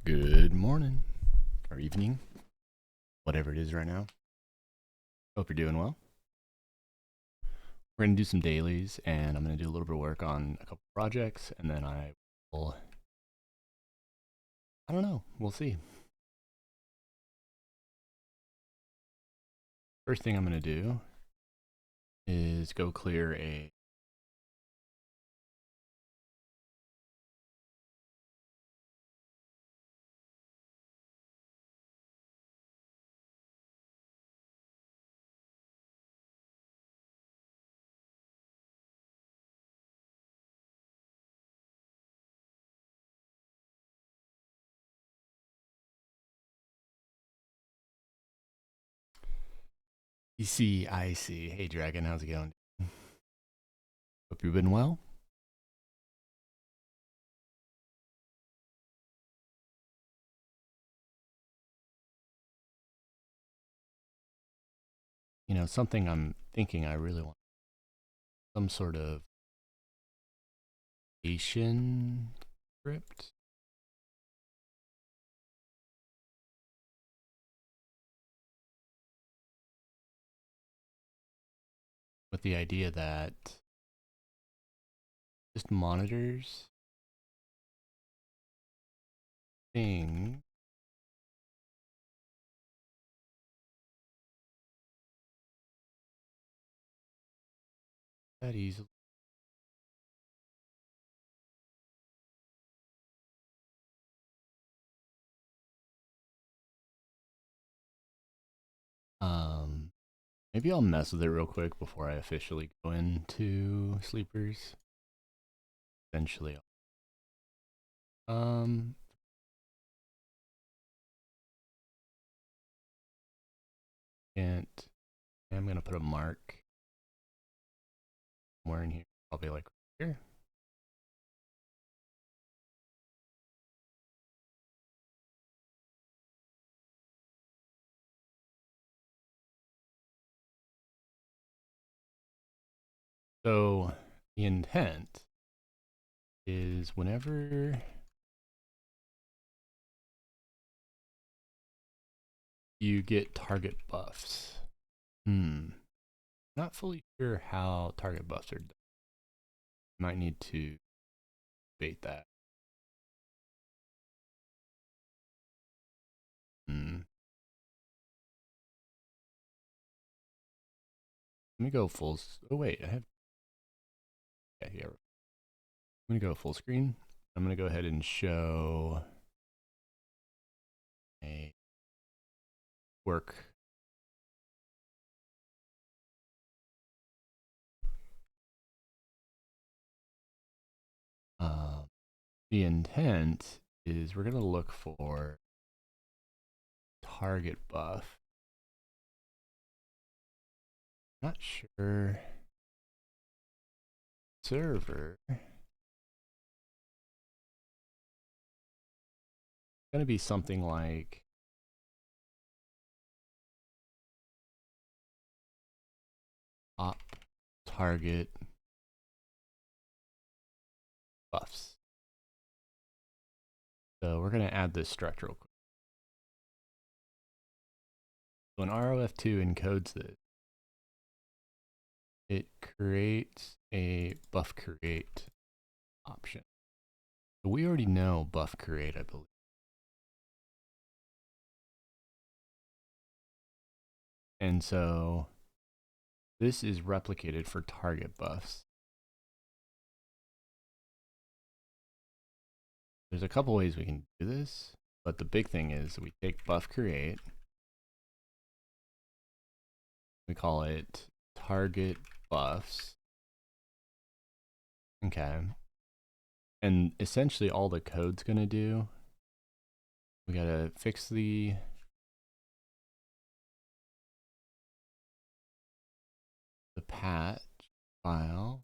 Good morning or evening, whatever it is right now. Hope you're doing well. We're going to do some dailies and I'm going to do a little bit of work on a couple projects and then I don't know, we'll see. First thing I'm going to do is go clear a ECIC. Hey Dragon, how's it going? Hope you've been well. You know, something I'm thinking I really want, some sort of Asian script. With the idea that just monitors things that easily. Maybe I'll mess with it real quick before I officially go into sleepers. Eventually, um, can't. I'm gonna put a mark somewhere in here. Probably like here. So the intent is whenever you get target buffs. Not fully sure how target buffs are done. Might need to debate that. Let me go full. Oh wait, I have. Yeah, here. I'm gonna go full screen. I'm gonna go ahead and show a work. The intent is we're gonna look for target buff. Not sure. Server. Gonna be something like op target buffs. So we're gonna add this struct real quick. So when ROF2 encodes this, it creates a buff create option. So we already know buff create, I believe. And so this is replicated for target buffs. There's a couple ways we can do this, but the big thing is we take buff create, we call it target buffs. Okay. And essentially all the code's gonna do, we gotta fix the patch file.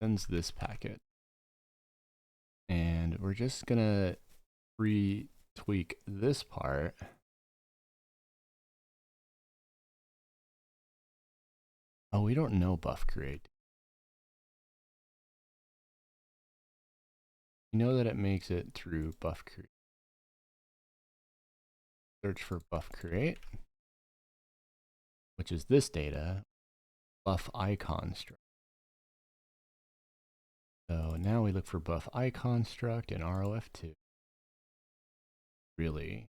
Sends this packet. And we're just gonna retweak this part. Oh, we don't know buff create. You know that it makes it through buff create. Search for buff create, which is this data, buff icon struct. So now we look for buff icon struct in ROF2. Really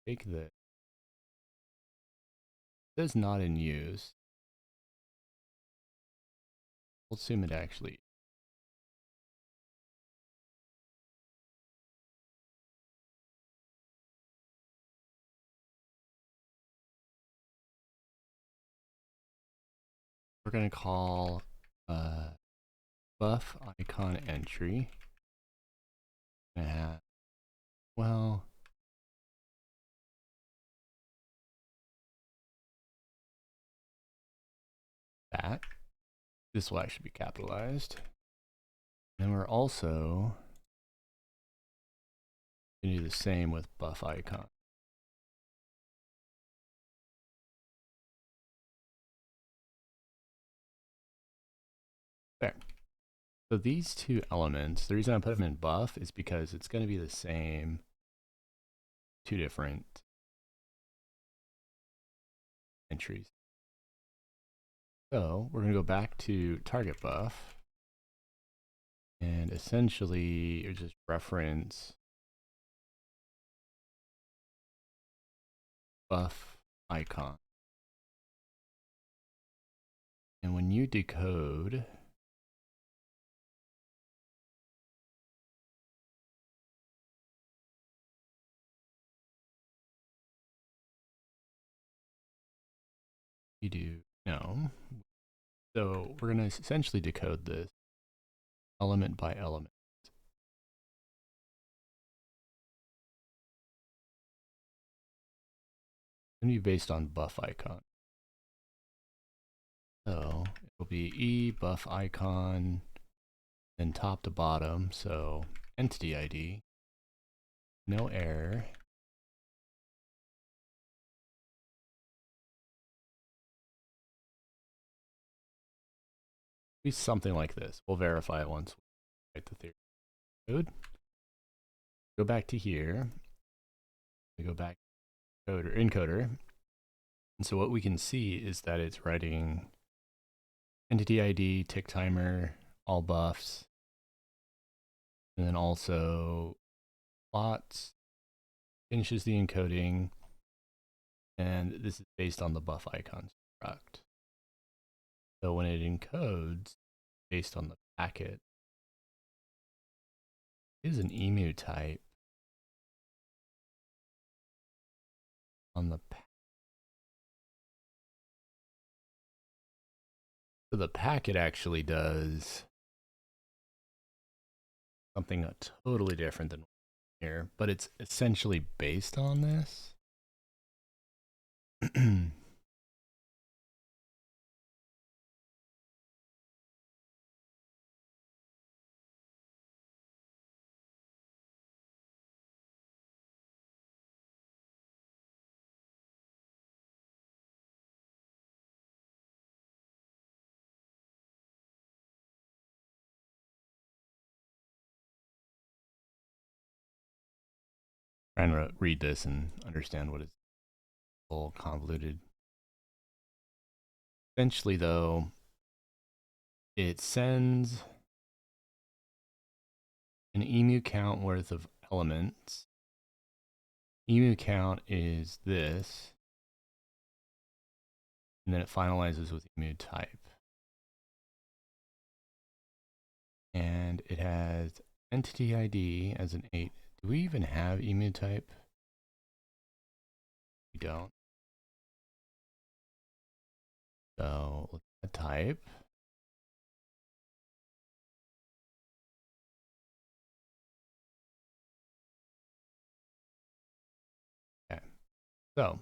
take this. It says not in use. We'll assume it actually. We're going to call buff icon entry. Well, that. This will actually be capitalized. And we're also going to do the same with buff icon. There. So these two elements, the reason I put them in buff is because it's going to be the same two different entries. So we're going to go back to target buff and essentially just reference buff icon. And when you decode, you do no. So we're going to essentially decode this element by element. It's going to be based on buff icon. So it will be E buff icon, then top to bottom. So entity ID, no error. Be something like this. We'll verify it once we write the theory code. Go back to here. We go back to encoder. And so what we can see is that it's writing entity ID, tick timer, all buffs, and then also plots, finishes the encoding, and this is based on the buff icon struct. So when it encodes based on the packet, it is an emu type on the packet. So the packet actually does something totally different than here, but it's essentially based on this. Trying to read this and understand what it's all convoluted. Essentially, though, it sends an emu count worth of elements. Emu count is this, and then it finalizes with emu type. And it has entity ID as an 8. Do we even have emu type? We don't. So look at type. Okay. So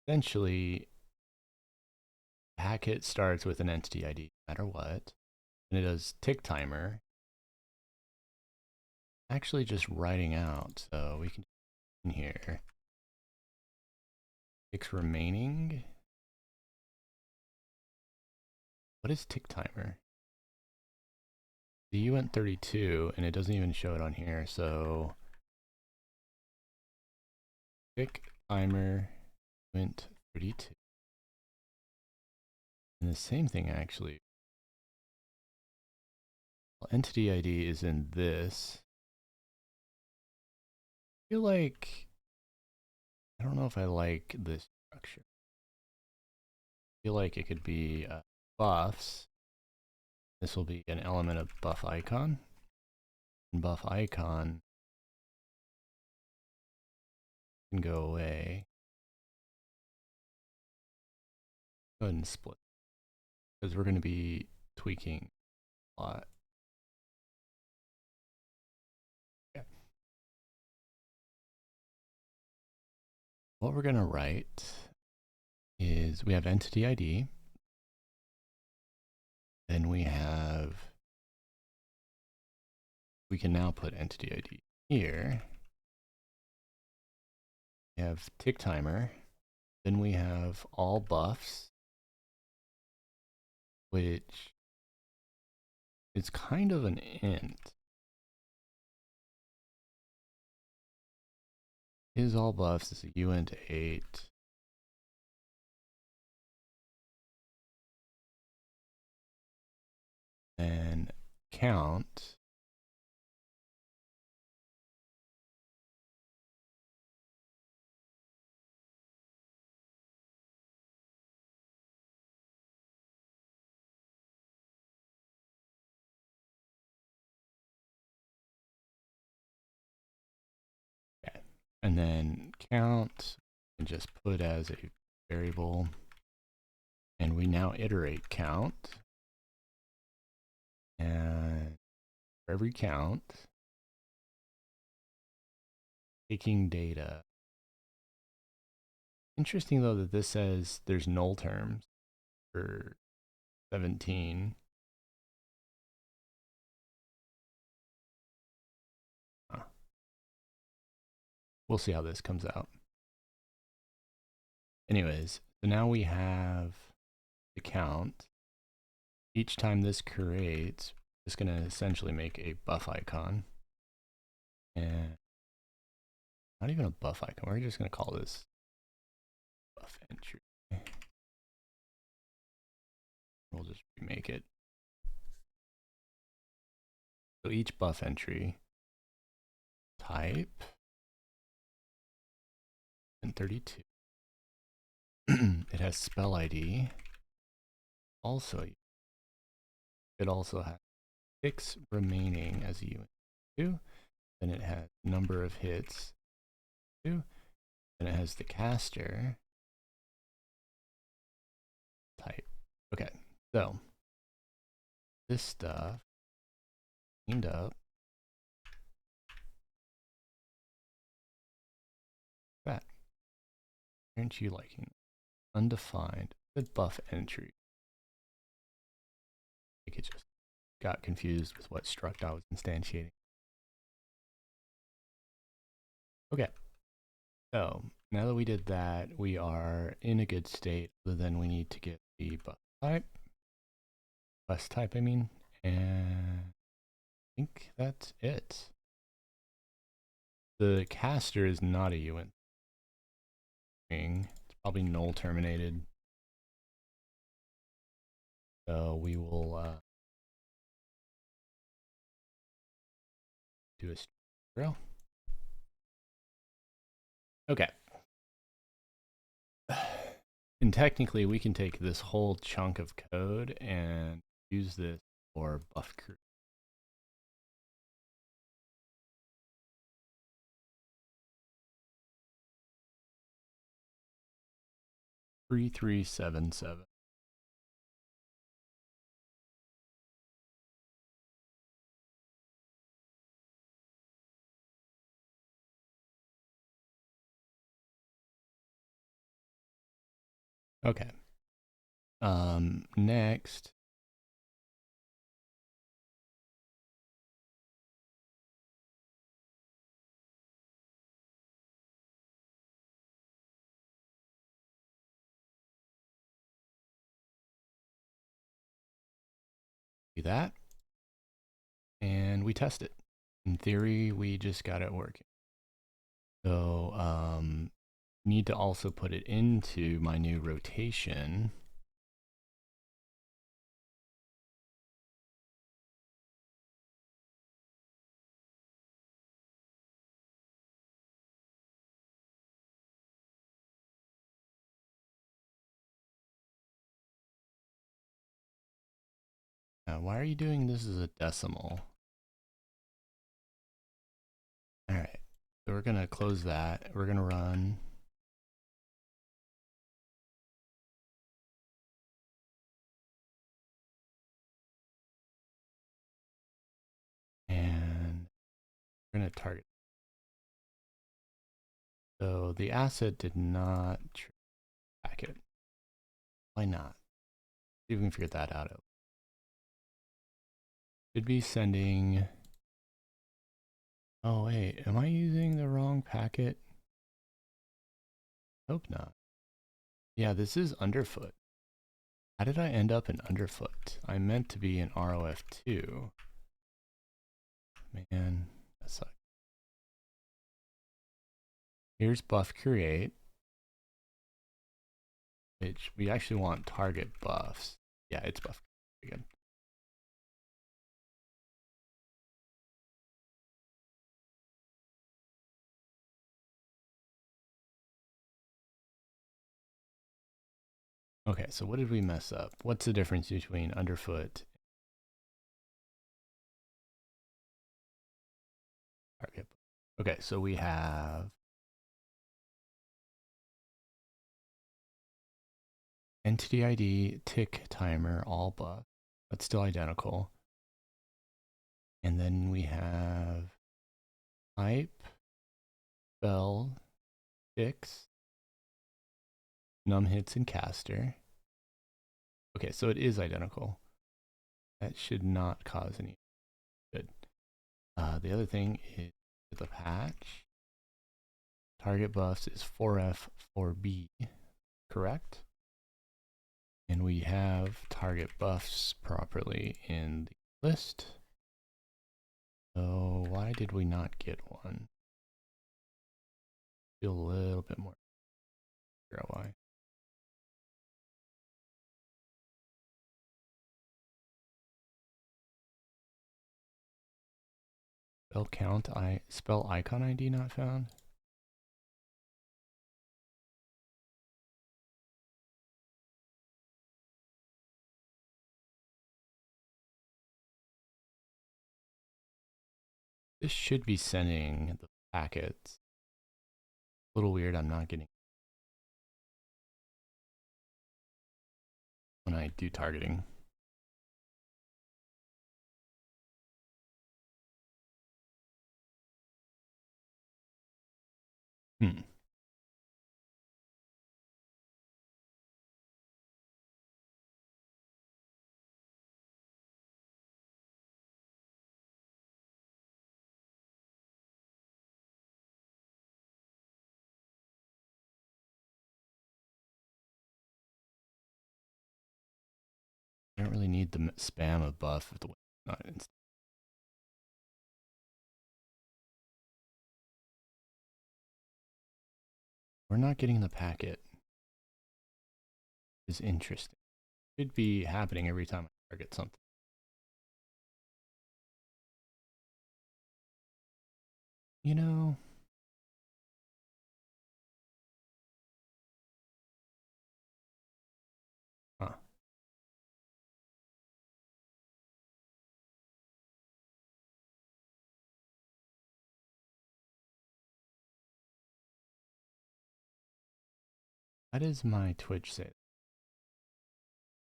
essentially, packet starts with an entity ID, no matter what, and it does tick timer. Actually, just writing out, so we can in here ticks remaining. What is tick timer? The U went 32 and it doesn't even show it on here, so tick timer went 32. And the same thing actually. Well, entity ID is in this. I feel like, I don't know if I like this structure. I feel like it could be buffs. This will be an element of buff icon. And buff icon can go away. Go ahead and split, because we're going to be tweaking a lot. Okay. What we're going to write is we have entity ID. Then we can now put entity ID here. We have tick timer. Then we have all buffs, which is kind of an int. Is all buffs is a uint 8. And count and then count and just put as a variable. And we now iterate count. And for every count, taking data. Interesting though that this says there's null terms for 17. We'll see how this comes out. Anyways, so now we have the count. Each time this creates, it's going to essentially make a buff icon. And not even a buff icon. We're just going to call this buff entry. We'll just remake it. So each buff entry type and 32. It has spell ID. Also, it also has 6 remaining as a unit 2. Then it has number of hits 2. Then it has the caster type. Okay, so this stuff cleaned up. That. Aren't you liking undefined with buff entry? I think it just got confused with what struct I was instantiating. Okay, so now that we did that, we are in a good state, other than we need to get the bus type, I mean, and I think that's it. The caster is not a uint thing. It's probably null terminated. So we will do a zero. Okay. And technically we can take this whole chunk of code and use this for buff crew. Three 377. Okay. Next. that, and we test it. In theory, we just got it working. So need to also put it into my new rotation. Why are you doing this as a decimal? All right, so we're gonna close that. We're gonna run. And we're gonna target. So the asset did not packet. Why not? See if we can figure that out. Should be sending. Oh wait, am I using the wrong packet? Hope not. Yeah, this is underfoot. How did I end up in underfoot? I meant to be in ROF2. Man, that sucks. Here's buff create, which we actually want target buffs. Yeah, it's buff. Good. Okay, so what did we mess up? What's the difference between underfoot and target? Okay, so we have entity ID, tick timer, all buff. That's still identical. And then we have type, spell, fix, num hits, and caster. Okay, so it is identical. That should not cause any good. The other thing is the patch. Target buffs is 4F, 4B, correct? And we have target buffs properly in the list. So why did we not get one? Feel a little bit more. Figure out why. Spell count, spell icon ID not found. This should be sending the packets. A little weird, I'm not getting when I do targeting. I don't really need the spam of buff if the not instant. We're not getting the packet. Is interesting. Should be happening every time I target something. You know, huh. How does my Twitch say that?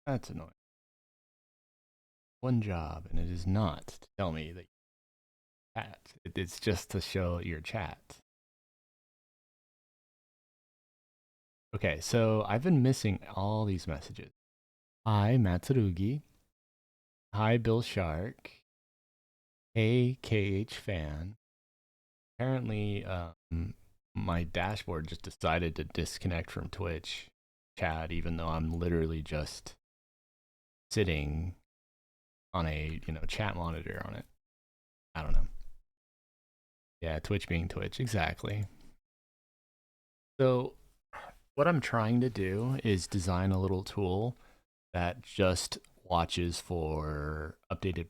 That's annoying. One job, and it is not to tell me that you chat. It's just to show your chat. Okay, so I've been missing all these messages. Hi, Matsurugi. Hi, Bill Shark. Hey, KH fan. Apparently, my dashboard just decided to disconnect from Twitch chat, even though I'm literally just sitting on a, chat monitor on it. I don't know. Yeah, Twitch being Twitch, exactly. So what I'm trying to do is design a little tool that just watches for updated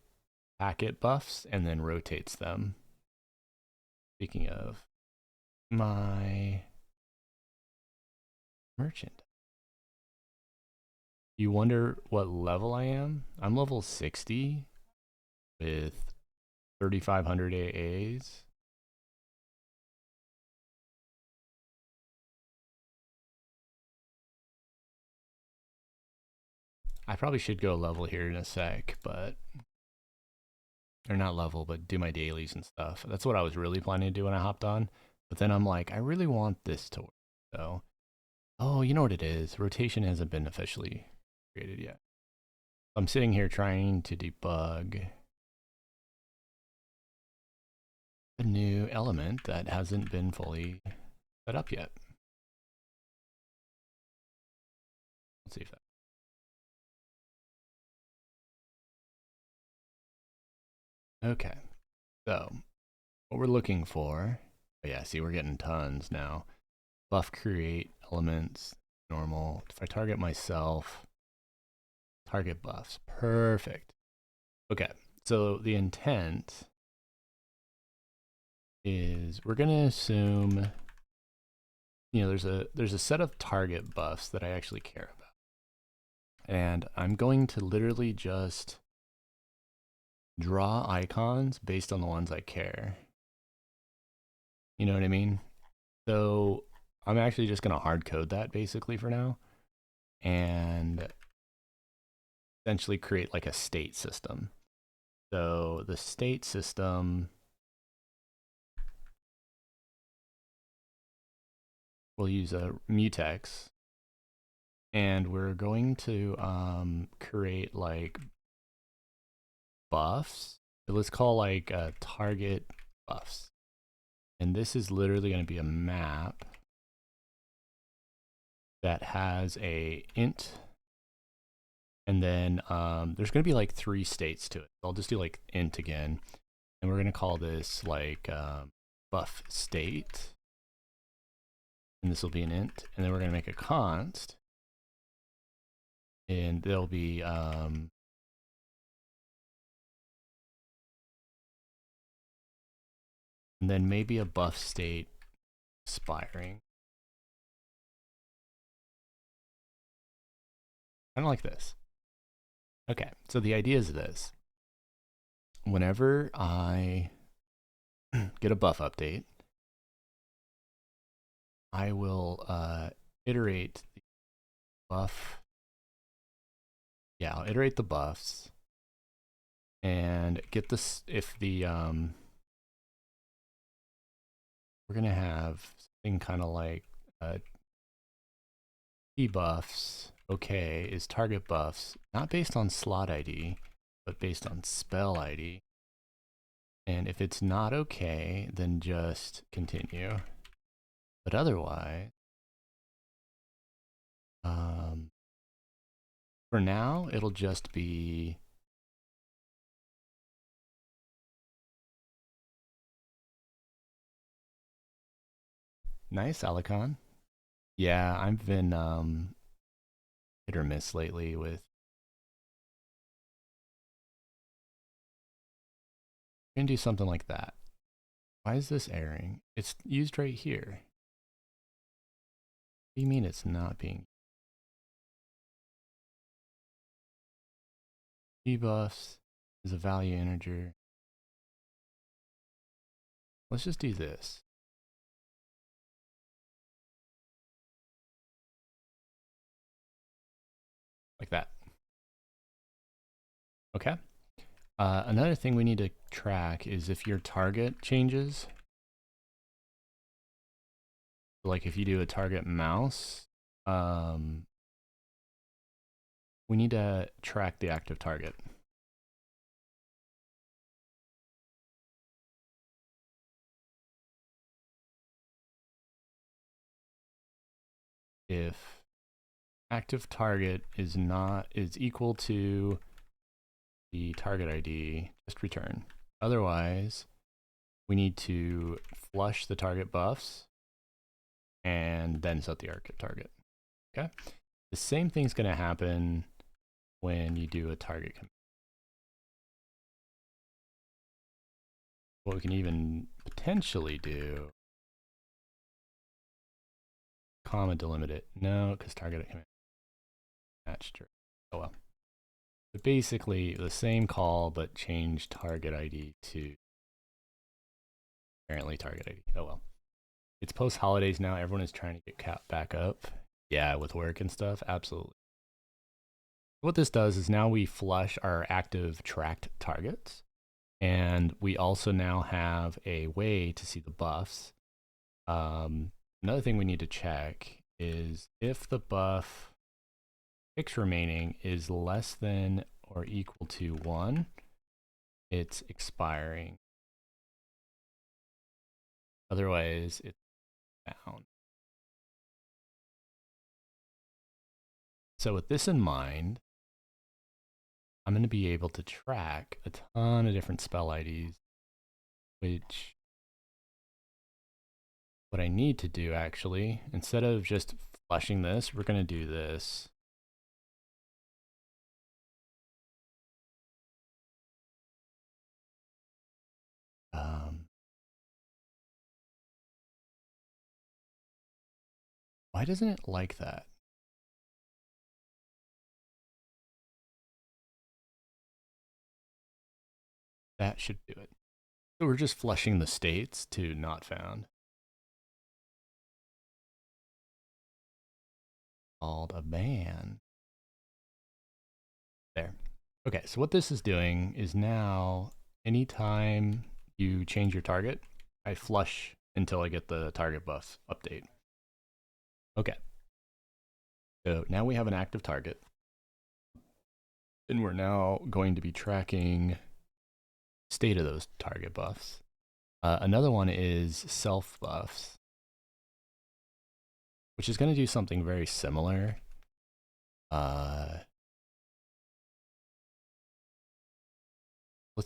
packet buffs and then rotates them. Speaking of my merchant, you wonder what level I am? I'm level 60 with 3,500 AAs. I probably should go level here in a sec, but or not level, but do my dailies and stuff. That's what I was really planning to do when I hopped on. But then I'm like, I really want this to work. So, oh, you know what it is? Rotation hasn't been officially created yet. I'm sitting here trying to debug a new element that hasn't been fully set up yet. Let's see if that. Okay, so what we're looking for, oh yeah, see, we're getting tons now. Buff create elements, normal. If I target myself, target buffs, perfect. Okay, so the intent is we're gonna assume, there's a set of target buffs that I actually care about. And I'm going to literally just draw icons based on the ones I care. You know what I mean? So I'm actually just going to hard code that basically for now and essentially create like a state system. So the state system will use a mutex, and we're going to create like buffs. So let's call like target buffs. And this is literally going to be a map that has a int, and then there's going to be like 3 states to it. I'll just do like int again, and we're going to call this like buff state, and this will be an int, and then we're going to make a const, and there'll be and then maybe a buff state expiring. Kind of like this. Okay, so the idea is this. Whenever I get a buff update, I will iterate the buff. Yeah, I'll iterate the buffs and get this. If the we're gonna have something kind of like T buffs. Okay, is target buffs not based on slot ID, but based on spell ID. And if it's not okay, then just continue. But otherwise, for now, it'll just be nice, Alicon. Yeah, I've been hit or miss lately with. We're gonna do something like that. Why is this airing? It's used right here. What do you mean it's not being? Debuffs is a value integer. Let's just do this. Like that. Okay. Another thing we need to track is if your target changes. Like if you do a target mouse, we need to track the active target. If active target is equal to the target ID, just return. Otherwise, we need to flush the target buffs and then set the target. Okay. The same thing's going to happen when you do a target command. What we can even potentially do, comma delimit it. No, because target command matched. Oh well. But basically the same call, but change target ID to apparently target ID. Oh well. It's post holidays now. Everyone is trying to get cap back up. Yeah, with work and stuff. Absolutely. What this does is now we flush our active tracked targets. And we also now have a way to see the buffs. Another thing we need to check is if the buff fix remaining is less than or equal to 1, it's expiring. Otherwise, it's down. So with this in mind, I'm going to be able to track a ton of different spell IDs, which what I need to do actually, instead of just flushing this, we're going to do this. Why doesn't it like that? That should do it. So we're just flushing the states to not found. Called a ban. There. Okay, so what this is doing is now anytime you change your target, I flush until I get the target buff update. Okay. So now we have an active target. And we're now going to be tracking state of those target buffs. Another one is self buffs, which is going to do something very similar. Let's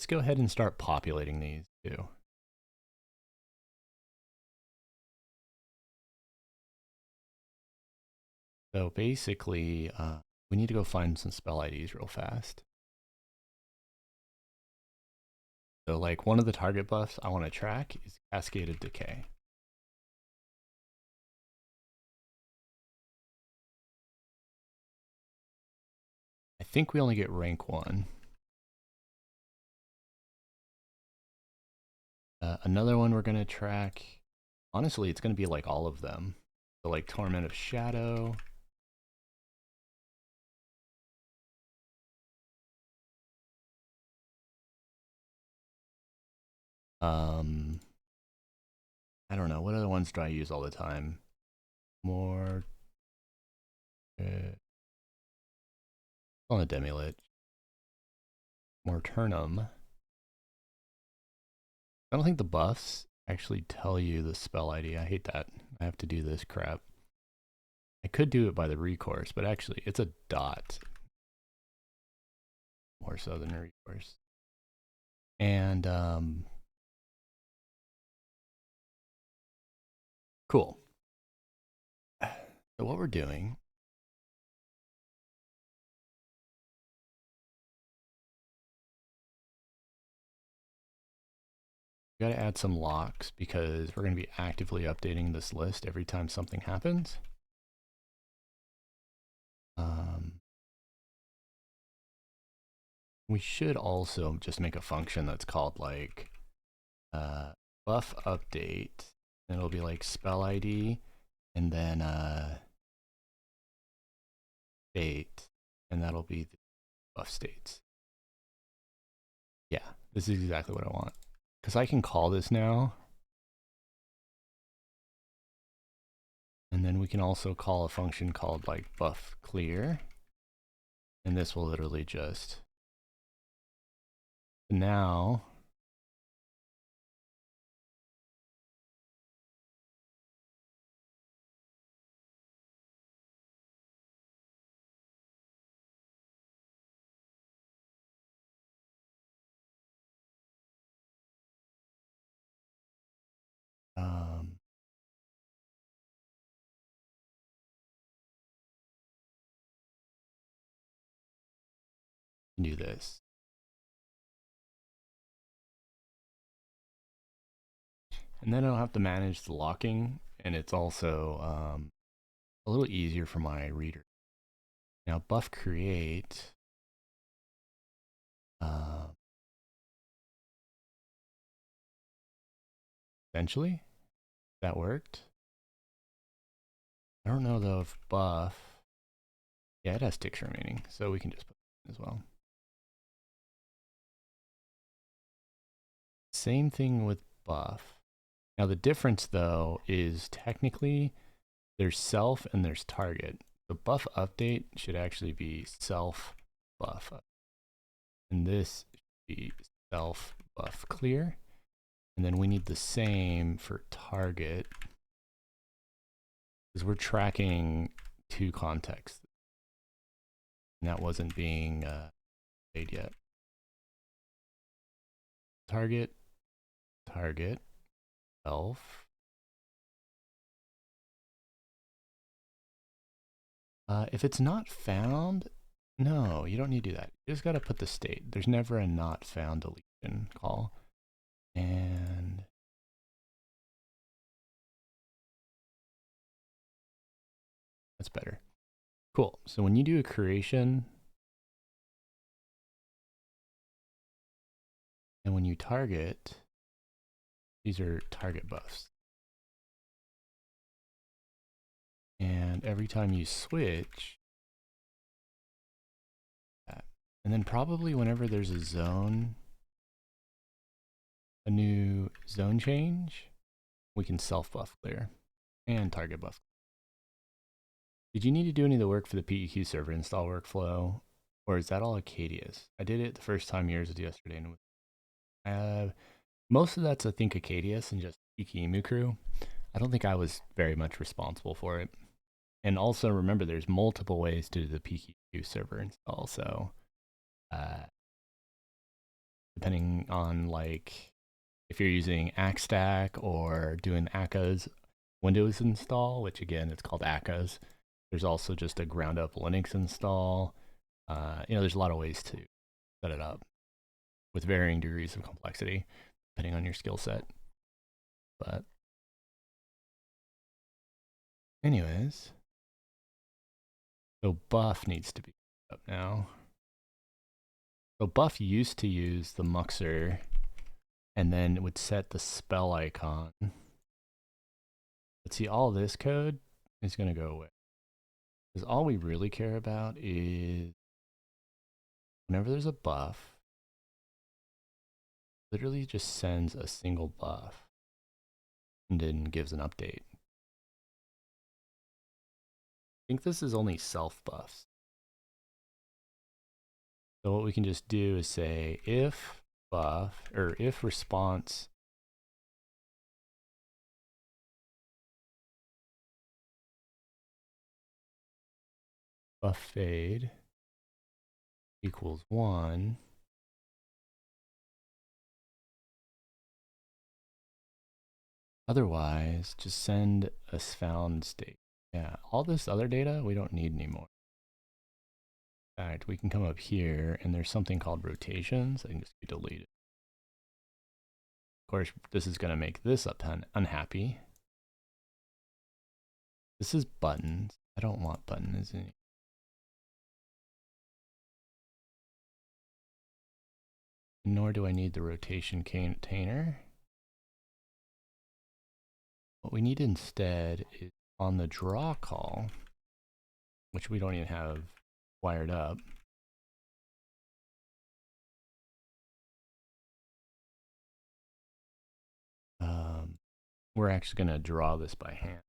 go ahead and start populating these too. So basically, we need to go find some spell IDs real fast. So like one of the target buffs I want to track is Cascaded Decay. I think we only get rank 1. Another one we're going to track, honestly, it's going to be like all of them. So like Torment of Shadow. I don't know, what other ones do I use all the time? More on the Demilich. Morturnum. I don't think the buffs actually tell you the spell ID. I hate that. I have to do this crap. I could do it by the recourse, but actually it's a dot. More so than a recourse. And cool. So what we're doing, we got to add some locks because we're going to be actively updating this list every time something happens. We should also just make a function that's called like buff update, and it'll be like spell ID and then state, and that'll be the buff states. Yeah, this is exactly what I want. Because I can call this now. And then we can also call a function called like buff clear. And this will literally just now do this. And then I'll have to manage the locking, and it's also a little easier for my reader. Now buff create, essentially, that worked. I don't know though if buff, yeah, it has ticks remaining, so we can just put it as well. Same thing with buff. Now the difference though is technically there's self and there's target. The buff update should actually be self buff, and this should be self buff clear. And then we need the same for target, because we're tracking two contexts, and that wasn't being made yet. Target, target, self. If it's not found, no, you don't need to do that. You just got to put the state. There's never a not found deletion call. And that's better. Cool. So when you do a creation, and when you target, these are target buffs. And every time you switch, and then probably whenever there's a zone, a new zone change, we can self buff clear and target buff. Did you need to do any of the work for the PEQ server install workflow, or is that all Acadia's? I did it the first time yours was yesterday, and most of that's I think Acadia's and just PKEMU crew. I don't think I was very much responsible for it. And also remember, there's multiple ways to do the PKEQ server install. So depending on like if you're using ACStack or doing ACA's Windows install, which again it's called ACA's. There's also just a ground up Linux install. There's a lot of ways to set it up with varying degrees of complexity depending on your skill set. But anyways, so buff needs to be up now. So buff used to use the muxer and then it would set the spell icon. But see, all this code is going to go away. Because all we really care about is whenever there's a buff, literally just sends a single buff and then gives an update. I think this is only self buffs. So what we can just do is say if buff or if response buff fade equals 1, otherwise just send a found state. Yeah, all this other data we don't need anymore. In fact, we can come up here and there's something called rotations that can just be deleted. Of course, this is going to make this unhappy. This is buttons. I don't want buttons in. Nor do I need the rotation container. What we need instead is on the draw call, which we don't even have wired up. We're actually going to draw this by hand.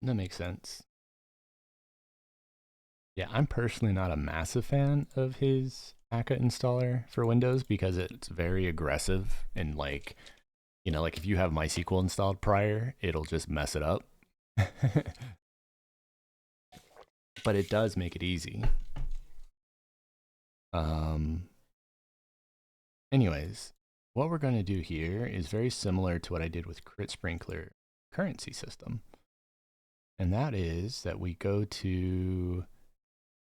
That makes sense. Yeah, I'm personally not a massive fan of his ACA installer for Windows because it's very aggressive and like if you have MySQL installed prior, it'll just mess it up. But it does make it easy. Anyways, what we're going to do here is very similar to what I did with Crit Sprinkler currency system. And that is that we go to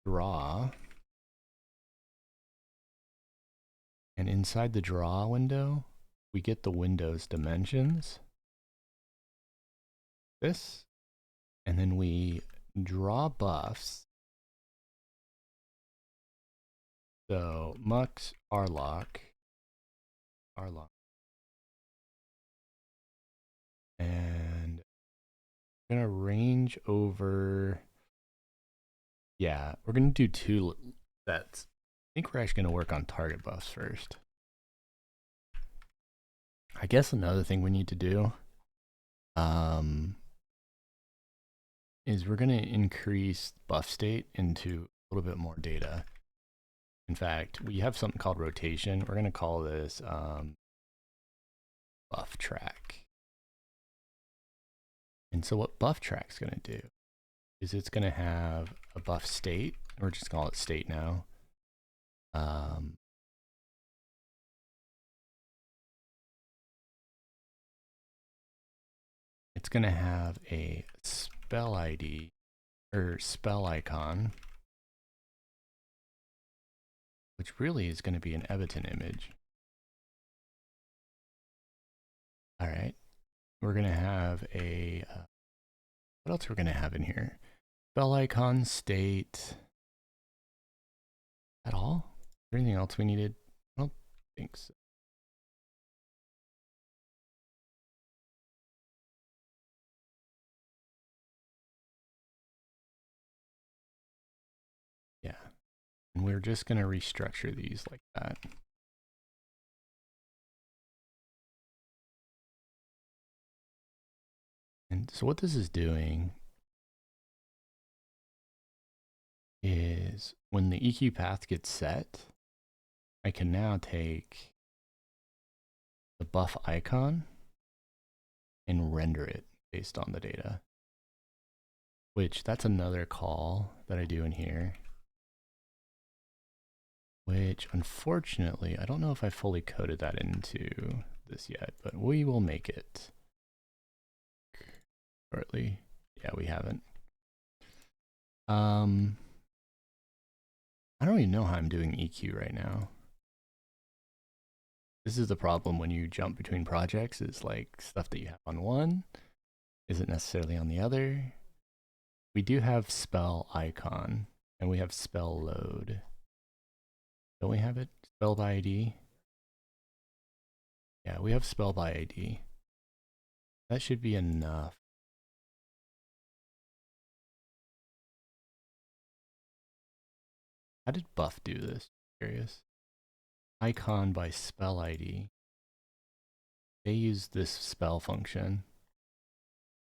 draw. And inside the draw window, we get the window's dimensions. This. And then we draw buffs. So mux rlock. And we're gonna range over. Yeah, we're gonna do 2 sets. I think we're actually gonna work on target buffs first. I guess another thing we need to do is we're gonna increase buff state into a little bit more data. In fact, we have something called rotation. We're gonna call this buff track. And so what buff track's gonna do is it's gonna have a buff state. We're just gonna call it state now. It's gonna have a spell ID or spell icon, which really is gonna be an Ebiton image. All right, we're gonna have a, what else we're gonna have in here? Spell icon, state. At all? Is there anything else we needed? I don't think so. Yeah, and we're just gonna restructure these like that. And so what this is doing is when the EQ path gets set, I can now take the buff icon and render it based on the data. Which that's another call that I do in here. Which unfortunately, I don't know if I fully coded that into this yet, but we will make it shortly. Yeah, we haven't. I don't even know how I'm doing EQ right now. This is the problem when you jump between projects, is like stuff that you have on one isn't necessarily on the other. We do have spell icon and we have spell load. Don't we have it? Spell by ID? Yeah, we have spell by ID. That should be enough. How did buff do this? Curious. Icon by spell ID. They use this spell function.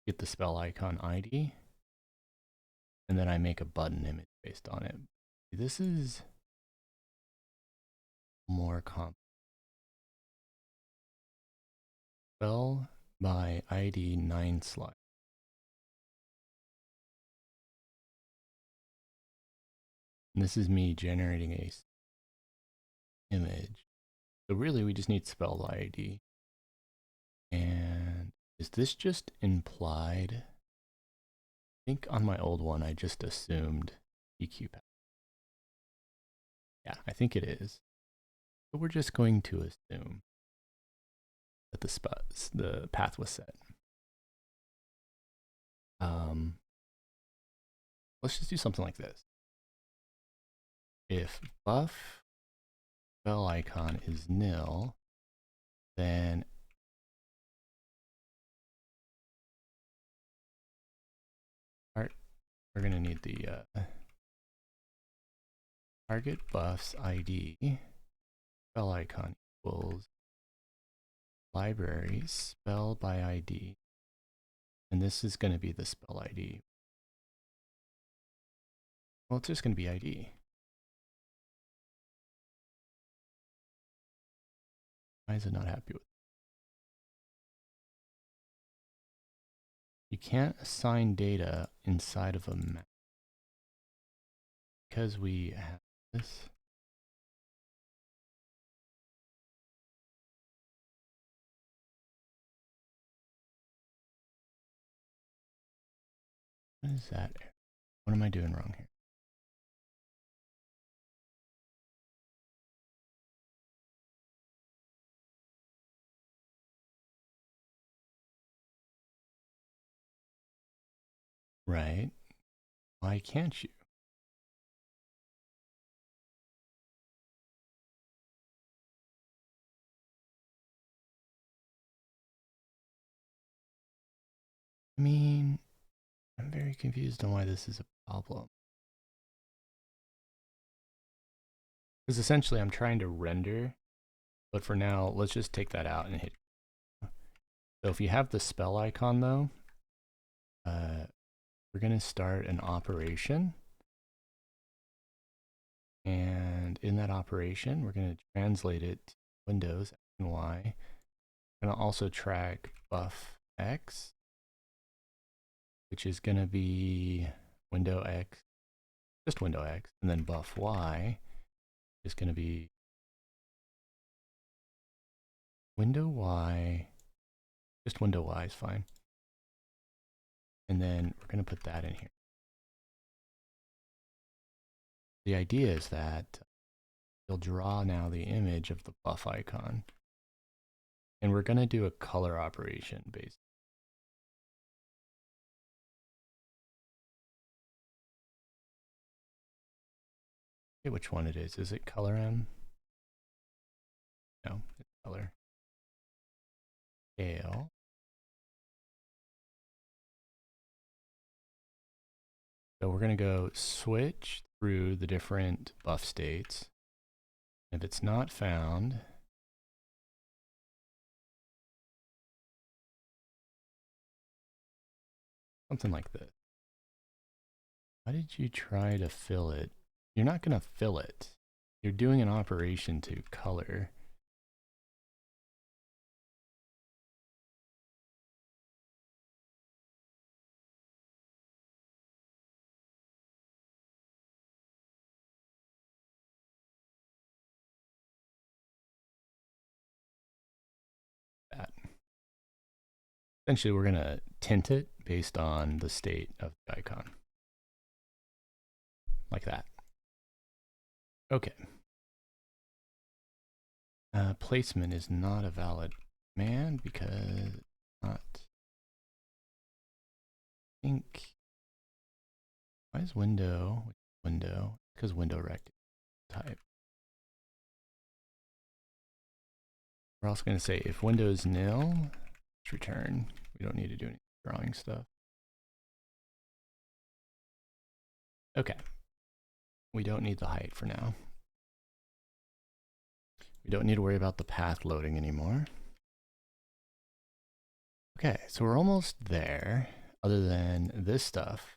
Get the spell icon ID. And then I make a button image based on it. This is more complex. Spell by ID 9 slide. And this is me generating a image. So really we just need spell by ID. And is this just implied? I think on my old one I just assumed EQ path. Yeah, I think it is. So we're just going to assume that the path was set. Let's just do something like this. If buff spell icon is nil, then we're going to need the target buffs ID spell icon equals library spell by ID. And this is going to be the spell ID. Well, it's just going to be ID. Why is it not happy with it? You can't assign data inside of a map because we have this. What is that? What am I doing wrong here? Right? Why can't you? I mean, I'm very confused on why this is a problem. Because essentially I'm trying to render, but for now, let's just take that out and hit. So if you have the spell icon though, we're going to start an operation. And in that operation, we're going to translate it to Windows and Y. We're going to also track buff X, which is going to be window X, just window X, and then buff Y is going to be window Y, just window Y is fine. And then we're going to put that in here. The idea is that you'll draw now the image of the buff icon. And we're going to do a color operation based. Okay, which one it is. Is it color M? No, it's color. Scale. So we're going to go switch through the different buff states. If it's not found, something like this. Why did you try to fill it? You're not going to fill it. You're doing an operation to color. That. Essentially, we're going to tint it based on the state of the icon. Like that. Okay. Placement is not a valid command because not. I think. Why is window? Window? Because window rect type. We're also going to say if window is nil, let's return. We don't need to do any drawing stuff. Okay. We don't need the height for now. We don't need to worry about the path loading anymore. Okay, so we're almost there, other than this stuff.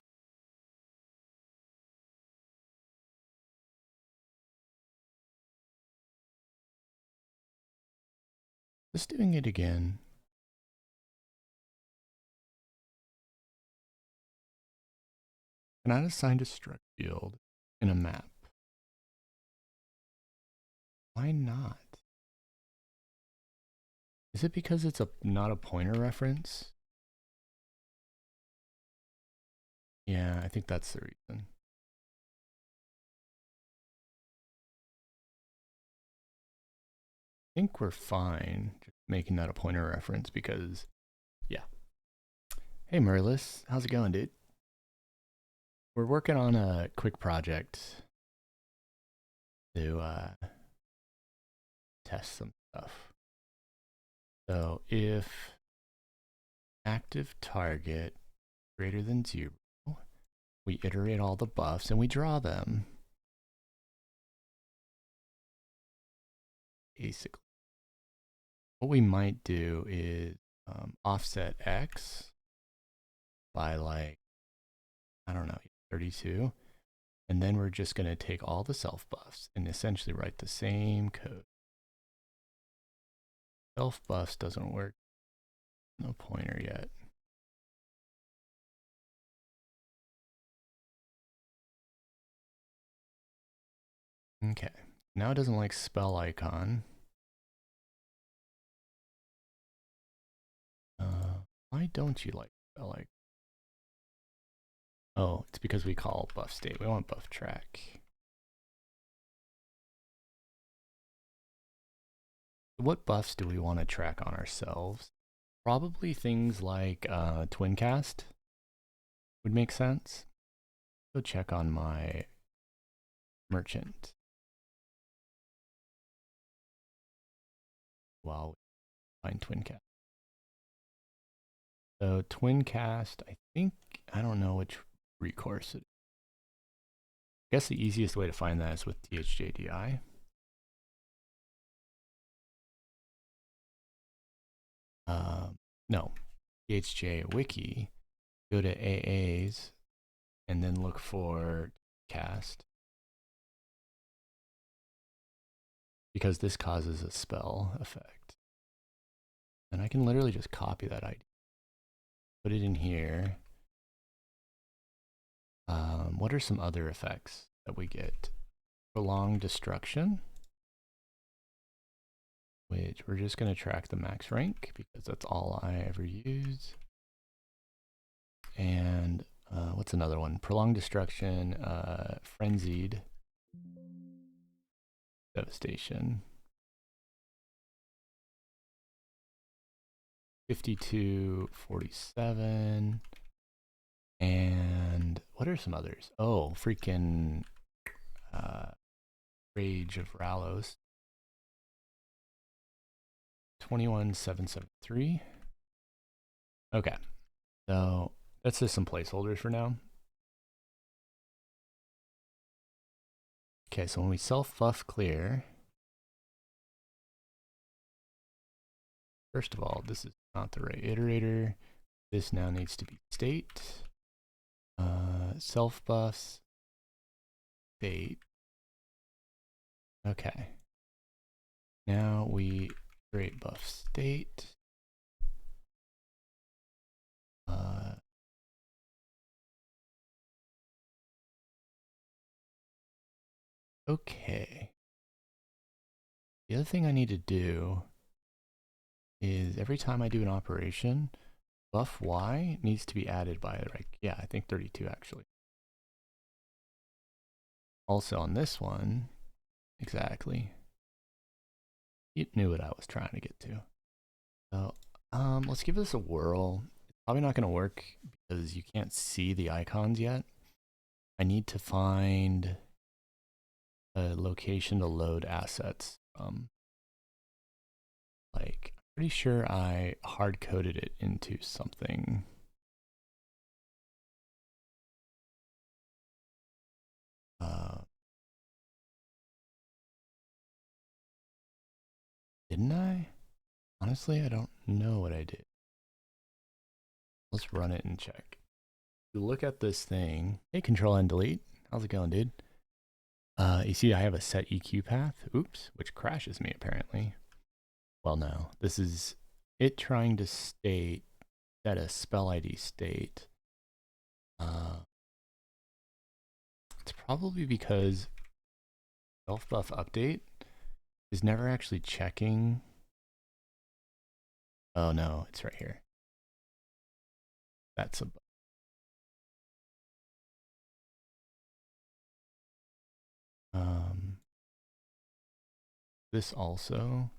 Just doing it again. Cannot assign to struct field in a map. Why not? Is it because it's not a pointer reference? Yeah, I think that's the reason. I think we're fine just making that a pointer reference because, yeah. Hey Merlis, how's it going, dude? We're working on a quick project to test some stuff. So if active target greater than 0, we iterate all the buffs and we draw them. Basically. What we might do is offset X by like, I don't know, 32. And then we're just going to take all the self buffs and essentially write the same code. Self buffs doesn't work. No pointer yet. Okay. Now it doesn't like spell icon. Why don't you like spell icon? Oh, it's because we call buff state. We want buff track. What buffs do we want to track on ourselves? Probably things like twin cast. would make sense. Go check on my merchant while we find TwinCast. So TwinCast, I don't know which recourse it is. I guess the easiest way to find that is with THJDI. No, THJ Wiki. Go to AAs and then look for cast, because this causes a spell effect. And I can literally just copy that ID, put it in here. What are some other effects that we get? Prolonged destruction, which we're just going to track the max rank because that's all I ever use. And what's another one? Prolonged destruction, frenzied devastation. 5247. And what are some others? Oh, freaking Rage of Ralos. 21773. Okay, so that's just some placeholders for now. Okay, so when we self-buff clear, first of all, this is not the right iterator. This now needs to be state. Self-buffs, state. Okay. Now we create buff state. Okay. The other thing I need to do is every time I do an operation, buff Y needs to be added by, like, yeah, I think 32 actually. Also on this one, exactly. You knew what I was trying to get to. So let's give this a whirl. It's probably not going to work because you can't see the icons yet. I need to find a location to load assets from. Like, I'm pretty sure I hard coded it into something. Didn't I? Honestly, I don't know what I did. Let's run it and check. You look at this thing. Hey, Control and Delete. How's it going, dude? You see I have a set EQ path. Oops, which crashes me apparently. Well, no, this is it trying to set a spell ID state. It's probably because self buff update is never actually checking. Oh no, it's right here. That's a bug. This also.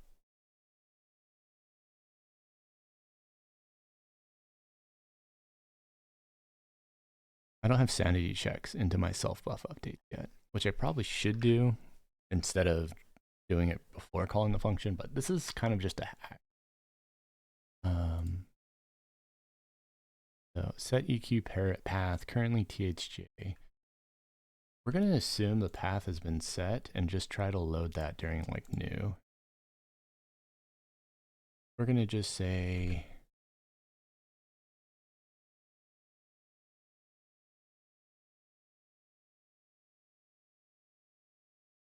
I don't have sanity checks into my self buff update yet, which I probably should do instead of doing it before calling the function, but this is kind of just a hack. So set EQ parrot path, currently THJ. We're going to assume the path has been set and just try to load that during like new. We're going to just say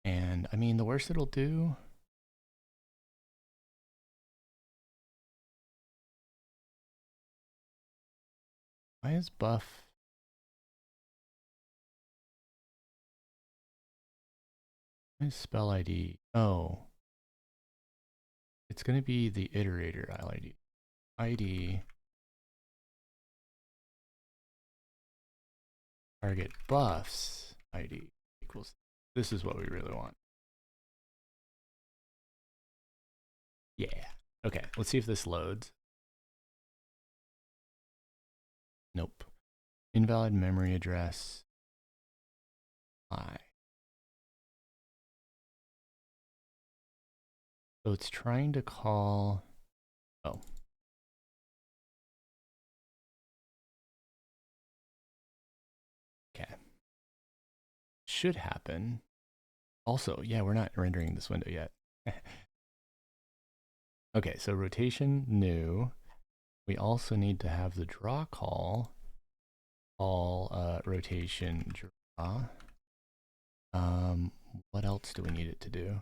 and I mean the worst it'll do. Why is buff? Why is spell ID? Oh. It's going to be the iterator ID. ID target buffs ID equals. This is what we really want. Yeah. Okay, let's see if this loads. Nope. Invalid memory address. I. So it's trying to call. Oh. Okay. Should happen. Also, yeah, we're not rendering this window yet. Okay, so rotation new. We also need to have the draw call rotation draw. What else do we need it to do?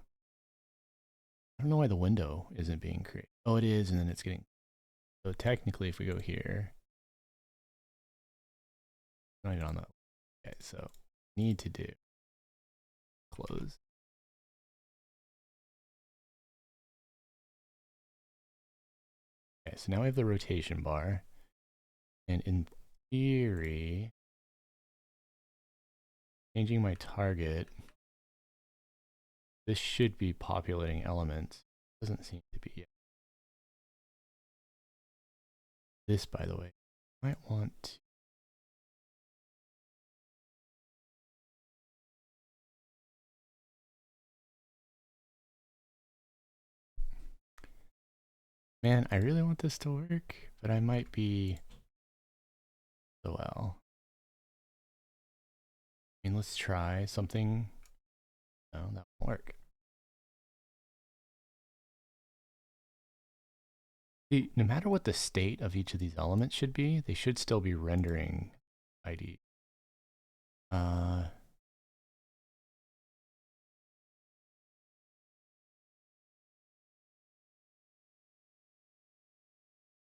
I don't know why the window isn't being created. Oh, it is, and then it's getting. So technically, if we go here, not on that. Okay, so need to do close. Okay, so now we have the rotation bar, and in theory, changing my target, this should be populating elements. Doesn't seem to be yet. This, by the way, might want to. Man, I really want this to work, but I might be so well. I mean, let's try something. No, that won't work. See, no matter what the state of each of these elements should be, they should still be rendering ID.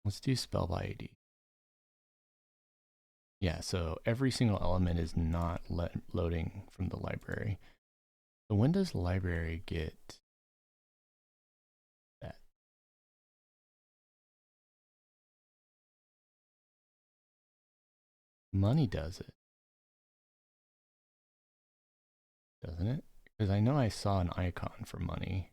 Let's do spell by ID. Yeah, so every single element is not loading from the library. So when does library get that? Money does it, doesn't it? Because I know I saw an icon for money.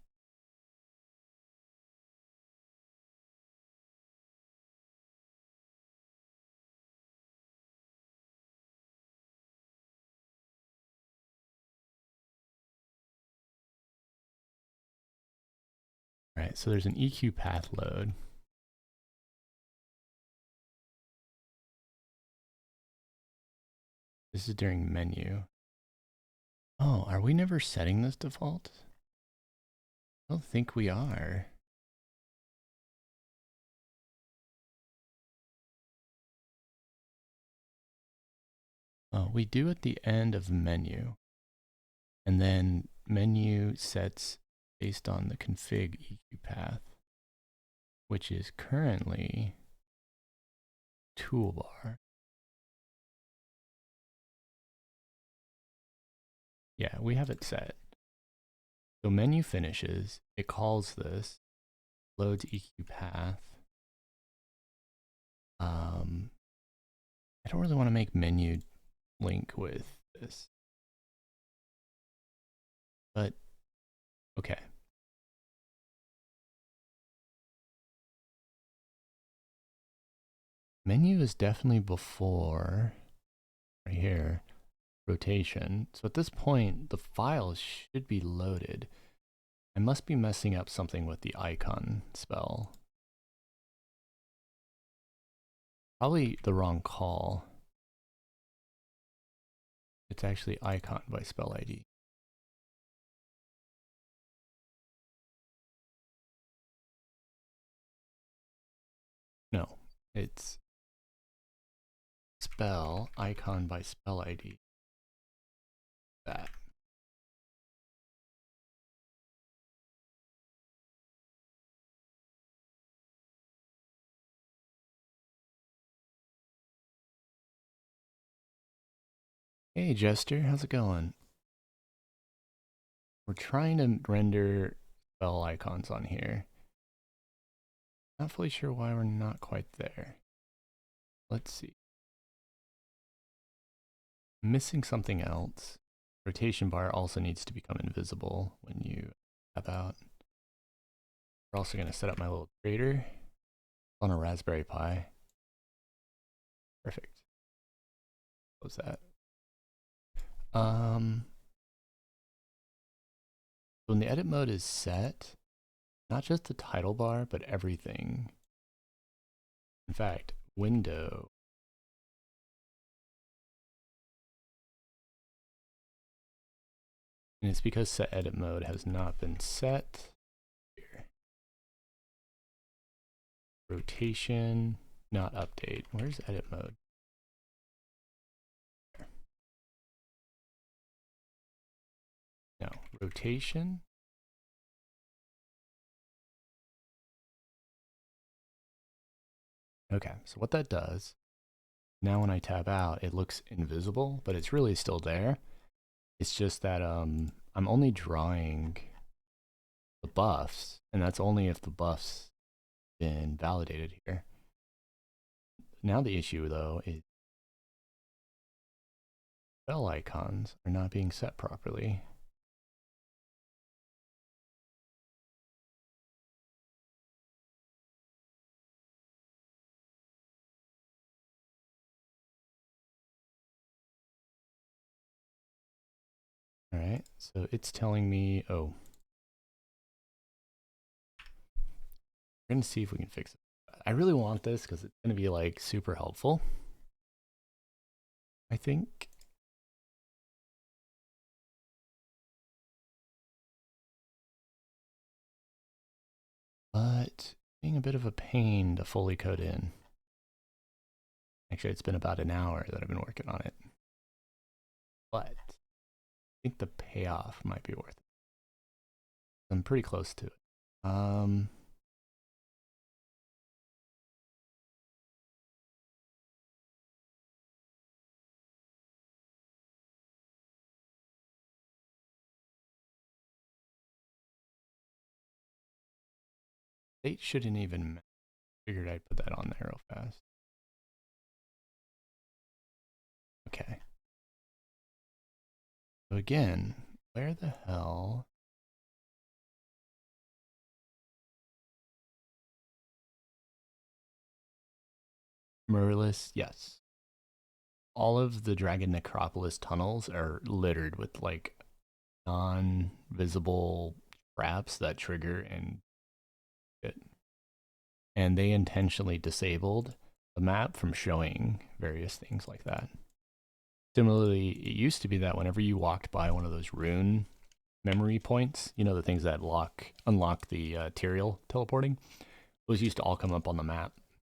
All right, so there's an EQ path load. This is during menu. Oh, are we never setting this default? I don't think we are. Oh, we do at the end of menu. And then menu sets based on the config EQ path, which is currently toolbar. Yeah, we have it set. So menu finishes, it calls this, loads EQ path. I don't really want to make menu link with this, but okay. Menu is definitely before, right here, rotation. So at this point, the files should be loaded. I must be messing up something with the icon spell. Probably the wrong call. It's actually icon by spell ID. No, it's spell icon by spell ID. That. Hey Jester, how's it going? We're trying to render spell icons on here. Not fully sure why we're not quite there. Let's see. Missing something else. Rotation bar also needs to become invisible when you tab out. We're also going to set up my little trader on a Raspberry Pi. Perfect. Close that. When the edit mode is set, not just the title bar, but everything. In fact, window. And it's because set edit mode has not been set. Here. Rotation, not update. Where's edit mode? There. No, rotation. Okay, so what that does, now when I tab out, it looks invisible, but it's really still there. It's just that I'm only drawing the buffs, and that's only if the buffs been validated here. Now the issue though is spell icons are not being set properly. All right, so it's telling me, oh, we're gonna see if we can fix it. I really want this because it's gonna be like super helpful, I think. But being a bit of a pain to fully code in. Actually, it's been about an hour that I've been working on it. But I think the payoff might be worth it. I'm pretty close to it. State shouldn't even matter. Figured I'd put that on there real fast. Okay. So again, where the hell? Mirrorless, yes. All of the Dragon Necropolis tunnels are littered with like non-visible traps that trigger and shit. And they intentionally disabled the map from showing various things like that. Similarly, it used to be that whenever you walked by one of those rune memory points, you know, the things that unlock the Tyrael teleporting, those used to all come up on the map.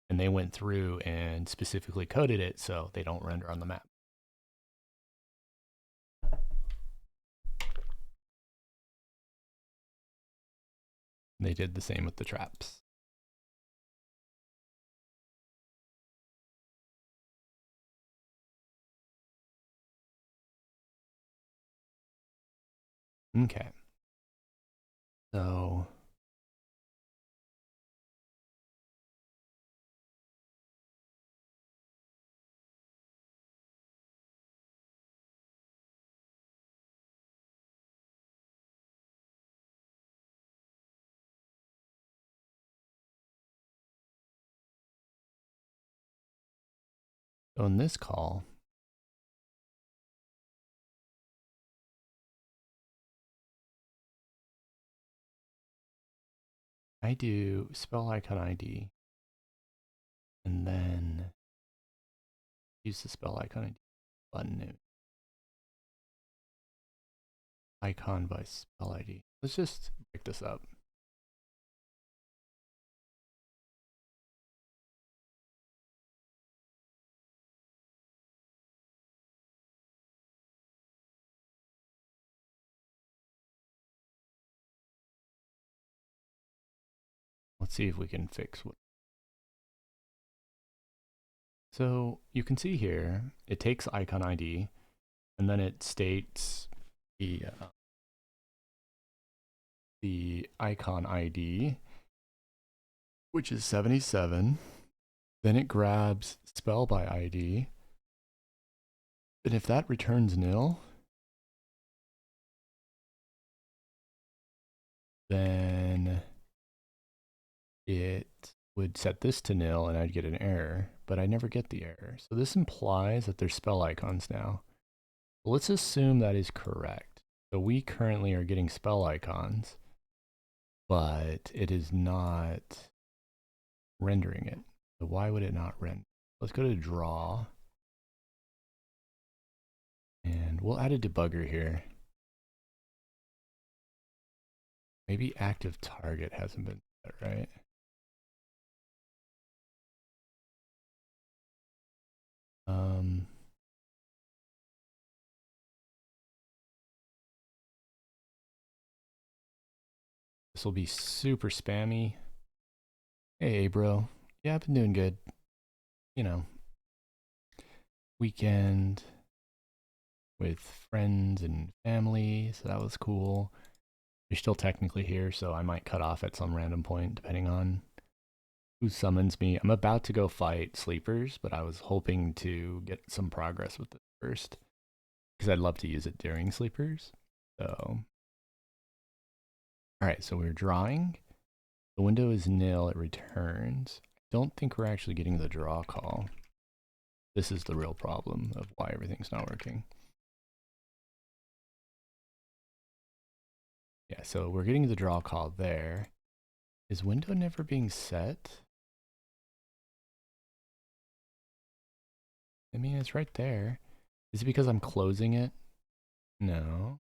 And they went through and specifically coded it so they don't render on the map. They did the same with the traps. Okay. So in this call, I do spell icon ID and then use the spell icon ID button name. Icon by spell ID. Let's just break this up. Let's see if we can fix what. So you can see here, it takes icon ID and then it states the icon ID, which is 77. Then it grabs spell by ID. And if that returns nil, then it would set this to nil and I'd get an error, but I never get the error. So this implies that there's spell icons now. Let's assume that is correct. So we currently are getting spell icons, but it is not rendering it. So why would it not render? Let's go to draw. And we'll add a debugger here. Maybe active target hasn't been set, right? This will be super spammy. Hey, bro. Yeah, I've been doing good. You know, weekend with friends and family, so that was cool. You're still technically here, so I might cut off at some random point, depending on who summons me. I'm about to go fight sleepers, but I was hoping to get some progress with it first, because I'd love to use it during sleepers. So, all right, so we're drawing. The window is nil, it returns. I don't think we're actually getting the draw call. This is the real problem of why everything's not working. Yeah, so we're getting the draw call there. Is window never being set? I mean, it's right there. Is it because I'm closing it? No.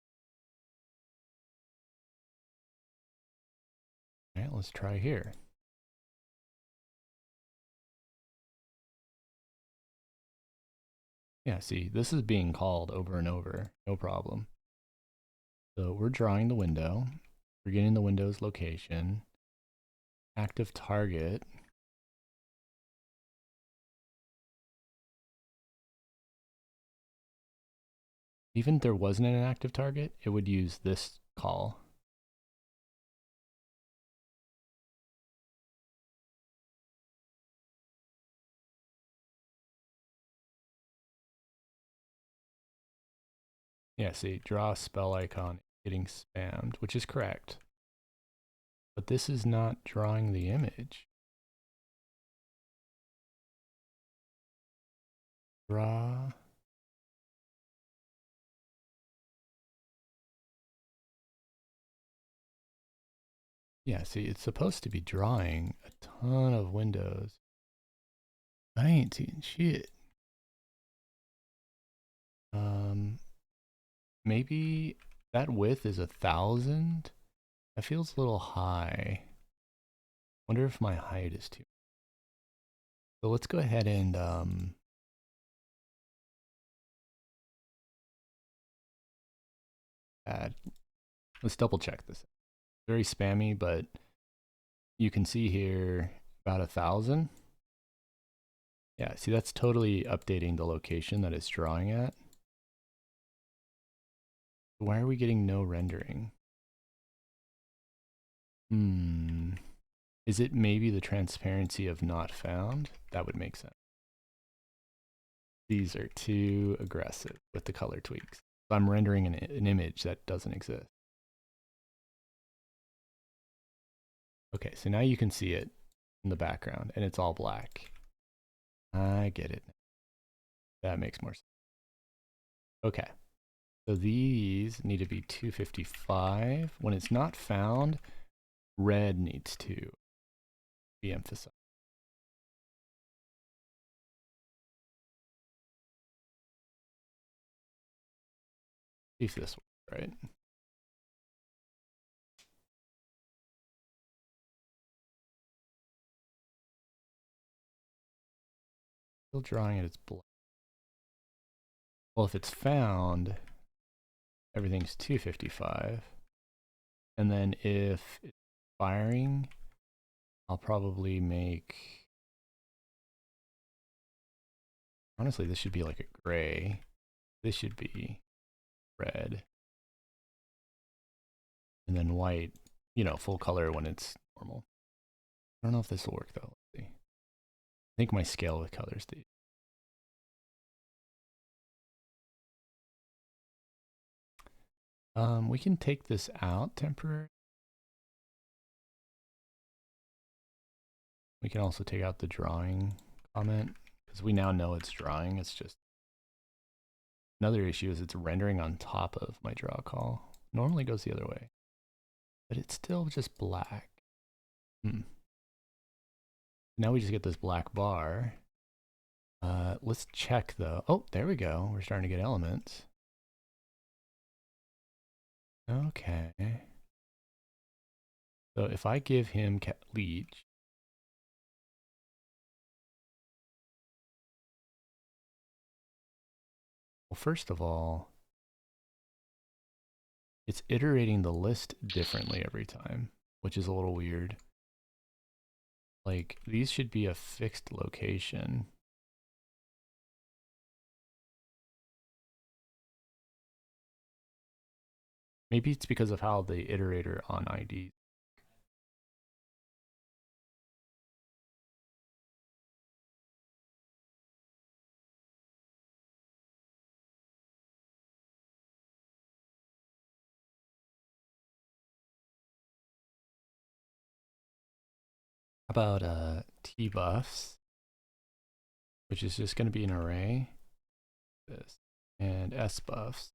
All right, let's try here. Yeah, see, this is being called over and over, no problem. So we're drawing the window. We're getting the window's location. Active target. Even if there wasn't an active target, it would use this call. Yeah, see, draw a spell icon getting spammed, which is correct. But this is not drawing the image. Draw. Yeah, see, it's supposed to be drawing a ton of windows. I ain't seeing shit. Maybe that width is 1,000? That feels a little high. Wonder if my height is too. So let's go ahead and add. Let's double check this. Very spammy, but you can see here about 1,000. Yeah, see, that's totally updating the location that it's drawing at. Why are we getting no rendering? Is it maybe the transparency of not found? That would make sense. These are too aggressive with the color tweaks. So I'm rendering an image that doesn't exist. Okay, so now you can see it in the background and it's all black. I get it. That makes more sense. Okay, so these need to be 255. When it's not found, red needs to be emphasized. See if this works, right? Still drawing it as black. Well, if it's found, everything's 255. And then if it's firing, I'll probably make... Honestly, this should be like a gray. This should be red. And then white, you know, full color when it's normal. I don't know if this will work though. Let's see. I think my scale with colors did. We can take this out temporarily. We can also take out the drawing comment because we now know it's drawing. It's just another issue is it's rendering on top of my draw call. Normally goes the other way, but it's still just black. Now we just get this black bar. Let's check though. Oh, there we go. We're starting to get elements. Okay. So if I give him leech, well, first of all, it's iterating the list differently every time, which is a little weird. Like, these should be a fixed location. Maybe it's because of how the iterator on ID. How about T buffs, which is just going to be an array, this, and S buffs.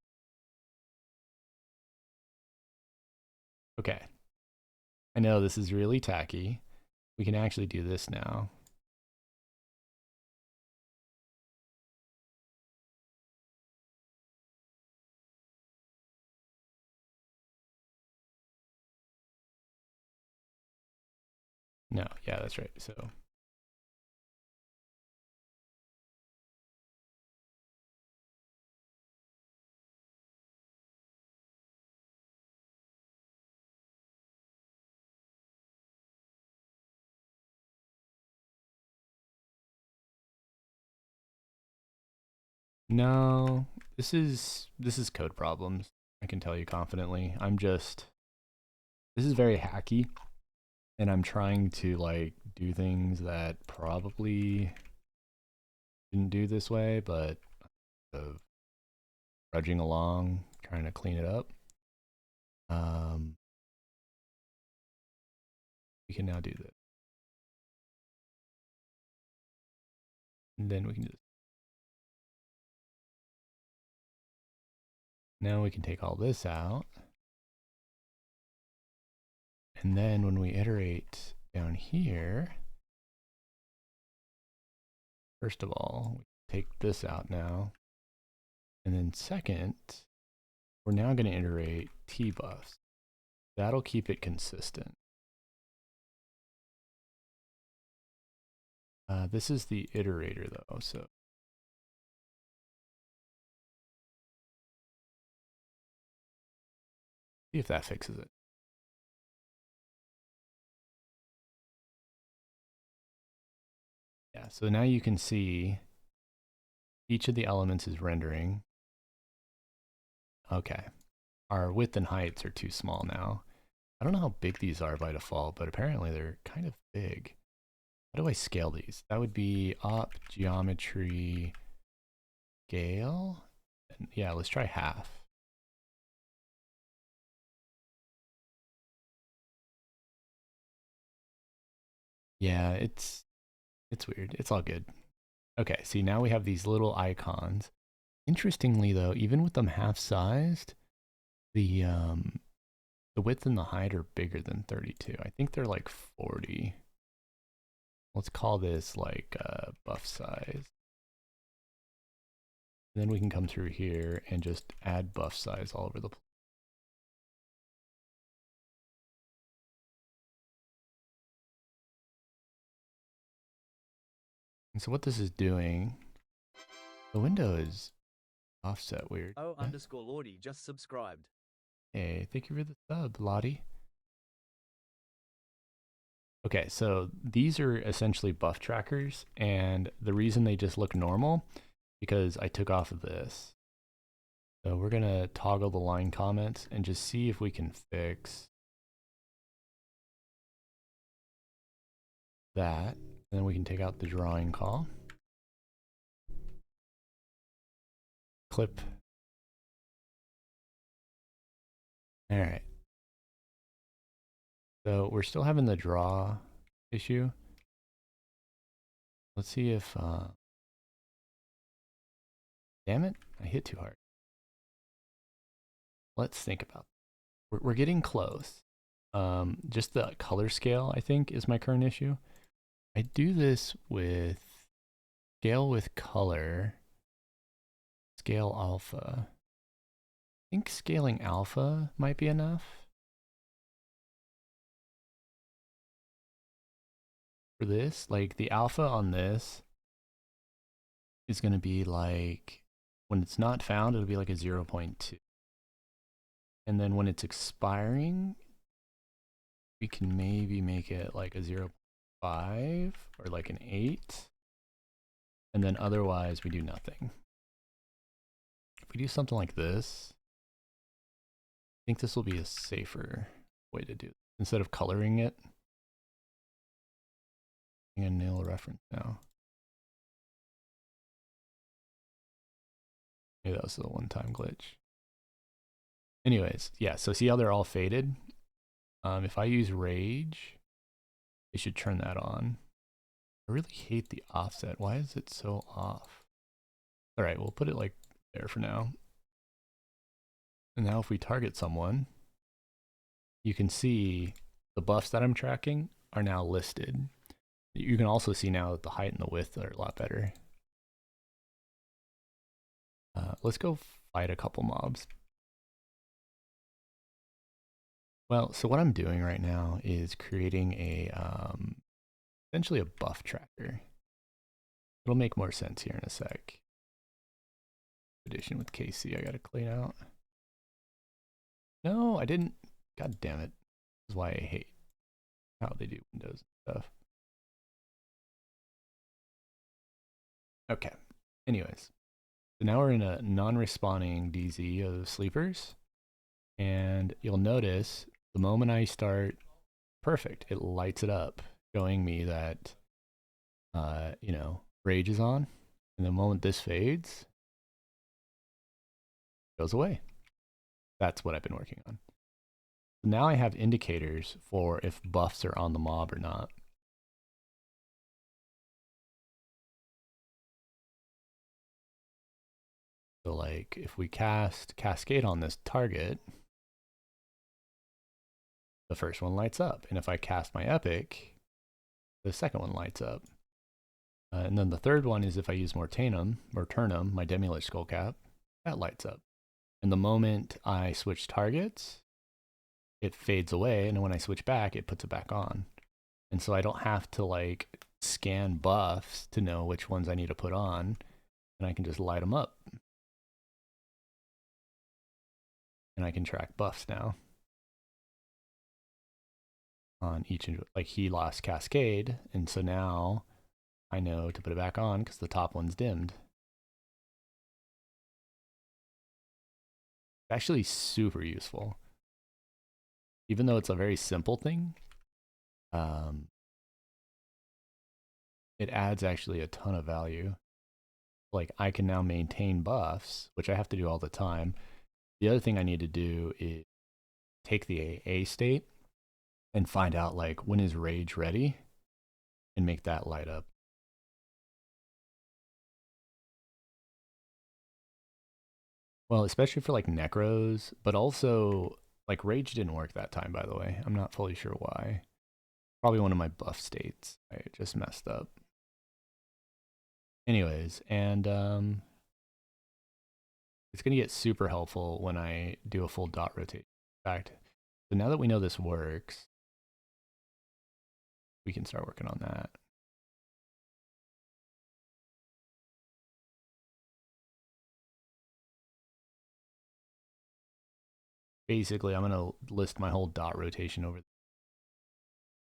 Okay. I know this is really tacky. We can actually do this now. No, yeah, that's right. So no, this is code problems. I can tell you confidently. This is very hacky, and I'm trying to like do things that probably didn't do this way, but trudging along, trying to clean it up. We can now do this. And then we can do this. Now we can take all this out. And then when we iterate down here, first of all, we take this out now. And then second, we're now going to iterate T buffs. That'll keep it consistent. This is the iterator though, so. See if that fixes it. Yeah, so now you can see each of the elements is rendering. Okay, our width and heights are too small now. I don't know how big these are by default, but apparently they're kind of big. How do I scale these? That would be op geometry scale. And yeah, let's try half. Yeah, it's weird. It's all good. Okay, see now we have these little icons. Interestingly though, even with them half-sized, the width and the height are bigger than 32. I think they're like 40. Let's call this like buff size. And then we can come through here and just add buff size all over the place. And so what this is doing, the window is offset weird. _Lordy just subscribed. Hey, thank you for the sub, Lottie. Okay, so these are essentially buff trackers, and the reason they just look normal, because I took off of this. So we're gonna toggle the line comments and just see if we can fix that. And then we can take out the drawing call. Clip. All right. So we're still having the draw issue. Let's see if, damn it, I hit too hard. Let's think about it. We're getting close. Just the color scale, I think, is my current issue. I do this with scale with color, scale alpha. I think scaling alpha might be enough for this. Like the alpha on this is going to be like, when it's not found, it'll be like a 0.2. And then when it's expiring, we can maybe make it like a 0.5 or like an 8. And then otherwise we do nothing. If we do something like this, I think this will be a safer way to do it. Instead of coloring it, I'm gonna nail a reference now. Maybe that was a one-time glitch. Anyways, yeah, so see how they're all faded? If I use rage, it should turn that on. I really hate the offset. Why is it so off? All right, we'll put it like there for now. And now if we target someone, you can see the buffs that I'm tracking are now listed. You can also see now that the height and the width are a lot better. Let's go fight a couple mobs. Well, so what I'm doing right now is creating a essentially a buff tracker. It'll make more sense here in a sec. Edition with KC, I gotta clean out. No, I didn't. God damn it. This is why I hate how they do Windows and stuff. Okay. Anyways, so now we're in a non-respawning DZ of sleepers. And you'll notice the moment I start, perfect, it lights it up, showing me that, you know, rage is on. And the moment this fades, it goes away. That's what I've been working on. Now I have indicators for if buffs are on the mob or not. So like if we cast Cascade on this target, the first one lights up. And if I cast my Epic, the second one lights up. And then the third one is if I use Mortanum, my Demi-Lich Skullcap, that lights up. And the moment I switch targets, it fades away. And when I switch back, it puts it back on. And so I don't have to like scan buffs to know which ones I need to put on. And I can just light them up. And I can track buffs now on each, like he lost Cascade. And so now I know to put it back on because the top one's dimmed. It's actually super useful. Even though it's a very simple thing, it adds actually a ton of value. Like I can now maintain buffs, which I have to do all the time. The other thing I need to do is take the A state and find out like when is rage ready and make that light up. Well, especially for like necros, but also like rage didn't work that time, by the way. I'm not fully sure why. Probably one of my buff states. I just messed up. Anyways, and it's going to get super helpful when I do a full dot rotation. In fact, so now that we know this works, we can start working on that. Basically, I'm going to list my whole dot rotation over.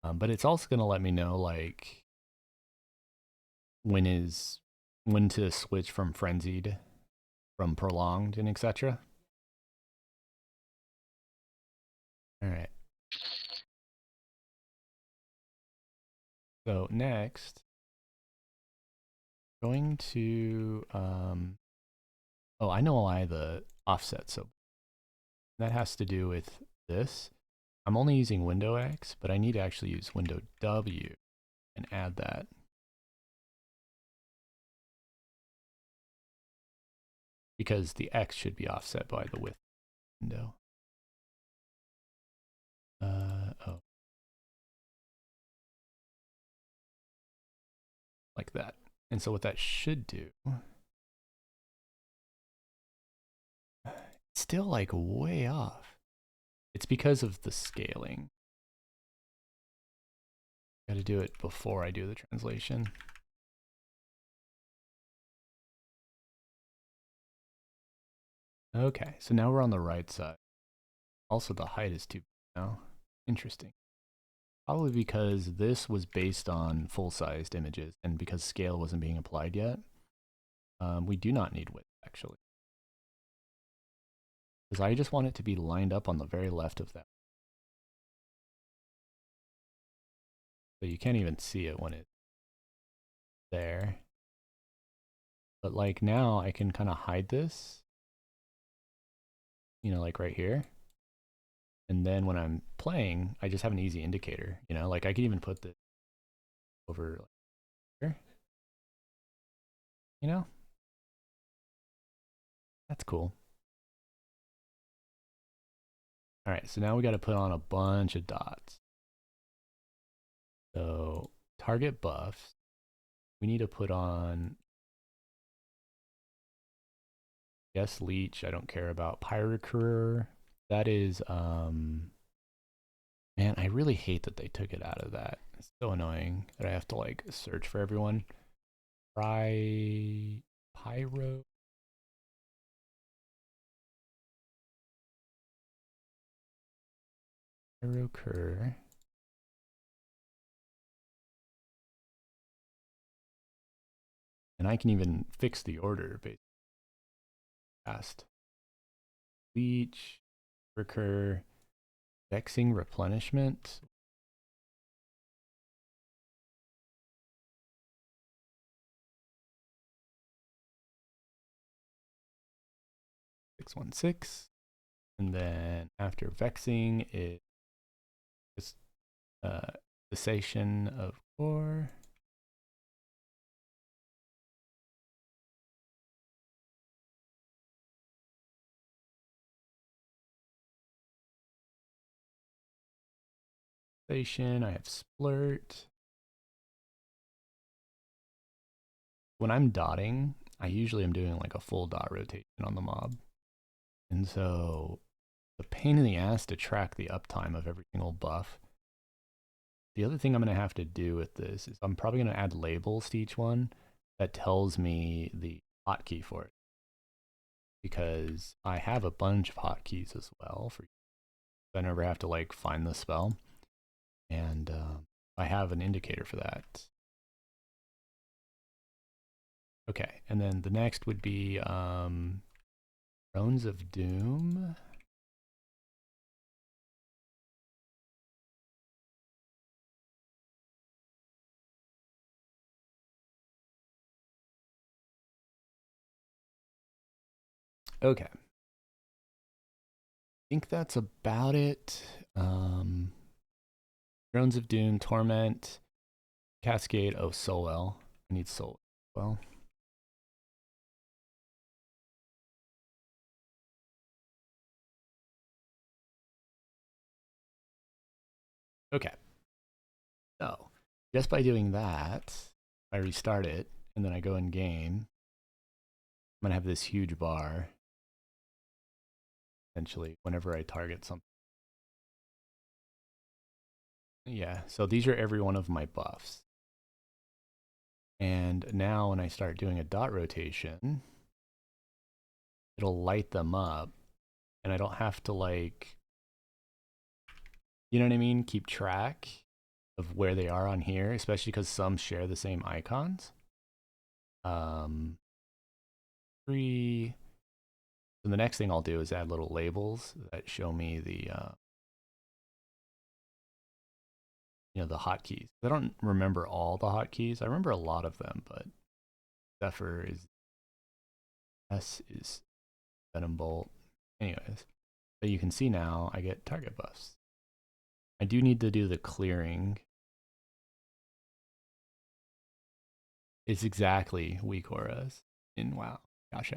But it's also going to let me know like when to switch from frenzied, from prolonged, and etc. All right. So next, going to oh, I know why the offset. So that has to do with this. I'm only using window X, but I need to actually use window W and add that. because the X should be offset by the width window. Oh. Like that. And so what that should do, it's still like way off. It's because of the scaling. Got to do it before I do the translation. Okay, so now we're on the right side. Also, the height is too big now. Interesting. Probably because this was based on full-sized images, and because scale wasn't being applied yet, we do not need width, actually. Because I just want it to be lined up on the very left of that. So you can't even see it when it's there. But like now, I can kind of hide this, you know, like right here. And then when I'm playing, I just have an easy indicator, you know, like I could even put this over here, you know, that's cool. All right, so now we got to put on a bunch of dots. So target buffs, we need to put on, yes, leech, I don't care about. Pyrocarer, that is, man, I really hate that they took it out of that. It's so annoying that I have to like search for everyone. Pyro. Pyrocarer. And I can even fix the order based fast. Leech, recur, vexing replenishment. (616), and then after vexing it is cessation of core. I have splurt. When I'm dotting, I usually am doing like a full dot rotation on the mob. And so the pain in the ass to track the uptime of every single buff. The other thing I'm going to have to do with this is I'm probably going to add labels to each one that tells me the hotkey for it. Because I have a bunch of hotkeys as well for I never have to like find the spell. And I have an indicator for that. Okay, and then the next would be Thrones of Doom. Okay. I think that's about it. Thrones of Doom, Torment, Cascade. Oh, Solwell. I need Solwell. Well. Okay. So, just by doing that, I restart it, and then I go in game. I'm going to have this huge bar, essentially, whenever I target something. Yeah, so these are every one of my buffs. And now when I start doing a dot rotation, it'll light them up, and I don't have to like, you know what I mean, keep track of where they are on here, especially because some share the same icons. 3. So the next thing I'll do is add little labels that show me the you know, the hotkeys. I don't remember all the hotkeys. I remember a lot of them, but Zephyr is S is Venom Bolt. Anyways, but you can see now I get target buffs. I do need to do the clearing. It's exactly weak auras in WoW. Gosh,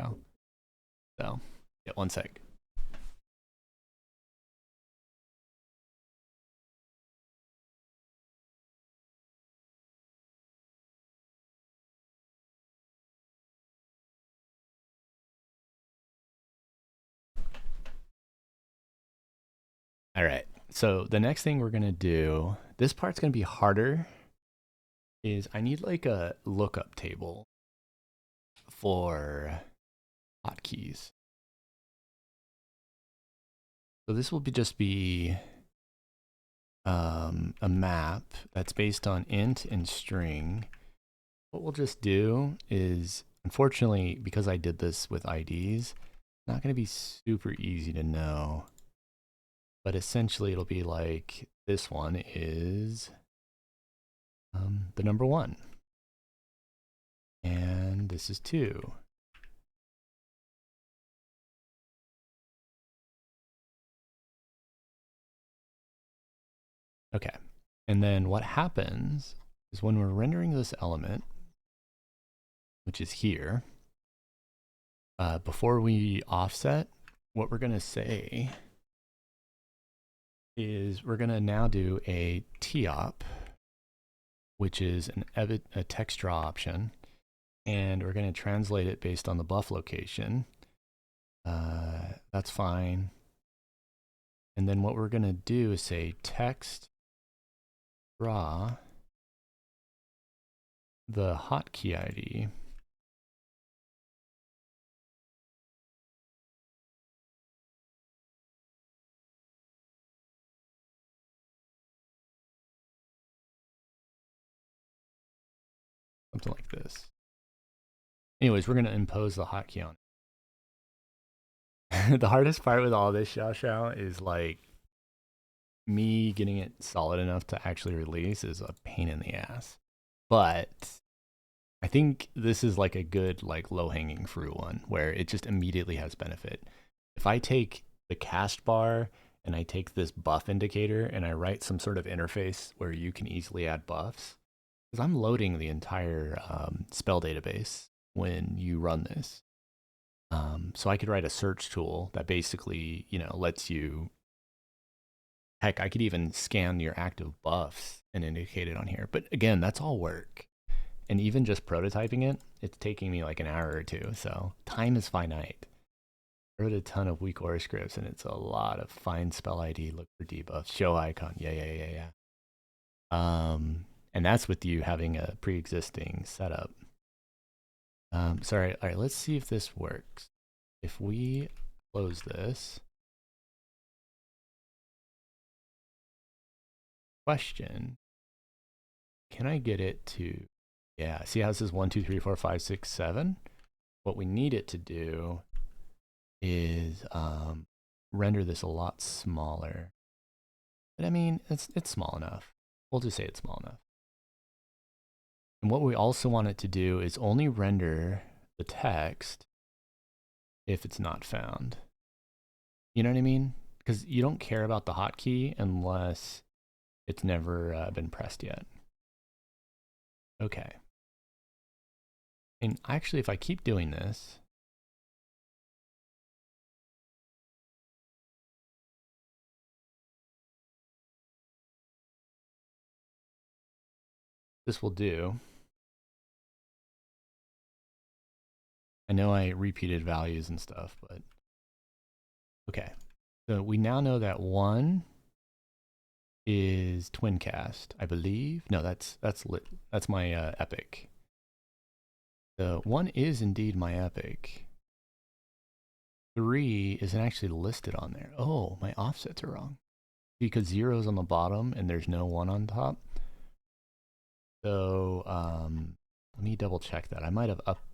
So, yeah, one sec. All right. So the next thing we're gonna do, this part's gonna be harder, is I need like a lookup table for hotkeys. So this will just be a map that's based on int and string. What we'll just do is, unfortunately, because I did this with IDs, it's not going to be super easy to know. But essentially, it'll be like this one is the number 1. And this is 2. Okay. And then what happens is when we're rendering this element, which is here, before we offset, what we're going to say is we're going to now do a TOP, which is a text draw option, and we're going to translate it based on the buff location. That's fine. And then what we're going to do is say text draw the hotkey ID. Something like this. Anyways, we're going to impose the hotkey on it. The hardest part with all this Xiao is like me getting it solid enough to actually release is a pain in the ass. But I think this is like a good like low-hanging fruit one where it just immediately has benefit. If I take the cast bar and I take this buff indicator and I write some sort of interface where you can easily add buffs, because I'm loading the entire spell database when you run this. So I could write a search tool that basically, lets you, heck, I could even scan your active buffs and indicate it on here. But again, that's all work. And even just prototyping it, it's taking me like an hour or 2. So time is finite. I wrote a ton of weak aura scripts, and it's a lot of find spell ID, look for debuffs, show icon. Yeah. And that's with you having a pre-existing setup. Sorry. All right, let's see if this works. If we close this, question, can I get it to, yeah, see how this is 1, 2, 3, 4, 5, 6, 7? What we need it to do is render this a lot smaller. But I mean, it's small enough. We'll just say it's small enough. And what we also want it to do is only render the text if it's not found. You know what I mean? Because you don't care about the hotkey unless it's never been pressed yet. Okay. And actually, if I keep doing this, this will do. I know I repeated values and stuff, but okay. So we now know that 1 is twin cast, I believe. No, that's my epic. The 1 is indeed my epic. 3 isn't actually listed on there. Oh, my offsets are wrong. Because 0 is on the bottom and there's no 1 on top. So let me double check that. I might have upped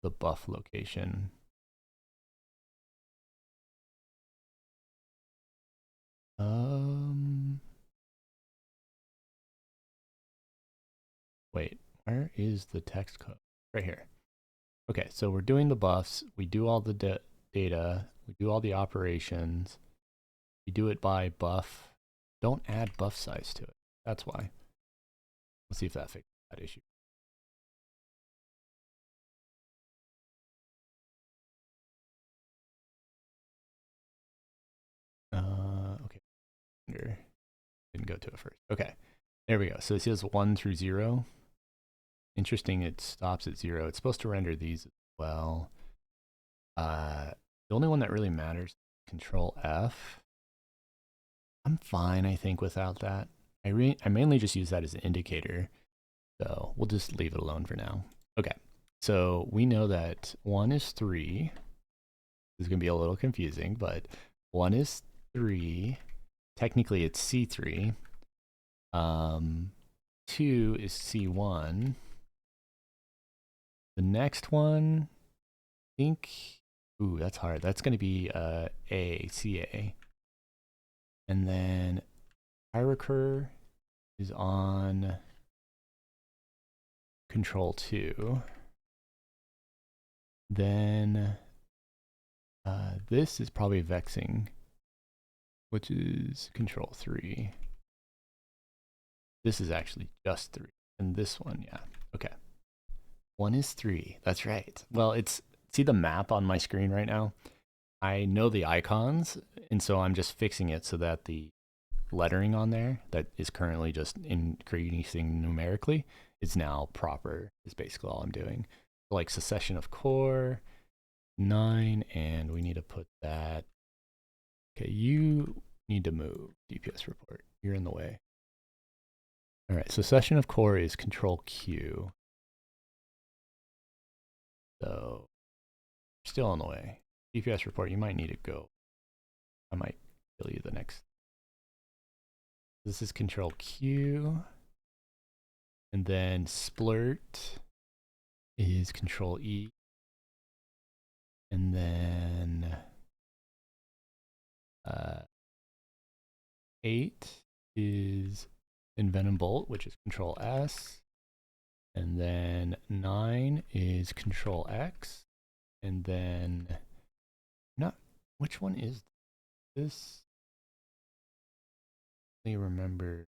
the buff location. Wait, where is the text code? Right here. Okay, so we're doing the buffs. We do all the data. We do all the operations. We do it by buff. Don't add buff size to it. That's why. Let's see if that fixes that issue. Okay. Didn't go to it first. Okay. There we go. So it says 1 through 0. Interesting, it stops at 0. It's supposed to render these as well. The only one that really matters is Control F. I'm fine, I think, without that. I mainly just use that as an indicator, so we'll just leave it alone for now. Okay, so we know that 1 is 3. This is going to be a little confusing, but 1 is 3. Technically, it's C3. 2 is C1. The next one, I think, ooh, that's hard. That's going to be A, CA. And then Recur is on Control 2. Then this is probably Vexing, which is Control 3. This is actually just 3. And this one, yeah. Okay. 1 is 3. That's right. Well, it's, see the map on my screen right now? I know the icons, and so I'm just fixing it so that the lettering on there that is currently just increasing numerically is now proper, is basically all I'm doing. Like succession of core, 9, and we need to put that. Okay, you need to move DPS report. You're in the way. All right, so session of core is Control Q. So still on the way. DPS report, you might need to go. I might kill you the next. This is Control Q. And then splurt is Control E. And then 8 is Envenom Bolt, which is Control S. And then 9 is Control X. And then which one is this? Let me remember.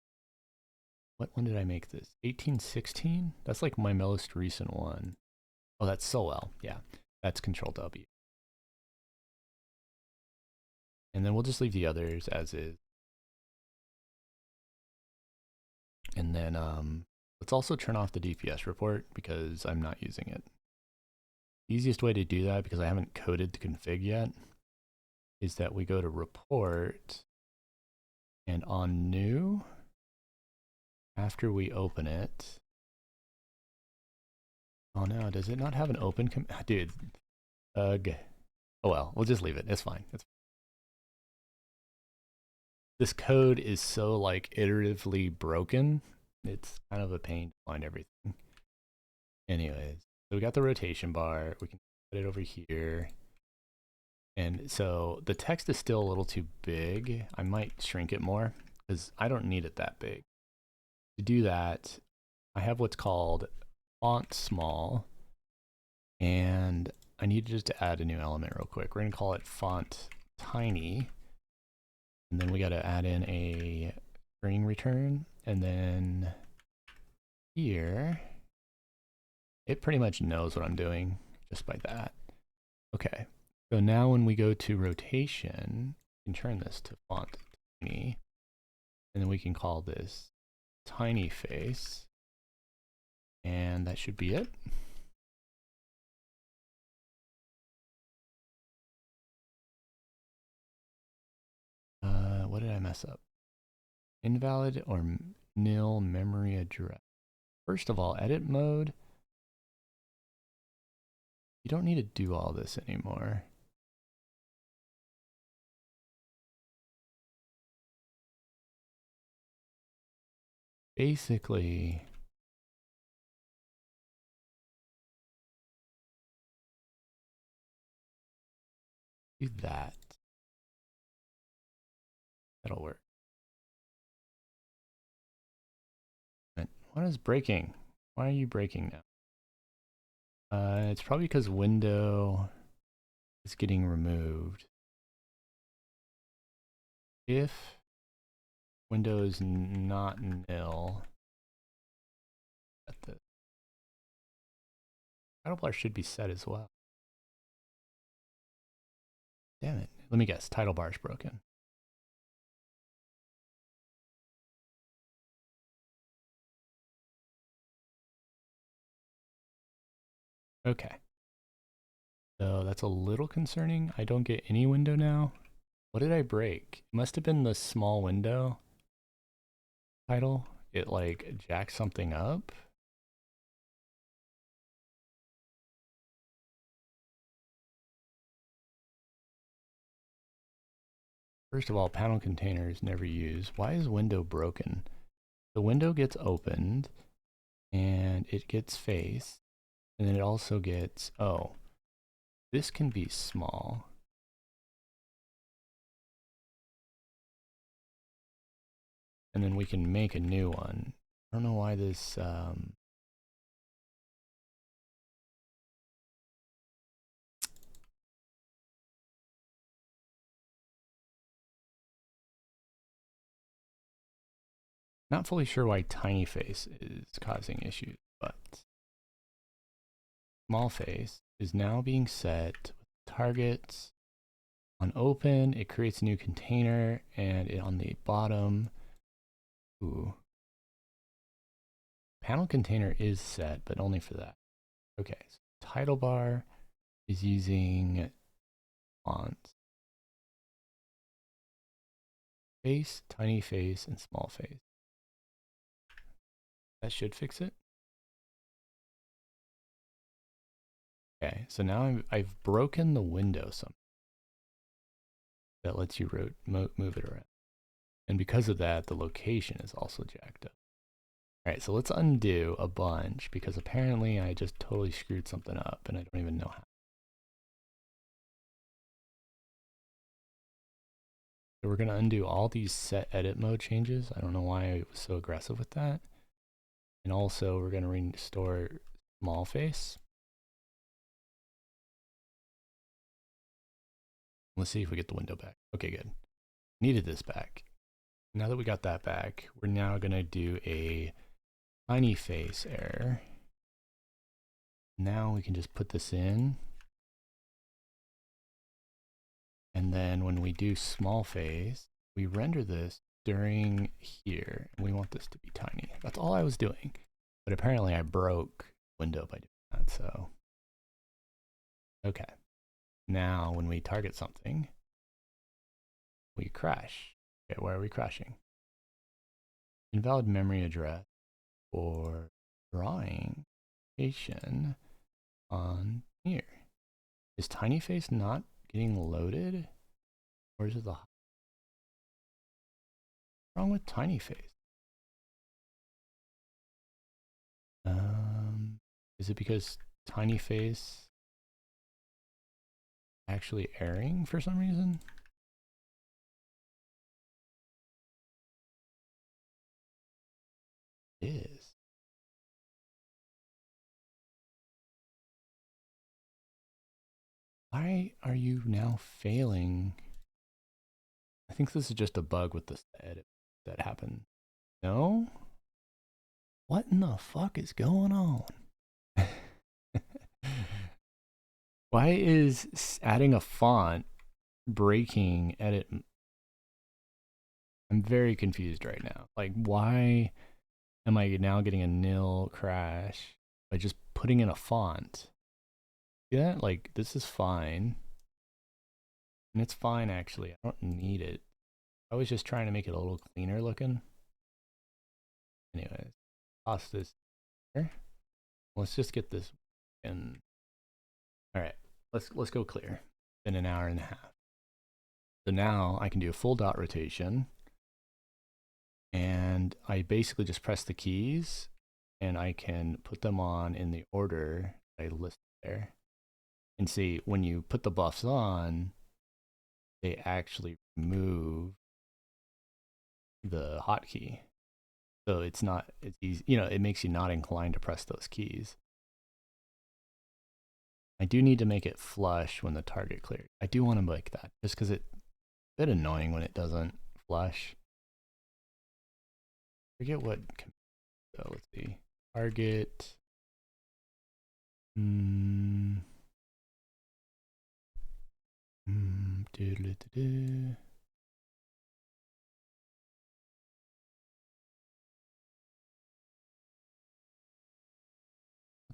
What one did I make this? 1816? That's like my most recent one. Oh, that's so well. Yeah, that's Control W. And then we'll just leave the others as is. And then let's also turn off the DPS report because I'm not using it. The easiest way to do that, because I haven't coded the config yet, is that we go to report and on new, after we open it. Oh no, does it not have an open dude, ugh. Oh well, we'll just leave it. It's fine. This code is so like iteratively broken. It's kind of a pain to find everything. Anyways, so we got the rotation bar. We can put it over here. And so the text is still a little too big. I might shrink it more because I don't need it that big. To do that, I have what's called font small, and I need just to add a new element real quick. We're going to call it font tiny, and then we got to add in a string return, and then here, it pretty much knows what I'm doing just by that. Okay, so now when we go to rotation, we can turn this to font tiny, and then we can call this tiny face, and that should be it. What did I mess up? Invalid or nil memory address. First of all, edit mode. You don't need to do all this anymore. Basically, do that. That'll work. What is breaking? Why are you breaking now? It's probably because window is getting removed. If window is not nil, the title bar should be set as well. Damn it. Let me guess. Title bar is broken. Okay. So that's a little concerning. I don't get any window now. What did I break? It must have been the small window title. It like jacked something up. First of all, panel containers never use. Why is window broken? The window gets opened and it gets face, and then it also gets, oh, this can be small. And then we can make a new one. I don't know why this, not fully sure why tiny face is causing issues, but small face is now being set with targets on open. It creates a new container, and on the bottom, ooh, panel container is set, but only for that. Okay, so title bar is using fonts. Face, tiny face, and small face. That should fix it. Okay, so now I've broken the window some that lets you move it around. And because of that, the location is also jacked up. All right, so let's undo a bunch because apparently I just totally screwed something up and I don't even know how. So we're gonna undo all these set edit mode changes. I don't know why I was so aggressive with that. And also we're gonna restore small face. Let's see if we get the window back. Okay, good. Needed this back. Now that we got that back, we're now gonna do a tiny face error. Now we can just put this in. And then when we do small face, we render this during here. And we want this to be tiny. That's all I was doing. But apparently I broke window by doing that, so. Okay. Now when we target something, we crash. Okay, why are we crashing? Invalid memory address for drawing location on here. Is tiny face not getting loaded? Or is it the what's wrong with tiny face? Is it because tiny face actually airing for some reason? It is. Why are you now failing? I think this is just a bug with the edit that happened. No? What in the fuck is going on? Why is adding a font breaking edit? I'm very confused right now. Like, why am I now getting a nil crash by just putting in a font? See that? Like, this is fine. And it's fine, actually. I don't need it. I was just trying to make it a little cleaner looking. Anyways, toss this here. Let's just get this in. All right, let's go clear. Been an hour and a half. So now I can do a full dot rotation. And I basically just press the keys and I can put them on in the order I listed there. And see, when you put the buffs on, they actually remove the hotkey. So it's easy, it makes you not inclined to press those keys. I do need to make it flush when the target clears. I do want to make that just because it's a bit annoying when it doesn't flush. Forget what, so let's see, target.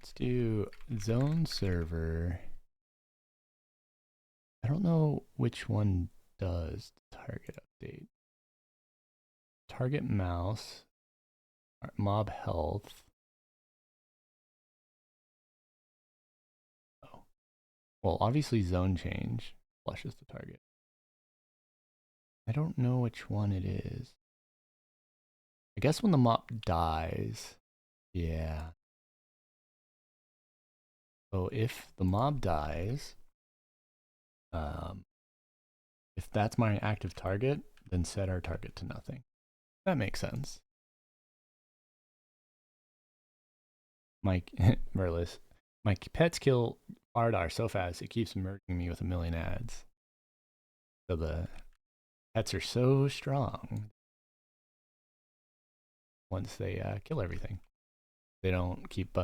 Let's do zone server. I don't know which one does target update. Target mouse, mob health. Oh, well, obviously zone change flushes the target. I don't know which one it is. I guess when the mob dies, yeah. So if the mob dies, if that's my active target, then set our target to nothing. That makes sense. Mike, Merlis, my pets kill Ardar so fast it keeps merging me with a million ads. So the pets are so strong once they kill everything. They don't keep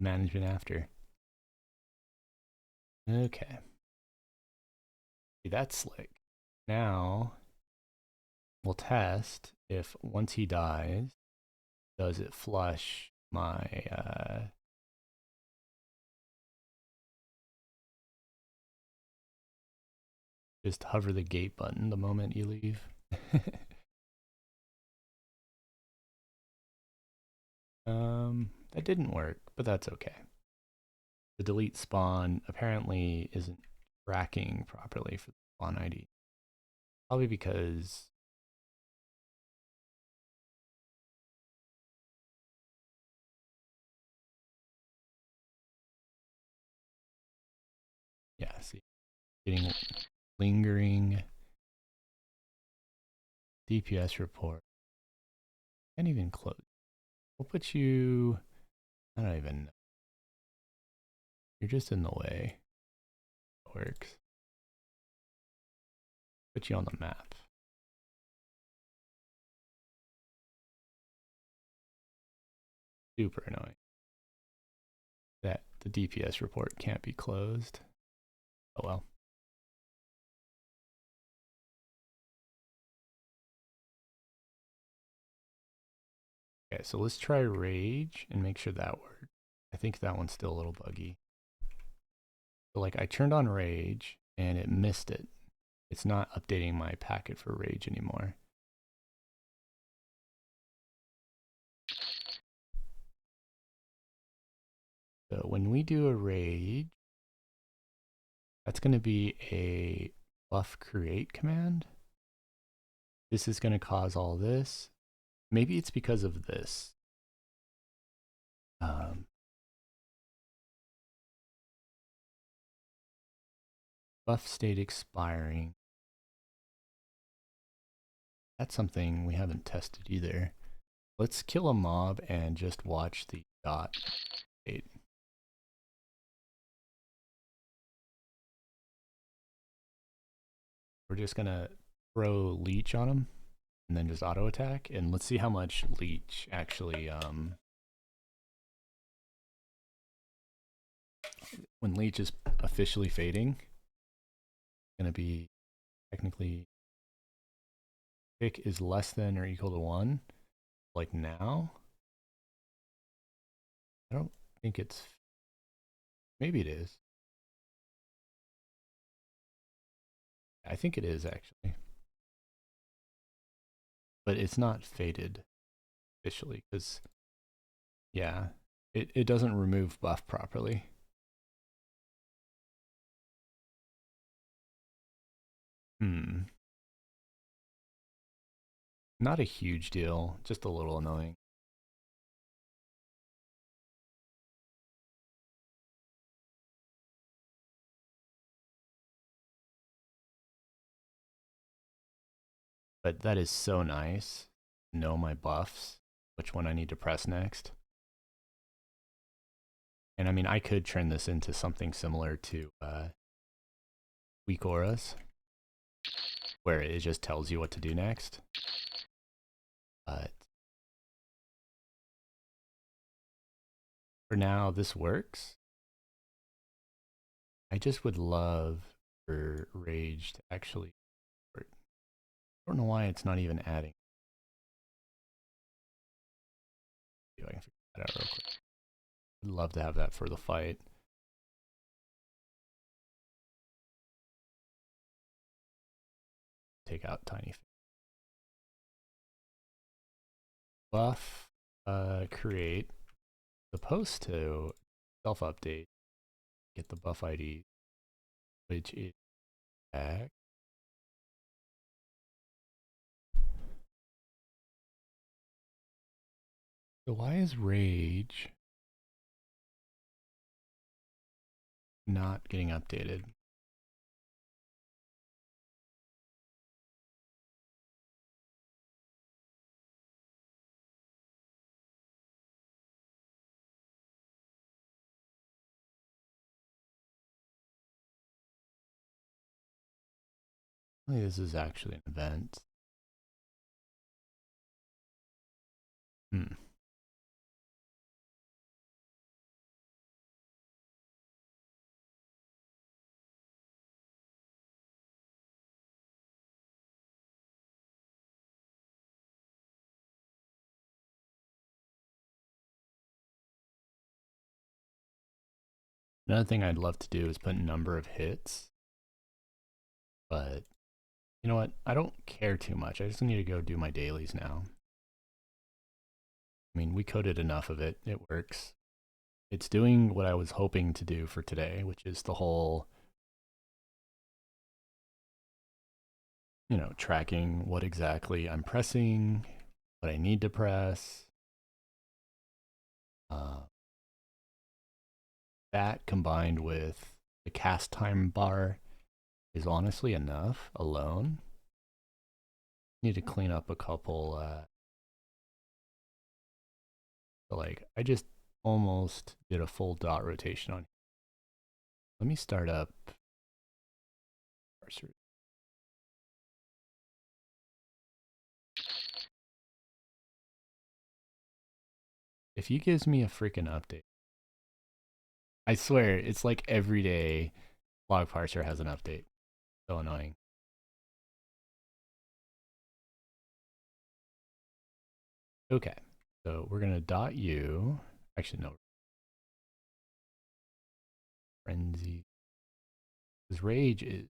management after. Okay. See, that's slick. Now we'll test if once he dies, does it flush my just hover the gate button the moment you leave. That didn't work, but that's okay. The delete spawn apparently isn't tracking properly for the spawn ID. Probably because yeah, see, getting lingering DPS report. Can't even close. We'll put you, I don't even know. You're just in the way. It works. Put you on the map. Super annoying that the DPS report can't be closed. Oh well. Okay, so let's try Rage and make sure that works. I think that one's still a little buggy. So like I turned on Rage and it missed it. It's not updating my packet for Rage anymore. So when we do a Rage, that's going to be a buff create command. This is going to cause all this. Maybe it's because of this. Buff state expiring. That's something we haven't tested either. Let's kill a mob and just watch the dot state. We're just gonna throw leech on him and then just auto attack, and let's see how much leech actually when leech is officially fading, it's gonna be technically tick is less than or equal to 1. Like now, I don't think it's, maybe it is. I think it is actually, but it's not faded officially because yeah, it doesn't remove buff properly. Not a huge deal, just a little annoying. But that is so nice. Know my buffs, which one I need to press next. And I mean, I could turn this into something similar to weak auras, where it just tells you what to do next. But for now, this works. I just would love for Rage to actually work. I don't know why it's not even adding. See if I can figure that out real quick. I'd love to have that for the fight. Take out tiny buff, create, supposed to self-update, get the buff ID, which is back. So why is Rage not getting updated? This is actually an event. Another thing I'd love to do is put number of hits, but you know what? I don't care too much. I just need to go do my dailies now. I mean, we coded enough of it. It works. It's doing what I was hoping to do for today, which is the whole, you know, tracking what exactly I'm pressing, what I need to press. That combined with the cast time bar is honestly enough alone. Need to clean up a couple. Like, I just almost did a full dot rotation on. Let me start up parser. If he gives me a freaking update, I swear it's like every day log parser has an update. So annoying. Okay, so we're gonna dot u. Actually, no. Frenzy. Because rage is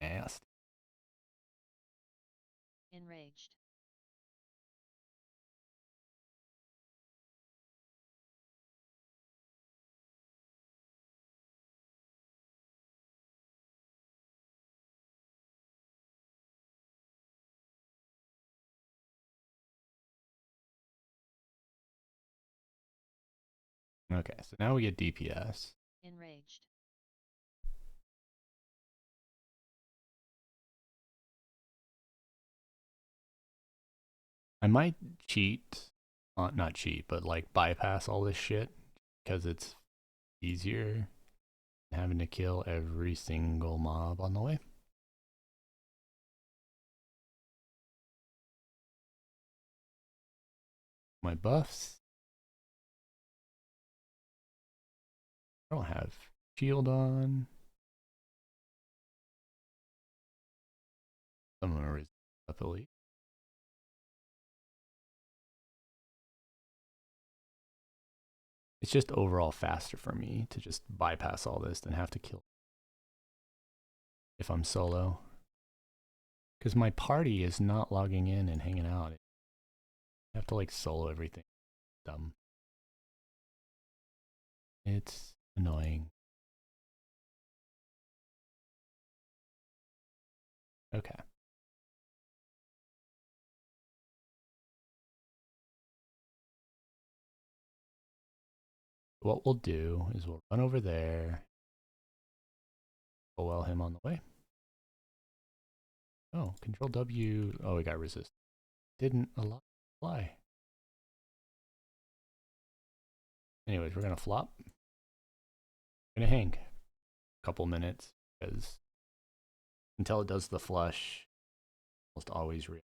nasty. Enraged. Okay, so now we get DPS. Enraged. I might cheat, not cheat, but like bypass all this shit because it's easier than having to kill every single mob on the way. My buffs. I don't have shield on. Some of them are up elite. It's just overall faster for me to just bypass all this than have to kill if I'm solo. Because my party is not logging in and hanging out. I have to like solo everything. Dumb. It's annoying. Okay. What we'll do is we'll run over there. OL him on the way. Oh, control W. Oh, we got resist. Didn't apply. Anyways, we're gonna flop. We're gonna hang a couple minutes because until it does the flush, almost always real.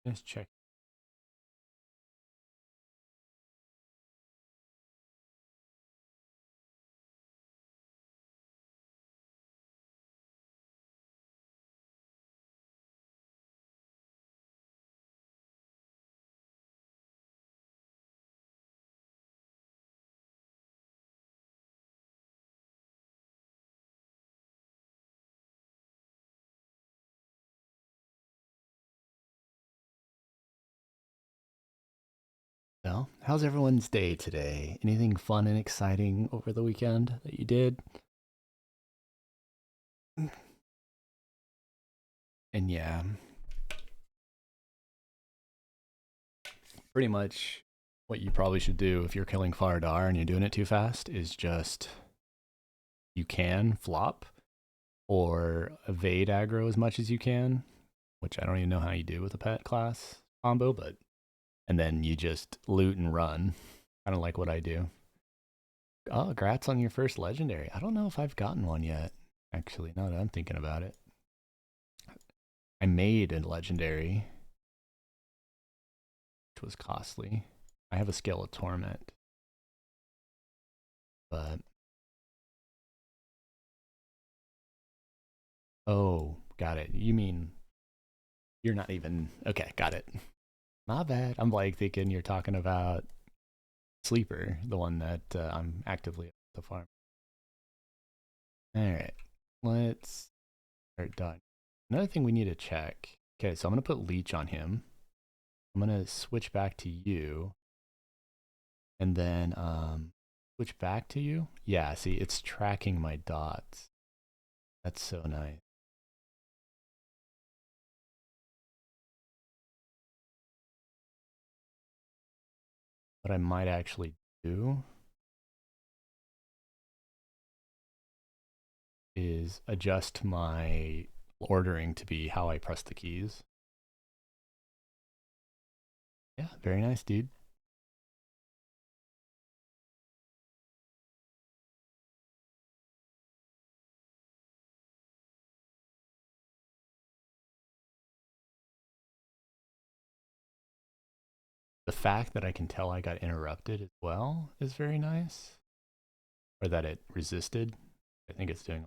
Let's check. Well, how's everyone's day today? Anything fun and exciting over the weekend that you did? And yeah, pretty much what you probably should do if you're killing Faradar and you're doing it too fast is just you can flop or evade aggro as much as you can, which I don't even know how you do with a pet class combo, but and then you just loot and run, kind of like what I do. Oh, congrats on your first legendary. I don't know if I've gotten one yet, actually, now that I'm thinking about it. I made a legendary, which was costly. I have a Scale of Torment, but oh, got it. You mean you're not even okay? Got it. My bad. I'm like thinking you're talking about Sleeper, the one that I'm actively at the farm. All right, let's start done. Another thing we need to check. Okay, so I'm gonna put Leech on him. I'm gonna switch back to you, and then switch back to you. Yeah, see, it's tracking my dots. That's so nice. What I might actually do is adjust my ordering to be how I press the keys. Yeah, very nice, dude. The fact that I can tell I got interrupted as well is very nice. Or that it resisted. I think it's doing.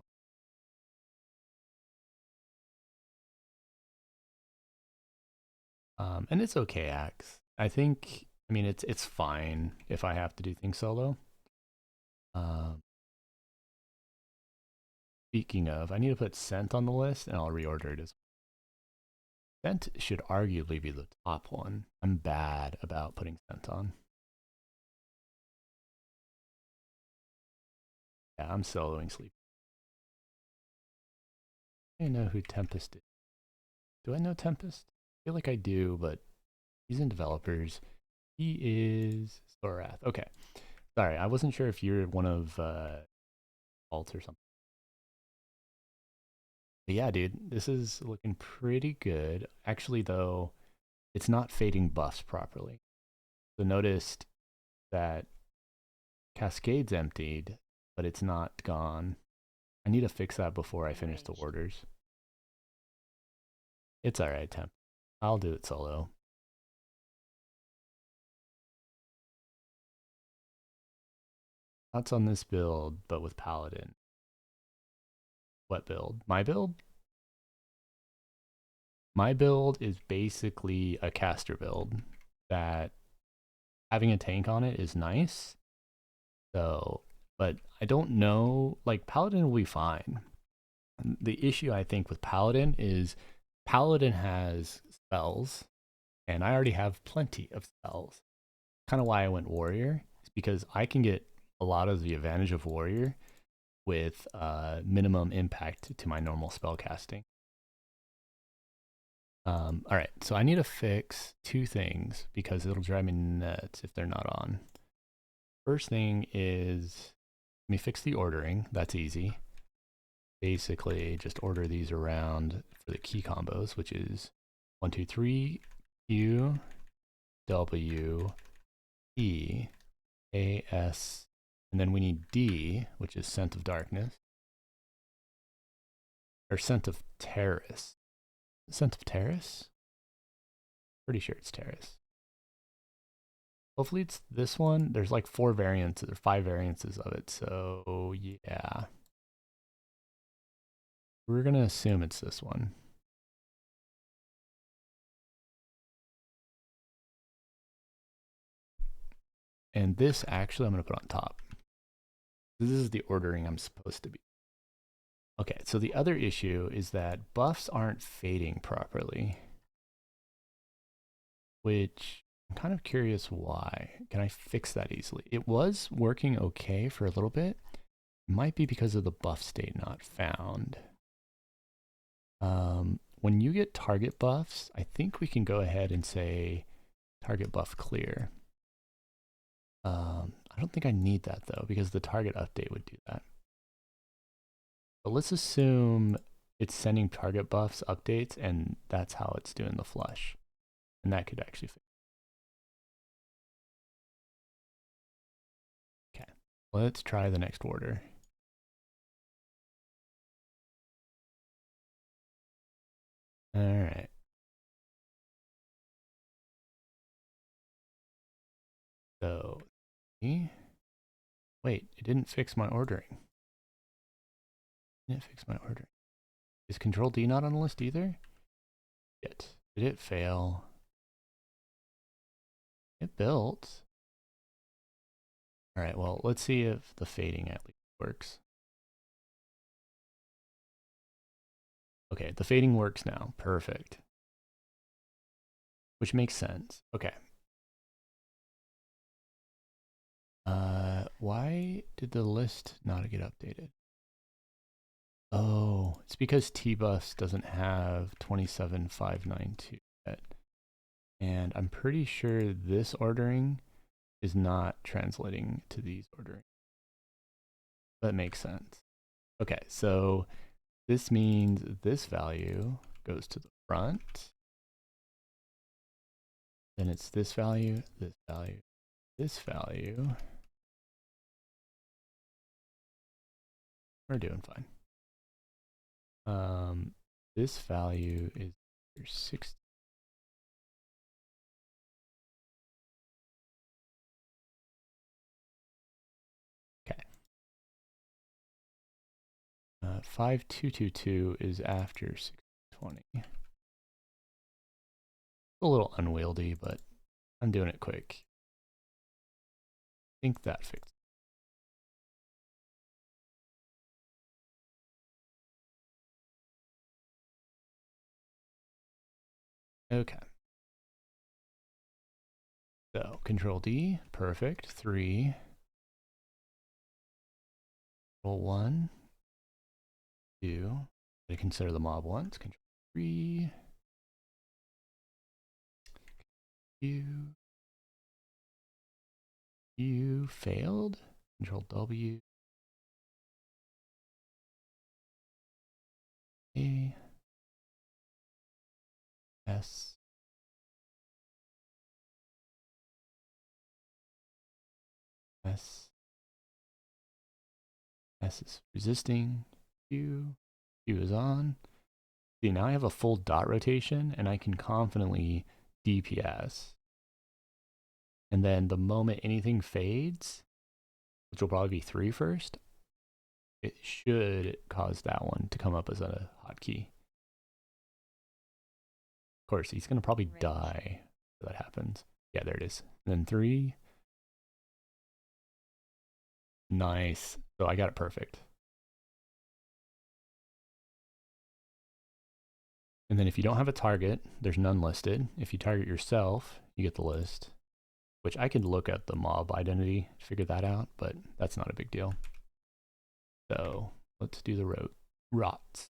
And it's okay, Axe. I think, I mean, it's fine if I have to do things solo. Um, Speaking of, I need to put Scent on the list and I'll reorder it as well. Scent should arguably be the top one. I'm bad about putting Scent on. Yeah, I'm soloing Sleep. I know who Tempest is. Do I know Tempest? I feel like I do, but he's in developers. He is Sorath. Okay. Sorry, I wasn't sure if you're one of Alt or something. But yeah, dude, this is looking pretty good. Actually, though, it's not fading buffs properly. So noticed that Cascade's emptied, but it's not gone. I need to fix that before I finish the orders. It's alright, Temp. I'll do it solo. That's on this build, but with Paladin. What build? My build? My build is basically a caster build that having a tank on it is nice. So, but I don't know, like Paladin will be fine. The issue I think with Paladin is Paladin has spells and I already have plenty of spells. Kind of why I went Warrior is because I can get a lot of the advantage of Warrior with minimum impact to my normal spell casting. All right, so I need to fix two things because it'll drive me nuts if they're not on. First thing is, let me fix the ordering. That's easy. Basically, just order these around for the key combos, which is 1, 2, 3, Q, W, E, A, S, and then we need D, which is Scent of Darkness, or Scent of Terrace. Scent of Terrace? Pretty sure it's Terrace. Hopefully it's this one. There's like 4 variants or 5 variances of it. So yeah. We're going to assume it's this one. And this actually I'm going to put on top. This is the ordering I'm supposed to be. Okay, so the other issue is that buffs aren't fading properly, which I'm kind of curious why. Can I fix that easily? It was working okay for a little bit. It might be because of the buff state not found. When you get target buffs, I think we can go ahead and say target buff clear. I don't think I need that though, because the target update would do that. But let's assume it's sending target buffs updates and that's how it's doing the flush. And that could actually fix it. Okay, let's try the next order. All right. So, wait, it didn't fix my ordering. It didn't fix my ordering. Is Control D not on the list either? Shit. Did it fail? It built. All right, well, let's see if the fading at least works. Okay, the fading works now. Perfect. Which makes sense. Okay. Why did the list not get updated? Oh, it's because T-Bus doesn't have 27592 yet. And I'm pretty sure this ordering is not translating to these ordering. That makes sense. Okay, so this means this value goes to the front. Then it's this value, this value, this value. We're doing fine. This value is 60. Okay. 5222 is after 620. A little unwieldy, but I'm doing it quick. I think that fixed. Okay. So Control D, perfect. 3. Control 1, 2. I consider the mob once. Control 3. You failed. Control W. A. S. S. S is resisting. Q. Q is on. See, now I have a full dot rotation and I can confidently DPS. And then the moment anything fades, which will probably be 3 first, it should cause that one to come up as a hotkey. Of course, he's going to probably die if that happens. Yeah, there it is. And then 3. Nice. So I got it perfect. And then if you don't have a target, there's none listed. If you target yourself, you get the list, which I could look at the mob identity to figure that out, but that's not a big deal. So let's do the rots.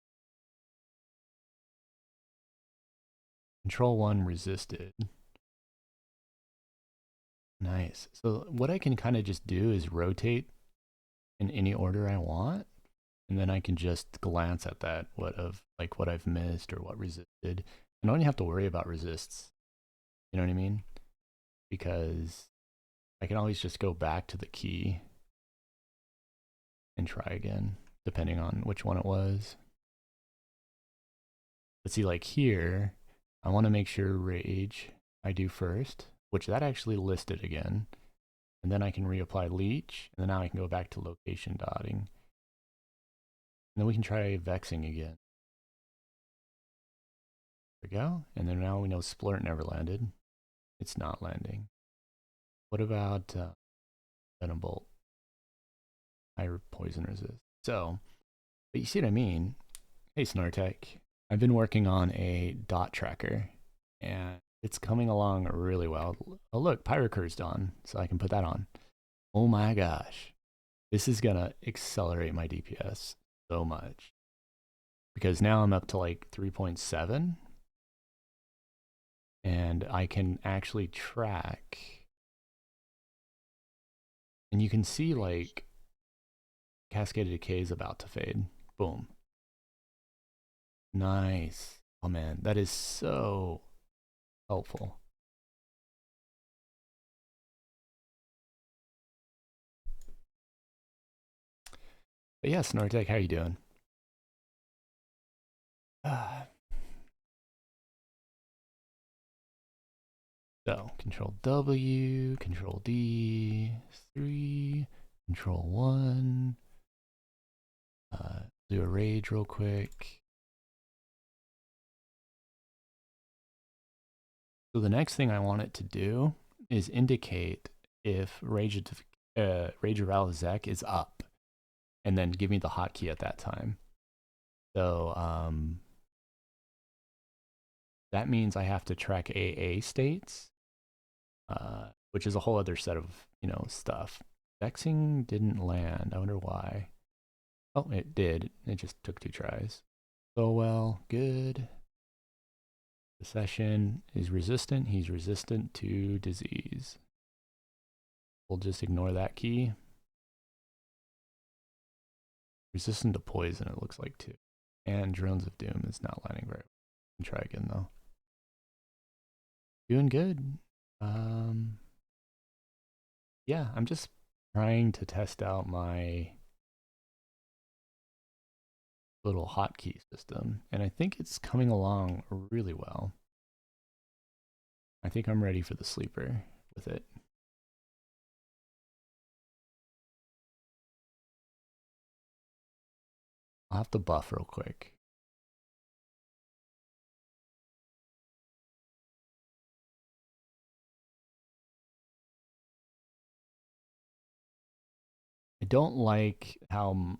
Control 1 resisted. Nice. So what I can kind of just do is rotate in any order I want, and then I can just glance at that, what I've missed or what resisted. I don't even have to worry about resists. You know what I mean? Because I can always just go back to the key and try again, depending on which one it was. But see, like here, I want to make sure rage I do first, which that actually listed again. And then I can reapply leech, and then now I can go back to location dotting. And then we can try vexing again. There we go. And then now we know Splurt never landed. It's not landing. What about Venom Bolt? High poison resist. So, but you see what I mean? Hey, Snartech. I've been working on a dot tracker, and it's coming along really well. Oh, look, Pyrocur's done, so I can put that on. Oh my gosh. This is going to accelerate my DPS so much. Because now I'm up to like 3.7. And I can actually track. And you can see like Cascaded Decay is about to fade. Boom. Nice. Oh man, that is so helpful. But yeah, Snortek, how you doing? So, Control W, Control D, 3, Control 1. Do a rage real quick. So the next thing I want it to do is indicate if Rage of Ralzek is up, and then give me the hotkey at that time. So that means I have to track AA states, which is a whole other set of stuff. Vexing didn't land. I wonder why. Oh, it did. It just took 2 tries. So well, good. The session is resistant. He's resistant to disease. We'll just ignore that key. Resistant to poison, it looks like, too. And Drones of Doom is not landing very well. Try again, though. Doing good. Yeah, I'm just trying to test out my little hotkey system, and I think it's coming along really well. I think I'm ready for the sleeper with it. I'll have to buff real quick. I don't like how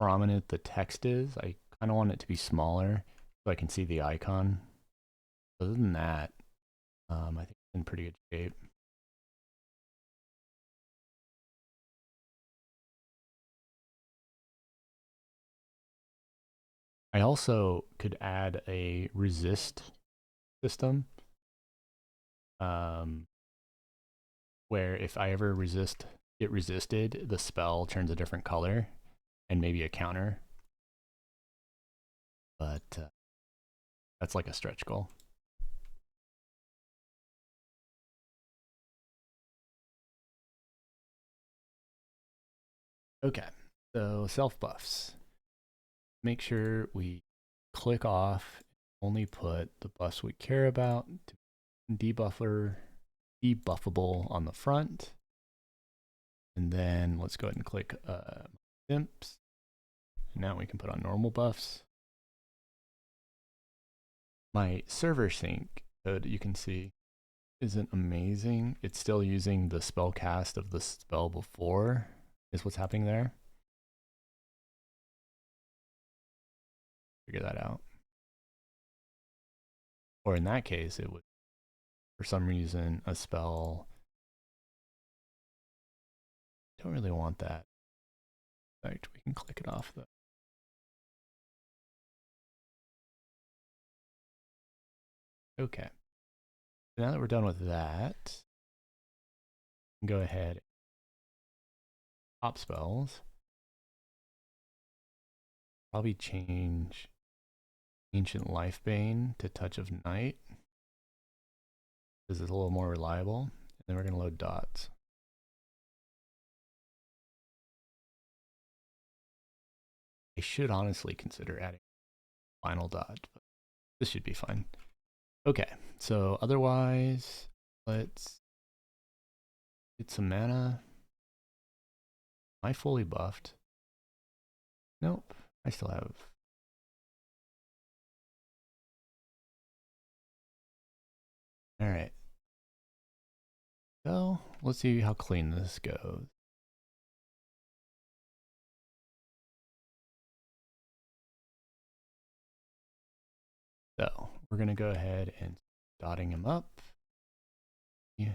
prominent the text is. I kind of want it to be smaller so I can see the icon. Other than that, I think it's in pretty good shape. I also could add a resist system, where if I ever get resisted, the spell turns a different color and maybe a counter. But that's like a stretch goal. Okay, so self buffs. Make sure we click off, only put the buffs we care about, to debuffable on the front. And then let's go ahead and click imps. Now we can put on normal buffs. My server sync code, you can see, isn't amazing. It's still using the spell cast of the spell before, is what's happening there. Figure that out. Or in that case, it would, for some reason, a spell. Don't really want that. In fact, we can click it off though. Okay. So now that we're done with that, go ahead. Pop spells. Probably change Ancient Lifebane to Touch of Night, because it's a little more reliable. And then we're going to load dots. I should honestly consider adding final dot, but this should be fine. Okay, so otherwise, let's get some mana. Am I fully buffed? Nope, I still have. Alright. So, let's see how clean this goes. So, we're going to go ahead and dotting him up. Yeah.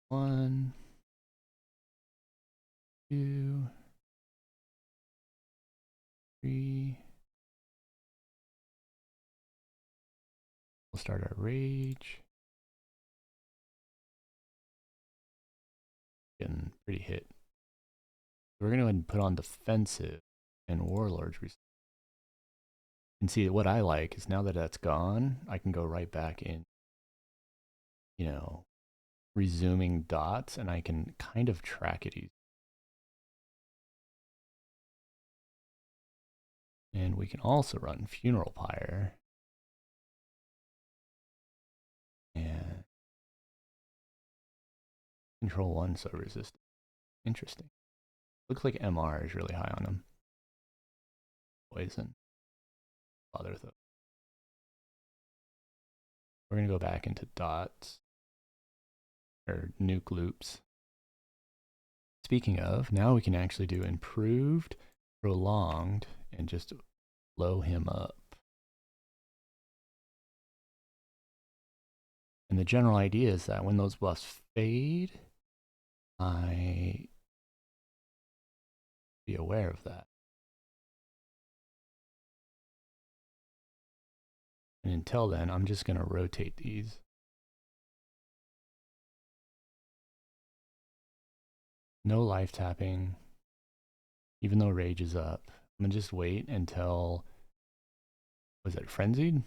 1, 2, 3. We'll start our rage. Getting pretty hit. We're going to go ahead and put on defensive and warlords. And see, what I like is now that that's gone, I can go right back in, you know, resuming dots, and I can kind of track it easy. And we can also run Funeral Pyre. And Control 1 so resistant. Interesting. Looks like MR is really high on him. Poison. Bother though. We're going to go back into dots. Or nuke loops. Speaking of, now we can actually do improved, prolonged, and just blow him up. And the general idea is that when those buffs fade, I be aware of that. And until then, I'm just going to rotate these. No life tapping, even though rage is up. I'm going to just wait until, was it frenzied?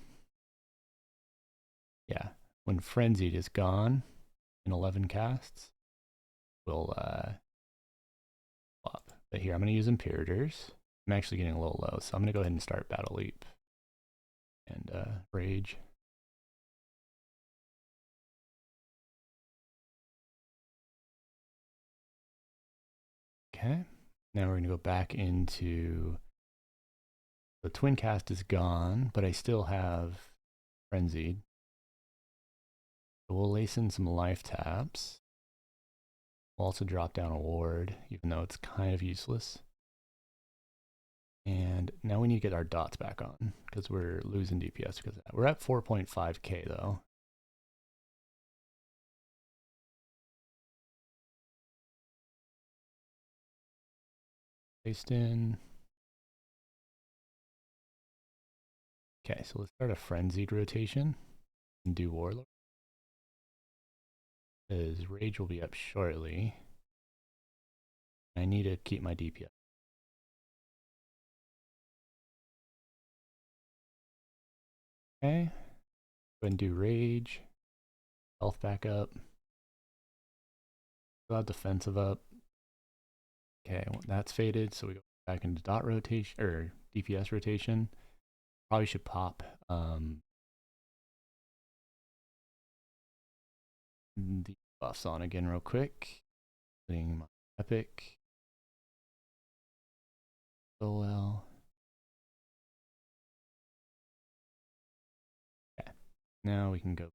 Yeah, when frenzied is gone in 11 casts, we'll flop. But here, I'm going to use Imperators. I'm actually getting a little low, so I'm going to go ahead and start Battle Leap and Rage. Okay, now we're going to go back into, the Twin Cast is gone, but I still have Frenzied. So we'll lace in some life taps. We'll also drop down a ward, even though it's kind of useless. And now we need to get our dots back on, because we're losing DPS because of that. We're at 4.5k though. Placed in. Okay, so let's start a frenzied rotation and do Warlord. Because Rage will be up shortly. I need to keep my DPS. Okay, go ahead and do Rage. Health back up. Still have defensive up. Okay, well, that's faded, so we go back into dot rotation, or DPS rotation. Probably should pop the buffs on again real quick. Putting my epic. So well. Okay, now we can go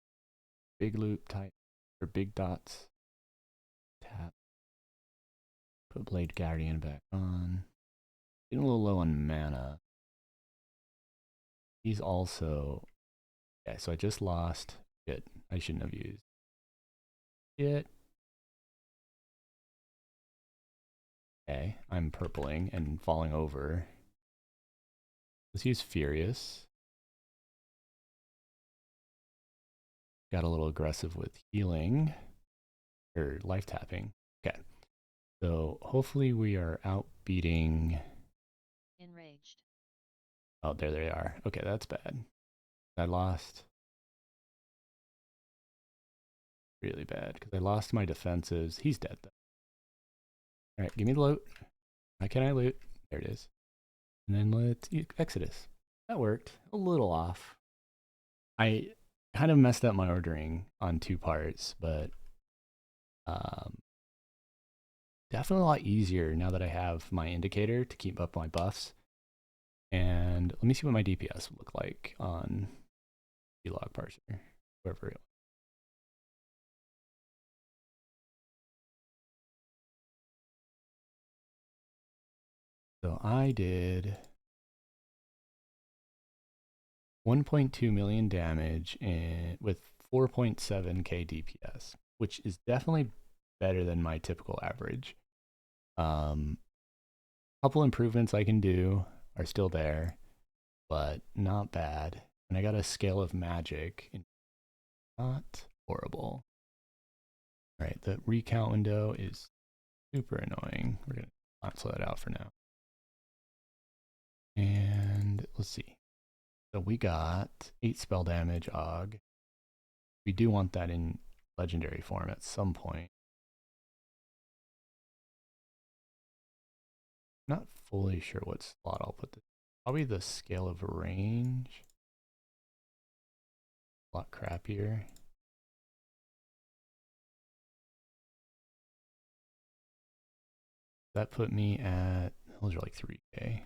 big loop type, or big dots. Tap. Put Blade Guardian back on. Getting a little low on mana. He's also, yeah, so I just lost. Shit, I shouldn't have used it. Okay, I'm purpling and falling over. Let's use Furious. Got a little aggressive with healing, or life tapping. Okay, so hopefully we are outbeating. Enraged. Oh, there they are. Okay, that's bad. I lost. Really bad, because I lost my defensives. He's dead though. Alright, give me the loot. How can I loot? There it is. And then let's Exodus. That worked. A little off. I kind of messed up my ordering on 2 parts, but um, definitely a lot easier now that I have my indicator to keep up my buffs. And let me see what my DPS would look like on log parser, wherever it. So I did 1.2 million damage with 4.7k DPS, which is definitely better than my typical average. Couple improvements I can do are still there, but not bad. And I got a scale of magic, not horrible. All right, the recount window is super annoying. We're gonna cancel that out for now. And let's see. So we got 8 spell damage, Og. We do want that in legendary form at some point. Not fully sure what slot I'll put this. Probably the scale of range. A lot crappier. That put me at, those are like 3k.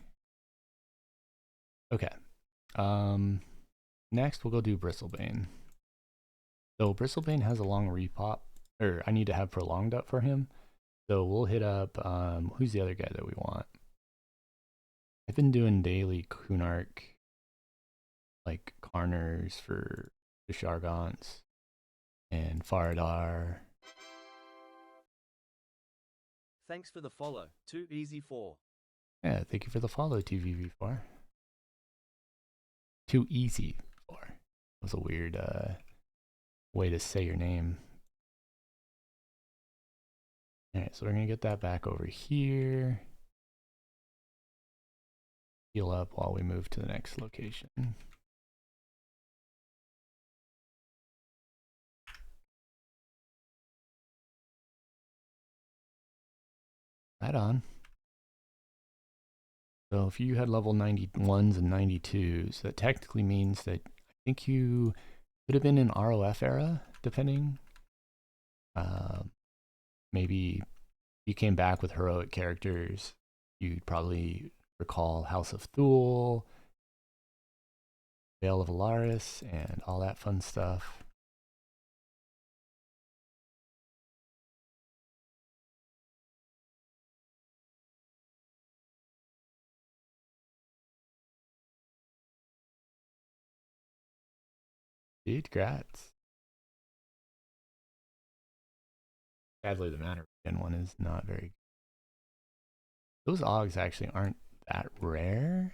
Okay. Next we'll go do Bristlebane. So Bristlebane has a long repop, or I need to have prolonged up for him. So we'll hit up, who's the other guy that we want? I've been doing daily Kunark, like Karners for the Shargants and Faradar. Thanks for the follow. Too easy for. Yeah, thank you for the follow, TVV4. Too easy for. That was a weird way to say your name. Alright, so we're gonna get that back over here. Heal up while we move to the next location. Right on. So if you had level 91s and 92s, that technically means that I think you could have been in ROF era, depending. Maybe you came back with heroic characters. You'd probably recall House of Thule, Veil of Alaris, and all that fun stuff. Dude, grats. Sadly, the Manor one is not very good. Those Augs actually aren't that rare.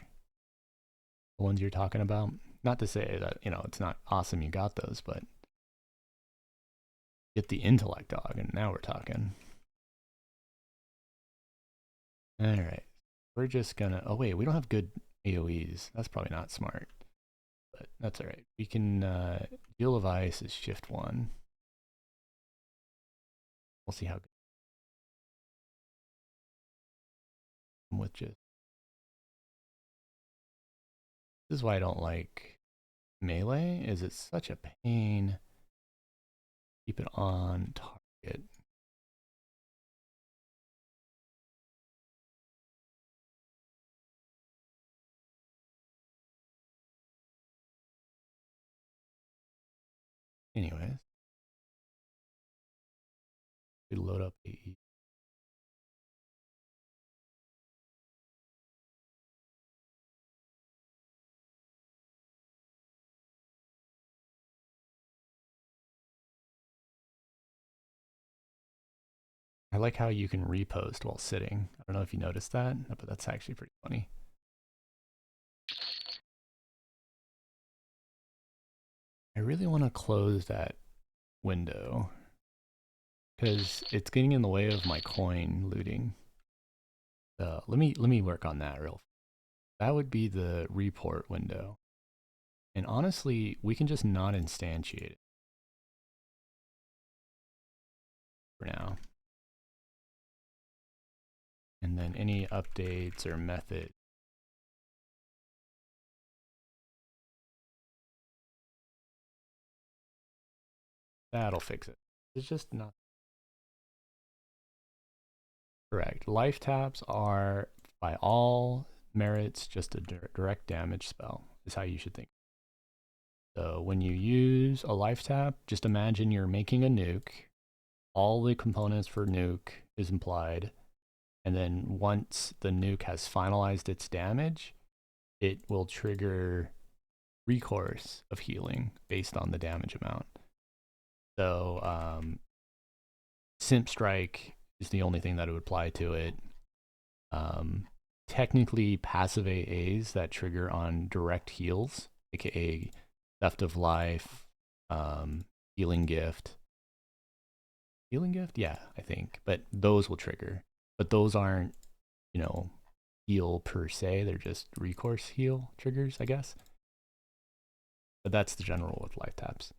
The ones you're talking about. Not to say that, you know, it's not awesome you got those, but get the intellect dog, and now we're talking. Alright. We're just gonna, oh wait, we don't have good AoEs. That's probably not smart. But that's alright. We can, Deal of Ice is shift 1. We'll see how good. With just, this is why I don't like melee, is it's such a pain. Keep it on target. Anyways, we load up AE. I like how you can repost while sitting. I don't know if you noticed that, but that's actually pretty funny. I really want to close that window because it's getting in the way of my coin looting. Let me work on that real. That would be the report window. And honestly, we can just not instantiate it for now. And then any updates or method. That'll fix it. It's just not correct. Life taps are, by all merits, just a direct damage spell, is how you should think. So when you use a life tap, just imagine you're making a nuke. All the components for nuke is implied. And then once the nuke has finalized its damage, it will trigger recourse of healing based on the damage amount. So Simp Strike is the only thing that would apply to it. Technically, passive AAs that trigger on direct heals, aka Theft of Life, Healing Gift. Healing Gift? Yeah, I think. But those will trigger. But those aren't, you know, heal per se. They're just recourse heal triggers, I guess. But that's the general with life taps.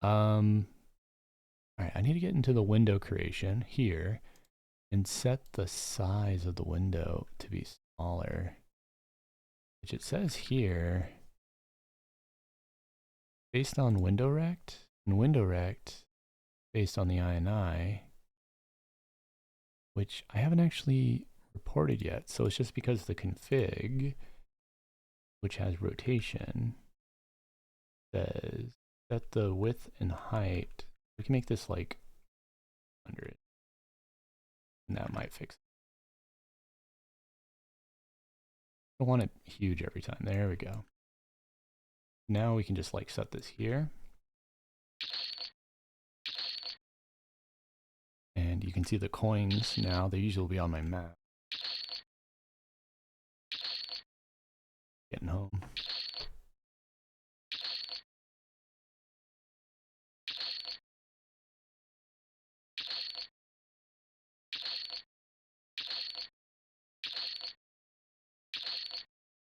Alright, I need to get into the window creation here and set the size of the window to be smaller. Which it says here, based on window rect, and window rect based on the INI, which I haven't actually reported yet. So it's just because the config, which has rotation, says set the width and height. We can make this like 100, and that might fix it. I don't want it huge every time. There we go. Now we can just like set this here. And you can see the coins now. They usually will be on my map. Getting home.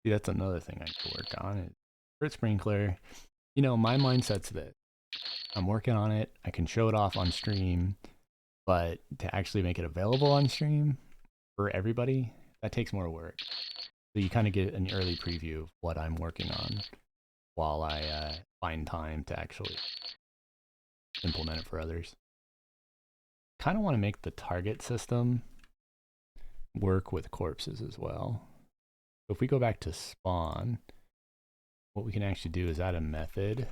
See, that's another thing I need to work on. Is Crit Sprinkler. You know, my mindset's this. I'm working on it. I can show it off on stream, but to actually make it available on stream for everybody, that takes more work. So you kind of get an early preview of what I'm working on while I find time to actually implement it for others. Kind of want to make the target system work with corpses as well. So if we go back to spawn, what we can actually do is add a method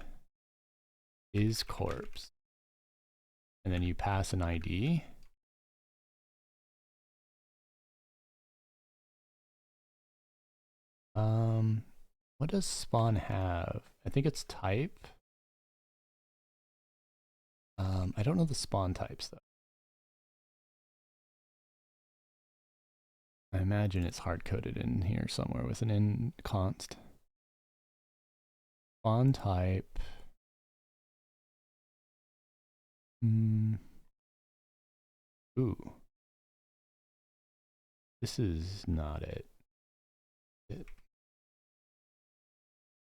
is corpse. And then you pass an ID. What does spawn have? I think it's type. I don't know the spawn types though. I imagine it's hard-coded in here somewhere with an in const. Spawn type. Ooh. This is not it.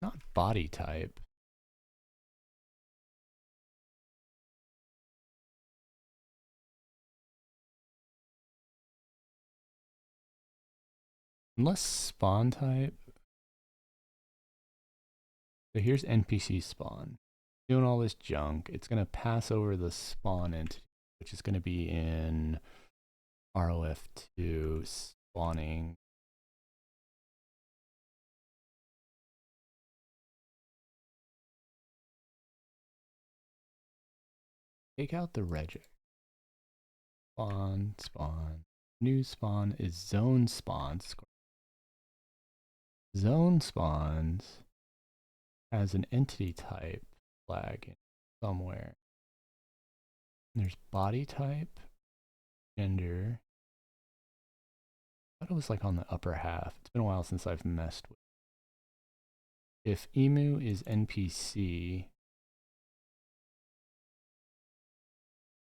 Not body type. Unless spawn type. So here's NPC spawn. Doing all this junk. It's going to pass over the spawn entity, which is going to be in ROF2 spawning. Take out the regex. Spawn. New spawn is zone spawns. Zone spawns has an entity type flag somewhere. There's body type, gender. I thought it was like on the upper half. It's been a while since I've messed with it. If emu is NPC,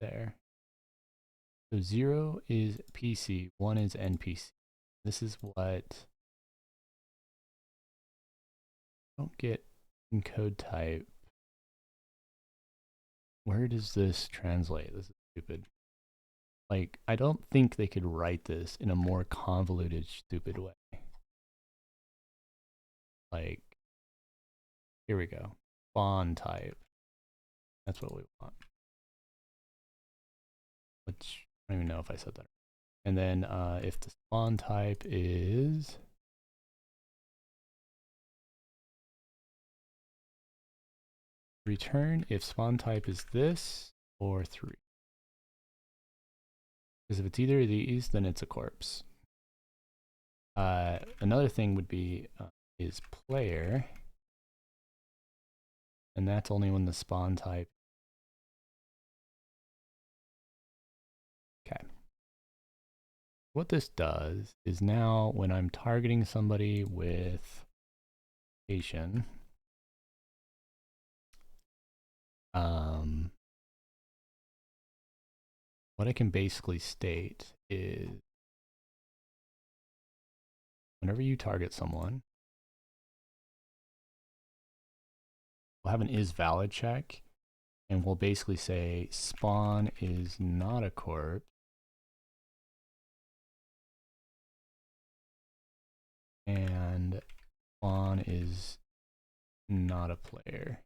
there. So 0 is PC, 1 is NPC. This is what, don't get encode type. Where does this translate? This is stupid. Like, I don't think they could write this in a more convoluted, stupid way. Like, here we go. Spawn type. That's what we want. which I don't even know if I said that. And then if the spawn type is return if spawn type is this or 3. Because if it's either of these, then it's a corpse. Another thing would be is player, and that's only when the spawn type. Okay. What this does is now when I'm targeting somebody with Asian, what I can basically state is whenever you target someone, we'll have an is valid check, and we'll basically say spawn is not a corpse, and spawn is not a player.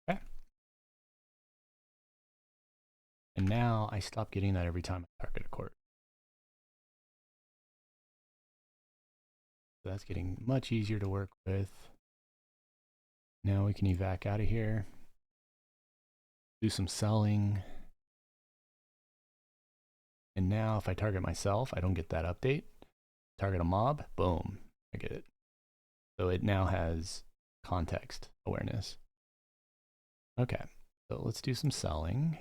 Okay. And now I stop getting that every time I target a corpse. So that's getting much easier to work with. Now we can evac out of here, do some selling. And now if I target myself, I don't get that update. Target a mob, boom, I get it. So it now has context awareness. Okay, so let's do some selling.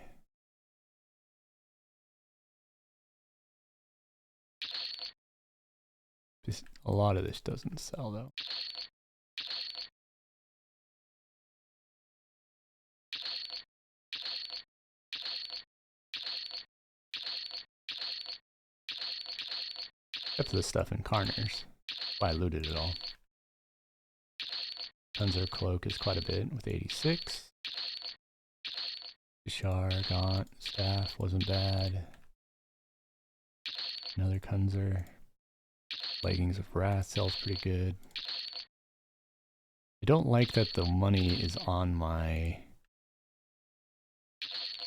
Just a lot of this doesn't sell though. Except for the stuff in Carners. Why I looted it all. Tunzer Cloak is quite a bit with 86. Bishar, Gaunt, Staff wasn't bad. Another Kunzer. Leggings of Wrath sells pretty good. I don't like that the money is on my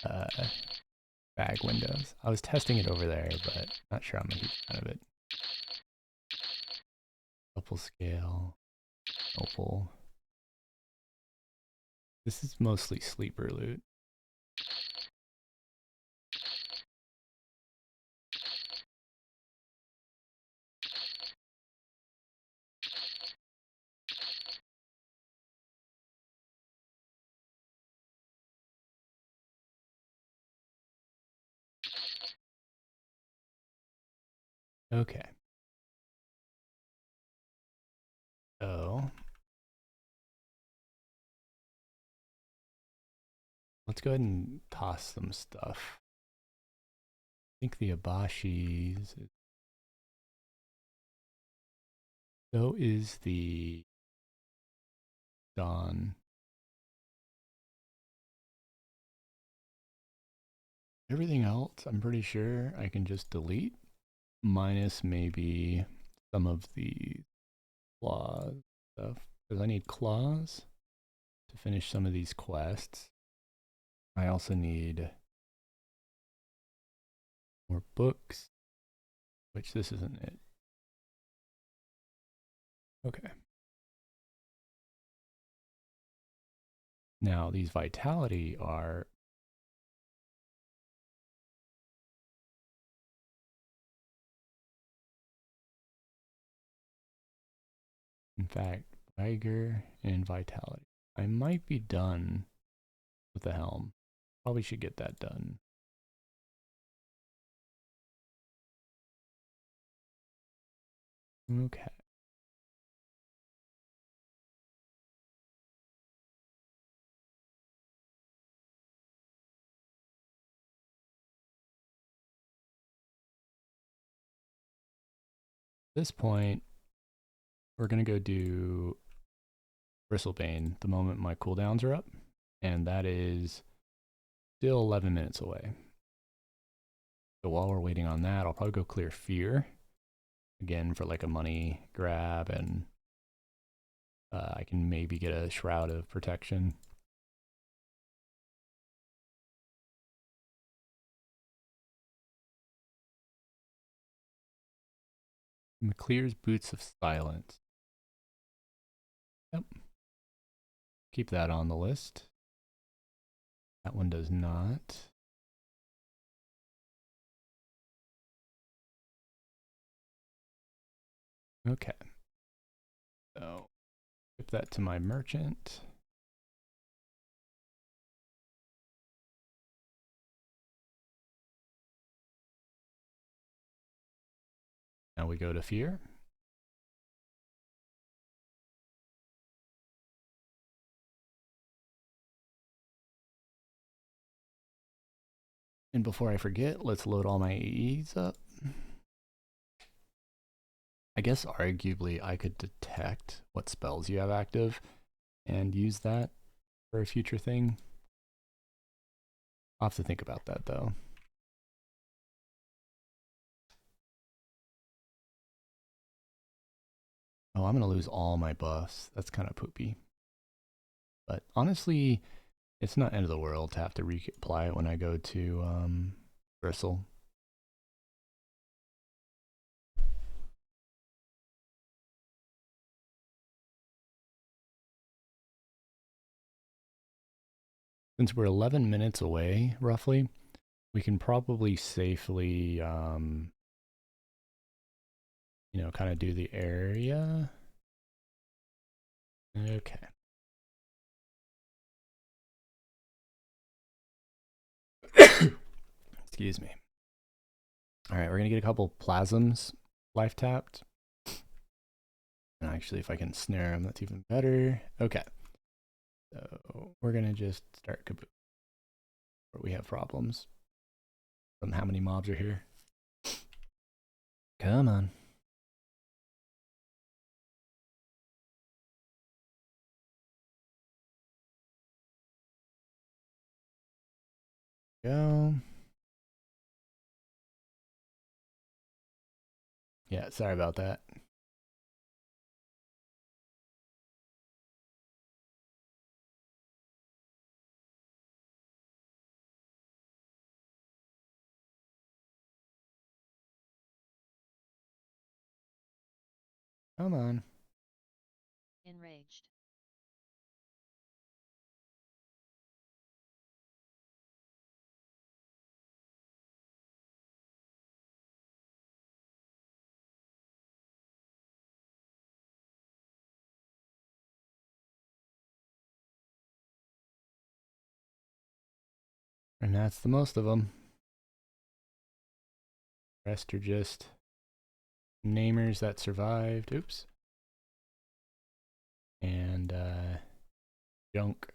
bag windows. I was testing it over there, but not sure I'm a huge fan of it. Opal scale. Opal. This is mostly sleeper loot. Okay. So let's go ahead and toss some stuff. I think the Abashis. So is the Dawn. Everything else, I'm pretty sure I can just delete, minus maybe some of the claws stuff, because I need claws to finish some of these quests. I also need more books, which this isn't it. Okay. Now these vitality are in fact vigor and vitality. I might be done with the helm. Probably should get that done. Okay. At this point, we're going to go do Bristlebane the moment my cooldowns are up, and that is still 11 minutes away. So while we're waiting on that, I'll probably go clear Fear, again for like a money grab, and I can maybe get a Shroud of Protection. Clears Boots of Silence. Yep. Keep that on the list. That one does not. Okay. So, ship that to my merchant. Now we go to Fear. And before I forget, let's load all my AEs up. I guess arguably I could detect what spells you have active and use that for a future thing. I'll have to think about that though. Oh, I'm gonna lose all my buffs. That's kind of poopy. But honestly, it's not end of the world to have to reapply it when I go to Bristle. Since we're 11 minutes away, roughly, we can probably safely, kind of do the area. Okay. Excuse me. All right, we're gonna get a couple plasms life tapped. And actually, if I can snare them, that's even better. Okay. So we're gonna just start kaboom. Where we have problems. From how many mobs are here? Come on. Go. Yeah, sorry about that. Come on. Enraged. And that's the most of them. Rest are just namers that survived. Oops. And junk.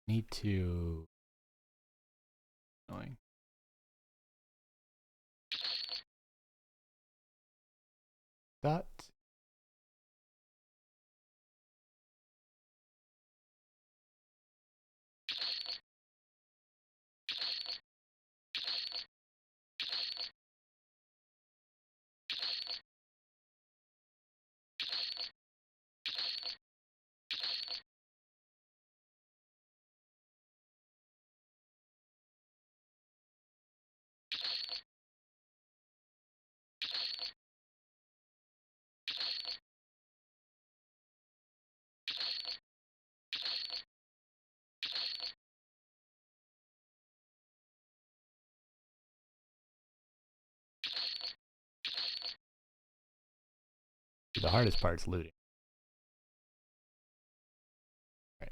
Need to. Annoying. Dot. The hardest part's looting. Right.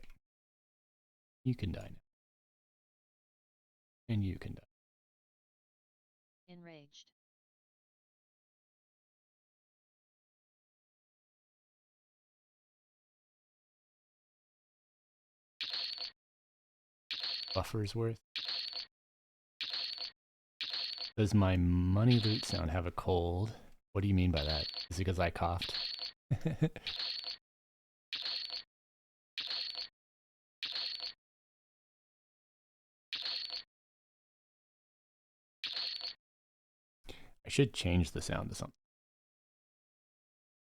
You can die now. And you can die. Enraged. Buffer's worth. Does my money loot sound have a cold? What do you mean by that? Is it because I coughed? I should change the sound to something.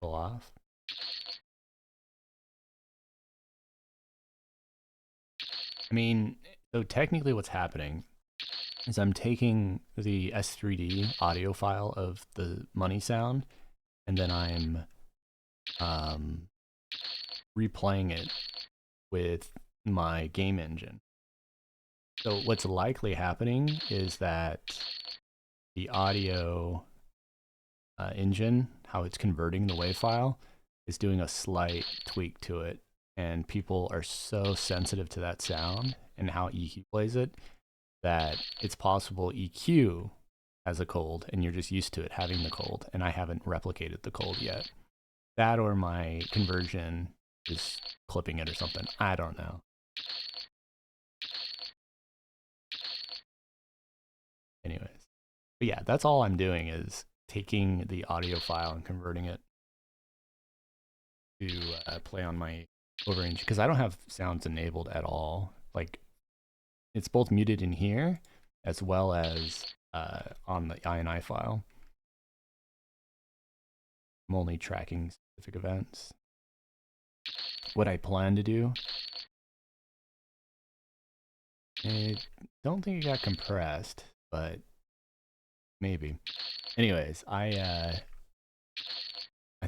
Pull off. I mean, so technically what's happening is I'm taking the S3D audio file of the money sound, and then I'm replaying it with my game engine. So what's likely happening is that the audio engine, how it's converting the WAV file, is doing a slight tweak to it. And people are so sensitive to that sound and how EQ plays it that it's possible EQ has a cold and you're just used to it having the cold, and I haven't replicated the cold yet. That or my conversion is clipping it or something. I don't know. Anyways. But yeah, that's all I'm doing is taking the audio file and converting it to play on my overrange, because I don't have sounds enabled at all. Like, it's both muted in here as well as on the INI file. I'm only tracking specific events. What I plan to do, I don't think it got compressed, but maybe. Anyways, I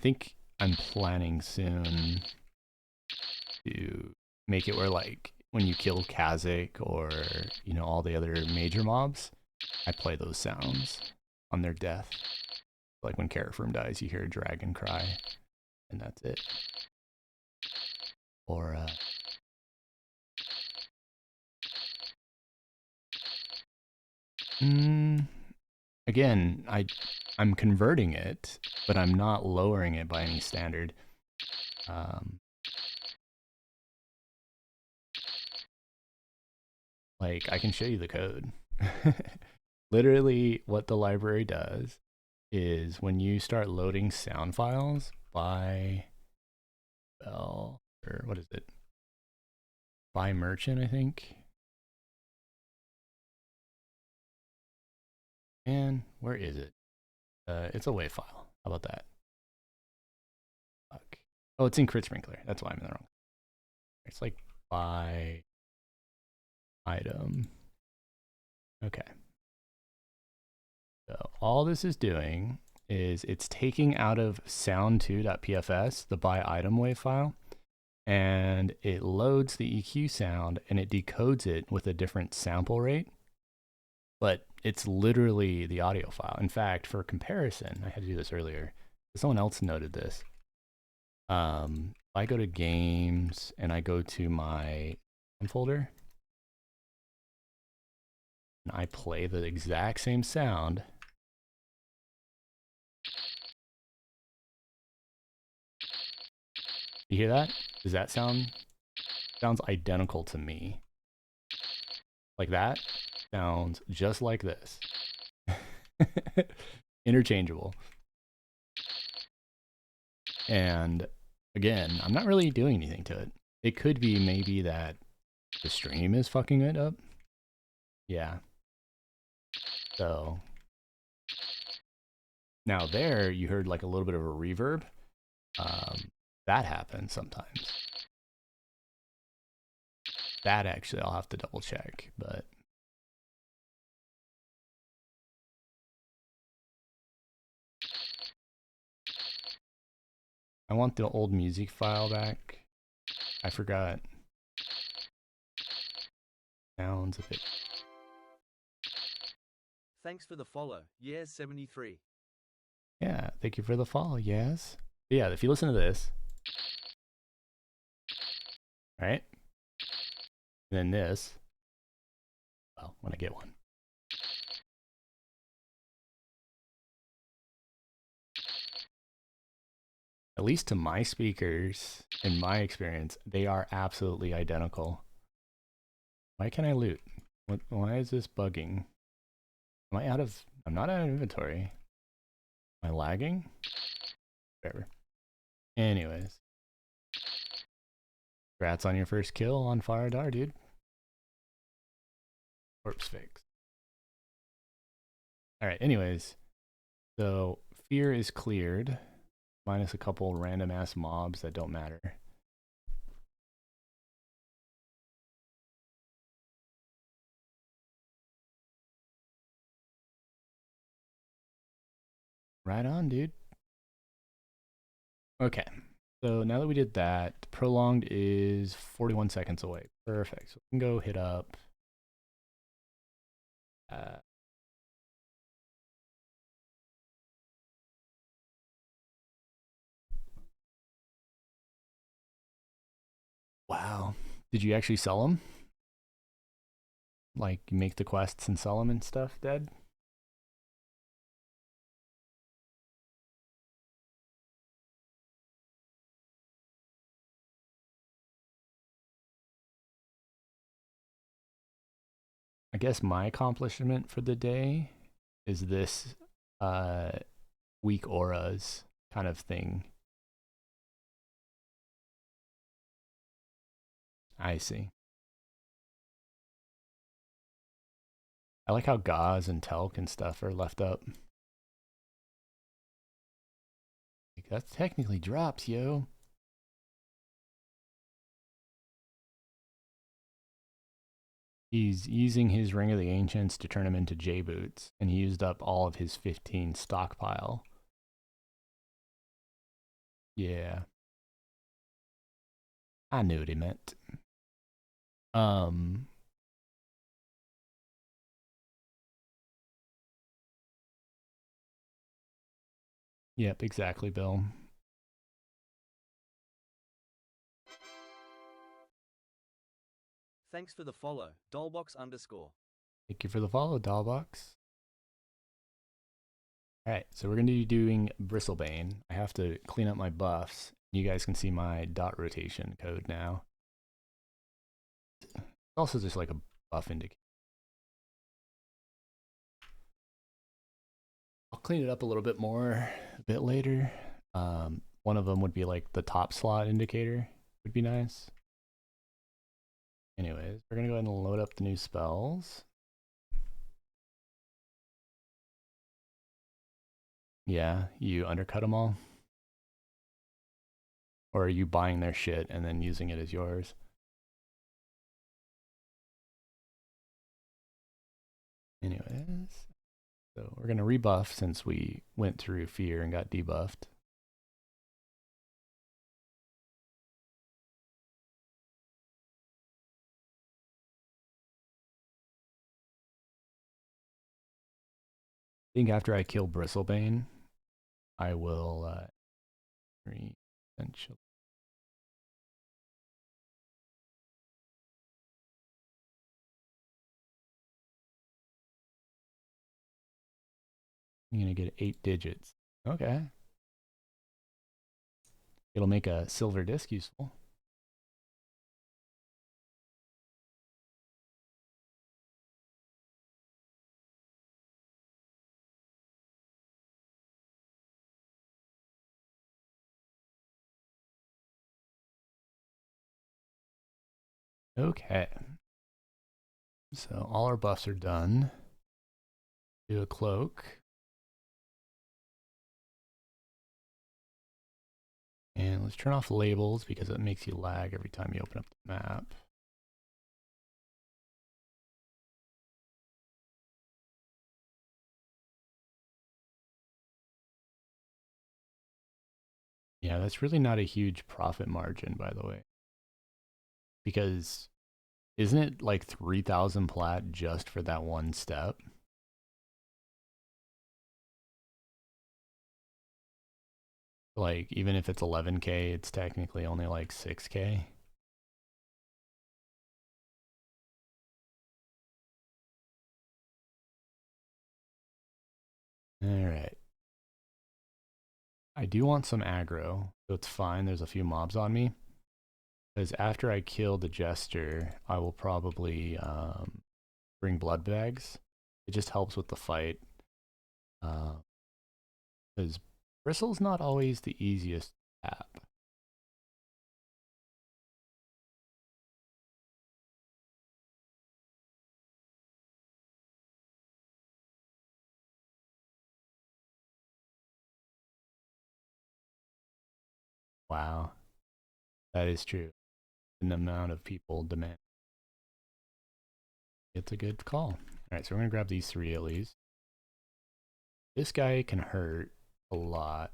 think I'm planning soon to make it where, like, when you kill Kazakh or, you know, all the other major mobs, I play those sounds on their death. Like when Carafroom dies, you hear a dragon cry, and that's it. Or again, I'm converting it, but I'm not lowering it by any standard. Like, I can show you the code. Literally, what the library does is when you start loading sound files by Bell, or what is it? By merchant, I think. And where is it? It's a WAV file. How about that? Fuck. Oh, it's in Crit Sprinkler. That's why I'm in the wrong. It's like by item. Okay. So all this is doing is it's taking out of sound2.pfs the by item WAV file, and it loads the EQ sound and it decodes it with a different sample rate. But it's literally the audio file. In fact, for comparison, I had to do this earlier. Someone else noted this. If I go to games and I go to my folder and I play the exact same sound, you hear that? Does that sounds identical to me? Like that sounds just like this. Interchangeable. And again, I'm not really doing anything to it. It could be maybe that the stream is fucking it up. Yeah. So now there, you heard like a little bit of a reverb. That happens sometimes. That actually I'll have to double check, but I want the old music file back. I forgot. Sounds a bit. Thanks for the follow. Yeah, 73. Yeah, thank you for the follow. Yes. But yeah, if you listen to this, right? And then this. Well, when I get one. At least to my speakers, in my experience, they are absolutely identical. Why can't I loot? Why is this bugging? Am I out of... I'm not out of inventory. Am I lagging? Whatever. Anyways. Congrats on your first kill on Faradar, dude. Corpse fix. Alright, anyways. So, fear is cleared. Minus a couple random ass mobs that don't matter. Right on, dude. Okay. So now that we did that, prolonged is 41 seconds away. Perfect. So we can go hit up. Wow. Did you actually sell them? Like, make the quests and sell them and stuff, Dead? I guess my accomplishment for the day is this weak auras kind of thing. I see. I like how Gauze and Telk and stuff are left up. Like, that's technically drops, yo. He's using his Ring of the Ancients to turn him into J-Boots, and he used up all of his 15 stockpile. Yeah. I knew what he meant. Yep, exactly, Bill. Thanks for the follow, Dollbox_. Thank you for the follow, Dollbox. Alright, so we're going to be doing Bristlebane. I have to clean up my buffs. You guys can see my dot rotation code now. It's also just like a buff indicator. I'll clean it up a little bit more a bit later. One of them would be like the top slot indicator. Would be nice. Anyways, we're going to go ahead and load up the new spells. Yeah, you undercut them all? Or are you buying their shit and then using it as yours? Anyways, so we're going to rebuff since we went through fear and got debuffed. I think after I kill Bristlebane, I will essentially. I'm gonna get 8 digits. Okay. It'll make a silver disc useful. Okay. So all our buffs are done. Do a cloak. And let's turn off labels because it makes you lag every time you open up the map. Yeah, that's really not a huge profit margin, by the way. Because isn't it like 3,000 plat just for that one step? Like, even if it's 11K, it's technically only like 6K. Alright. I do want some aggro, so it's fine. There's a few mobs on me. Because after I kill the Jester, I will probably bring blood bags. It just helps with the fight. Because Bristle's not always the easiest to tap. Wow, that is true. And the amount of people demand. It's a good call. Alright, so we're gonna grab these 3 at least. This guy can hurt a lot.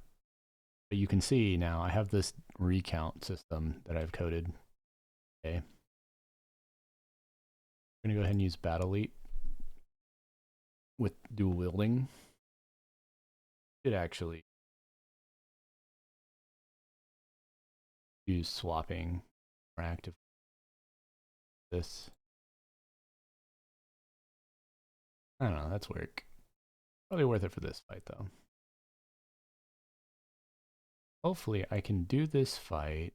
But you can see now I have this recount system that I've coded. Okay. I'm gonna go ahead and use Battle Leap with dual wielding. Should actually use swapping more active. This. I don't know, that's work. Probably worth it for this fight though. Hopefully I can do this fight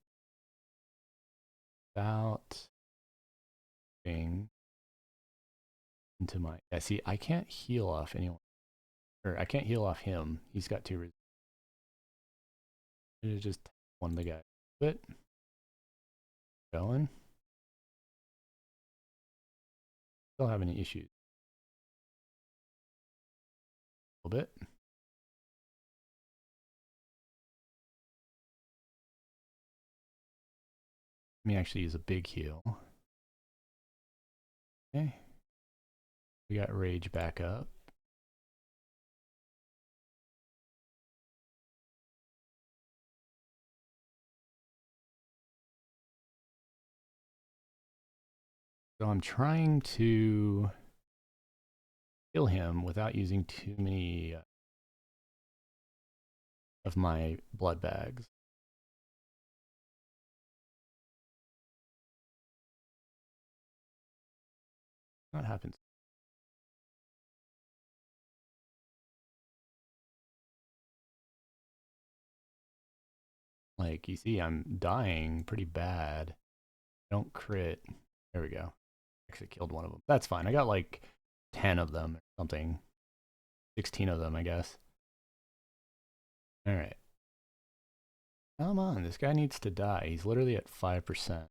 without being into my... Yeah, see, I can't heal off anyone. Or I can't heal off him. He's got 2 resistance. Just one of the guys. But going. Still have any issues. A little bit. Let me actually use a big heal. Okay. We got rage back up. So I'm trying to kill him without using too many of my blood bags. That happens. Like, you see, I'm dying pretty bad. Don't crit. There we go. Actually killed one of them. That's fine. I got like 10 of them or something. 16 of them, I guess. Alright. Come on, this guy needs to die. He's literally at 5%.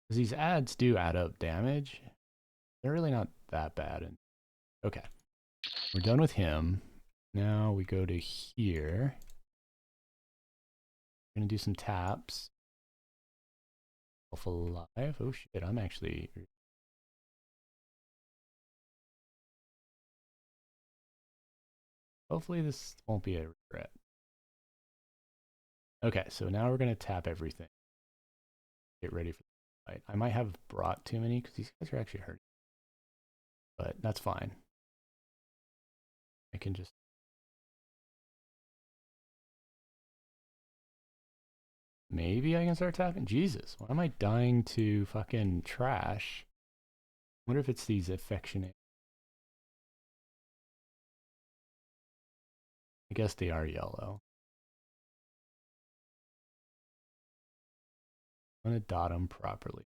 Because these ads do add up damage. They're really not that bad. Okay. We're done with him. Now we go to here. We're going to do some taps. Alpha Live. Oh shit, I'm actually... Hopefully this won't be a regret. Okay, so now we're going to tap everything. Get ready for the fight. I might have brought too many because these guys are actually hurting. But that's fine. I can just... Maybe I can start tapping? Jesus, why am I dying to fucking trash? I wonder if it's these affectionate... I guess they are yellow. I'm going to dot them properly.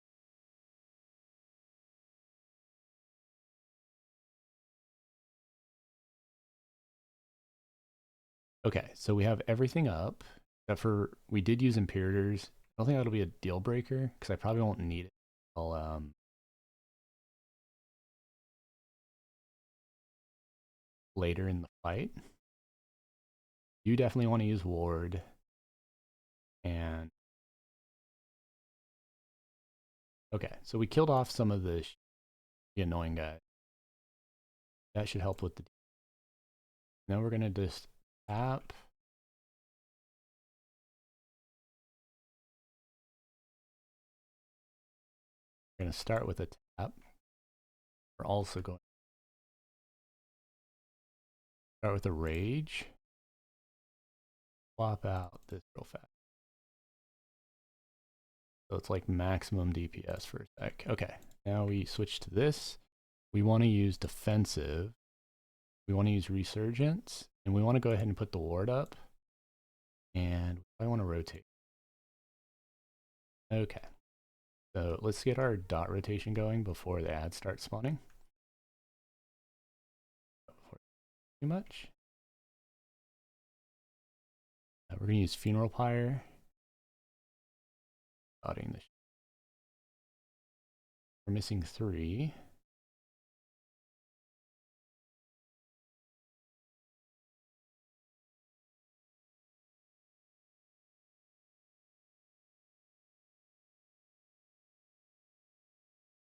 Okay, so we have everything up, except for we did use Imperators. I don't think that'll be a deal breaker, because I probably won't need it until later in the fight. You definitely want to use Ward. And okay, so we killed off some of the annoying guys. That should help with the... Now we're going to just tap. We're going to start with a tap. We're also going to start with a rage. Swap out this real fast. So it's like maximum DPS for a sec. Okay, now we switch to this. we want to use defensive, we want to use resurgence, and we want to go ahead and put the ward up, and I want to rotate. Okay, so let's get our dot rotation going before the ads start spawning. Too much. We're going to use Funeral Pyre. Dotting this. We're missing 3.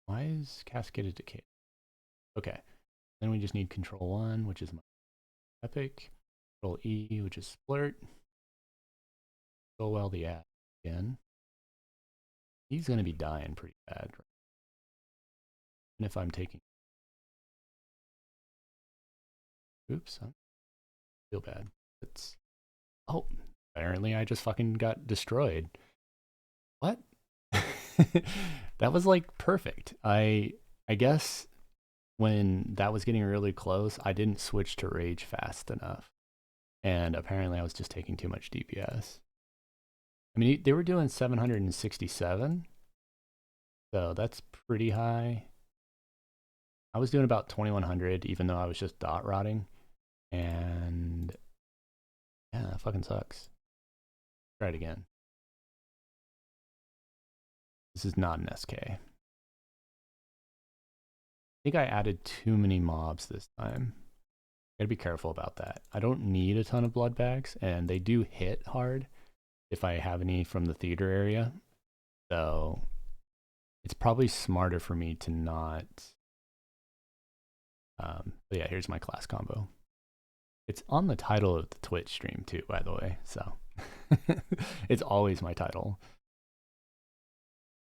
Why is Cascaded Decay? Okay. Then we just need Control 1, which is my Epic. Control E, which is Splurt. Go well the ad again. He's going to be dying pretty bad. And if I'm taking... Oops. I feel bad. It's... Oh, apparently I just fucking got destroyed. What? That was like perfect. I guess when that was getting really close, I didn't switch to rage fast enough. And apparently I was just taking too much DPS. I mean, they were doing 767. So that's pretty high. I was doing about 2100, even though I was just dot rotting. And yeah, that fucking sucks. Try it again. This is not an SK. I think I added too many mobs this time. Gotta be careful about that. I don't need a ton of blood bags, and they do hit hard if I have any from the theater area. So it's probably smarter for me to not. But yeah, here's my class combo. It's on the title of the Twitch stream too, by the way. So it's always my title.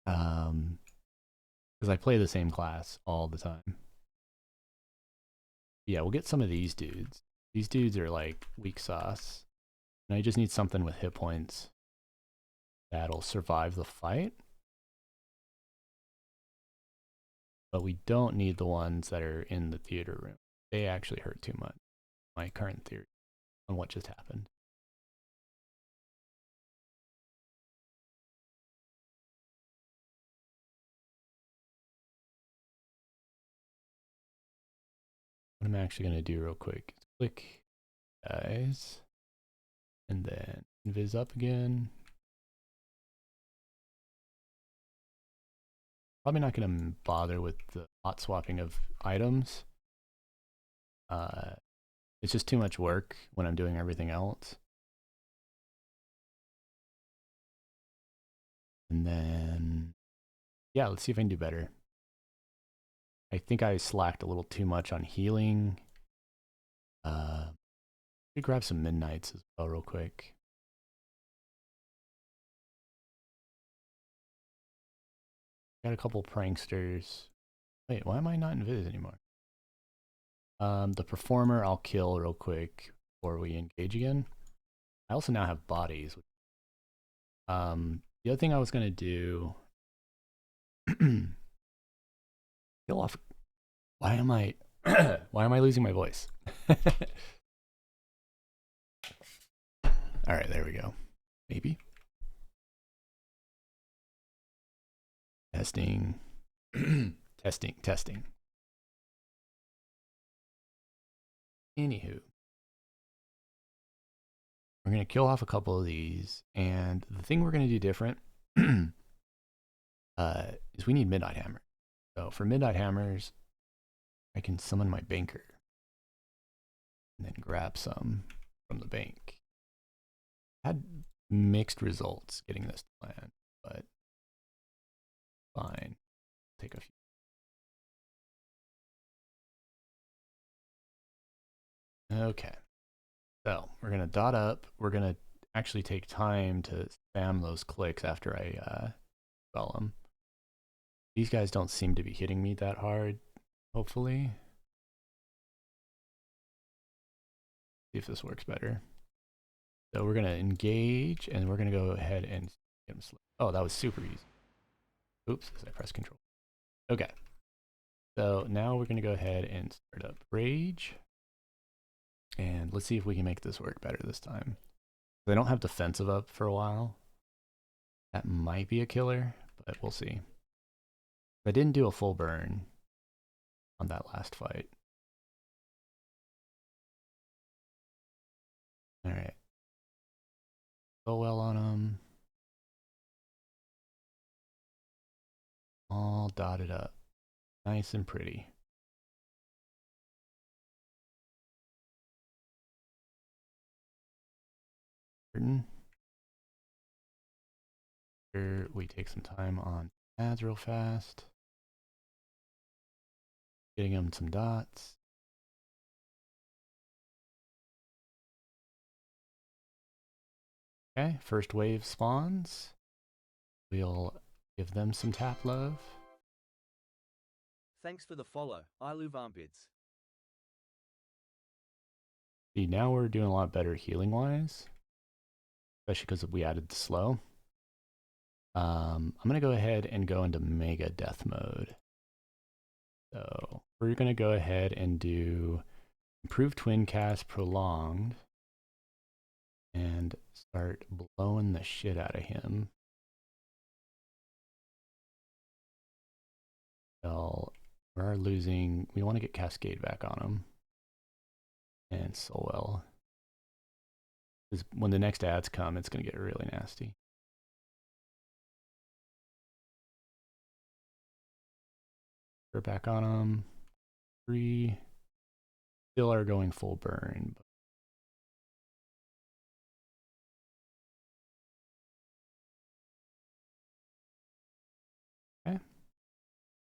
Because I play the same class all the time. Yeah, we'll get some of these dudes. These dudes are like weak sauce. And I just need something with hit points that'll survive the fight. But we don't need the ones that are in the theater room. They actually hurt too much. My current theory on what just happened. What I'm actually going to do real quick is click guys and then invis up again. Probably not going to bother with the hot swapping of items. It's just too much work when I'm doing everything else. And then, yeah, let's see if I can do better. I think I slacked a little too much on healing. Let me grab some midnights as well real quick. Got a couple pranksters. Wait, why am I not in Viz anymore? The performer I'll kill real quick before we engage again. I also now have bodies. The other thing I was gonna do. Kill off. Why am I? Why am I losing my voice? All right, there we go. Maybe. Testing. Testing. Anywho, we're going to kill off a couple of these, and the thing we're going to do different is we need Midnight Hammer. So for Midnight Hammers, I can summon my banker and then grab some from the bank. Had mixed results getting this to land, but fine. Take a few. Okay, so we're gonna dot up. We're gonna actually take time to spam those clicks after I spell them. These guys don't seem to be hitting me that hard, hopefully. See if this works better. So we're gonna engage, and we're gonna go ahead and get them. Oh, that was super easy. Oops, because I pressed control. Okay, So now we're going to go ahead and start up Rage. And let's see if we can make this work better this time. They don't have defensive up for a while. That might be a killer, but we'll see. I didn't do a full burn on that last fight. Alright. Go well on them. All dotted up. Nice and pretty. Here we take some time on ads real fast. Getting them some dots. Okay, first wave spawns. We'll give them some tap love. Thanks for the follow, Ilu Vampids. See, now we're doing a lot better healing wise, especially because we added the slow. I'm gonna go ahead and go into mega death mode. So we're gonna go ahead and do improved twin cast prolonged and start blowing the shit out of him. So we're losing. We want to get Cascade back on him. And Solwell. Because when the next ads come, it's going to get really nasty. We're back on him. 3. Still are going full burn. Okay.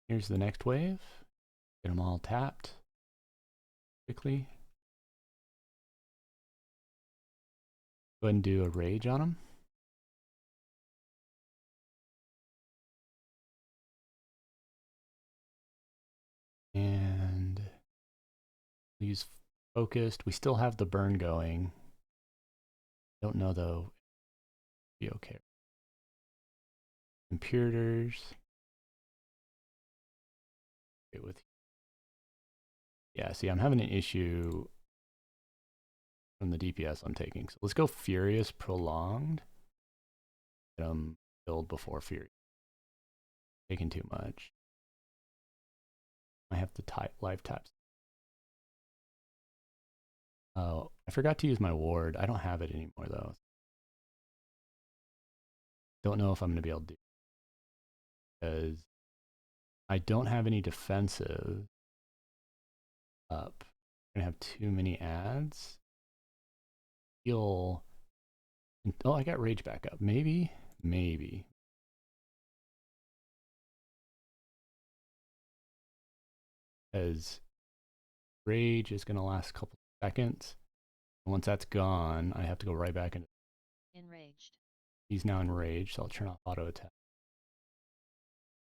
Here's the next wave. Get them all tapped quickly. Go ahead and do a rage on them. And use focused. We still have the burn going. Don't know though. Be okay. Computers. Okay, with yeah, see, I'm having an issue from the DPS I'm taking. So let's go Furious Prolonged. Get them killed before Fury. Taking too much. I have to type live taps. Oh, I forgot to use my ward. I don't have it anymore though. Don't know if I'm going to be able to do it because I don't have any defensive up. I'm going to have too many ads. Heal. Oh, I got rage back up. Maybe. Because rage is going to last a couple seconds. And once that's gone, I have to go right back into. Enraged. He's now enraged, so I'll turn off auto attack.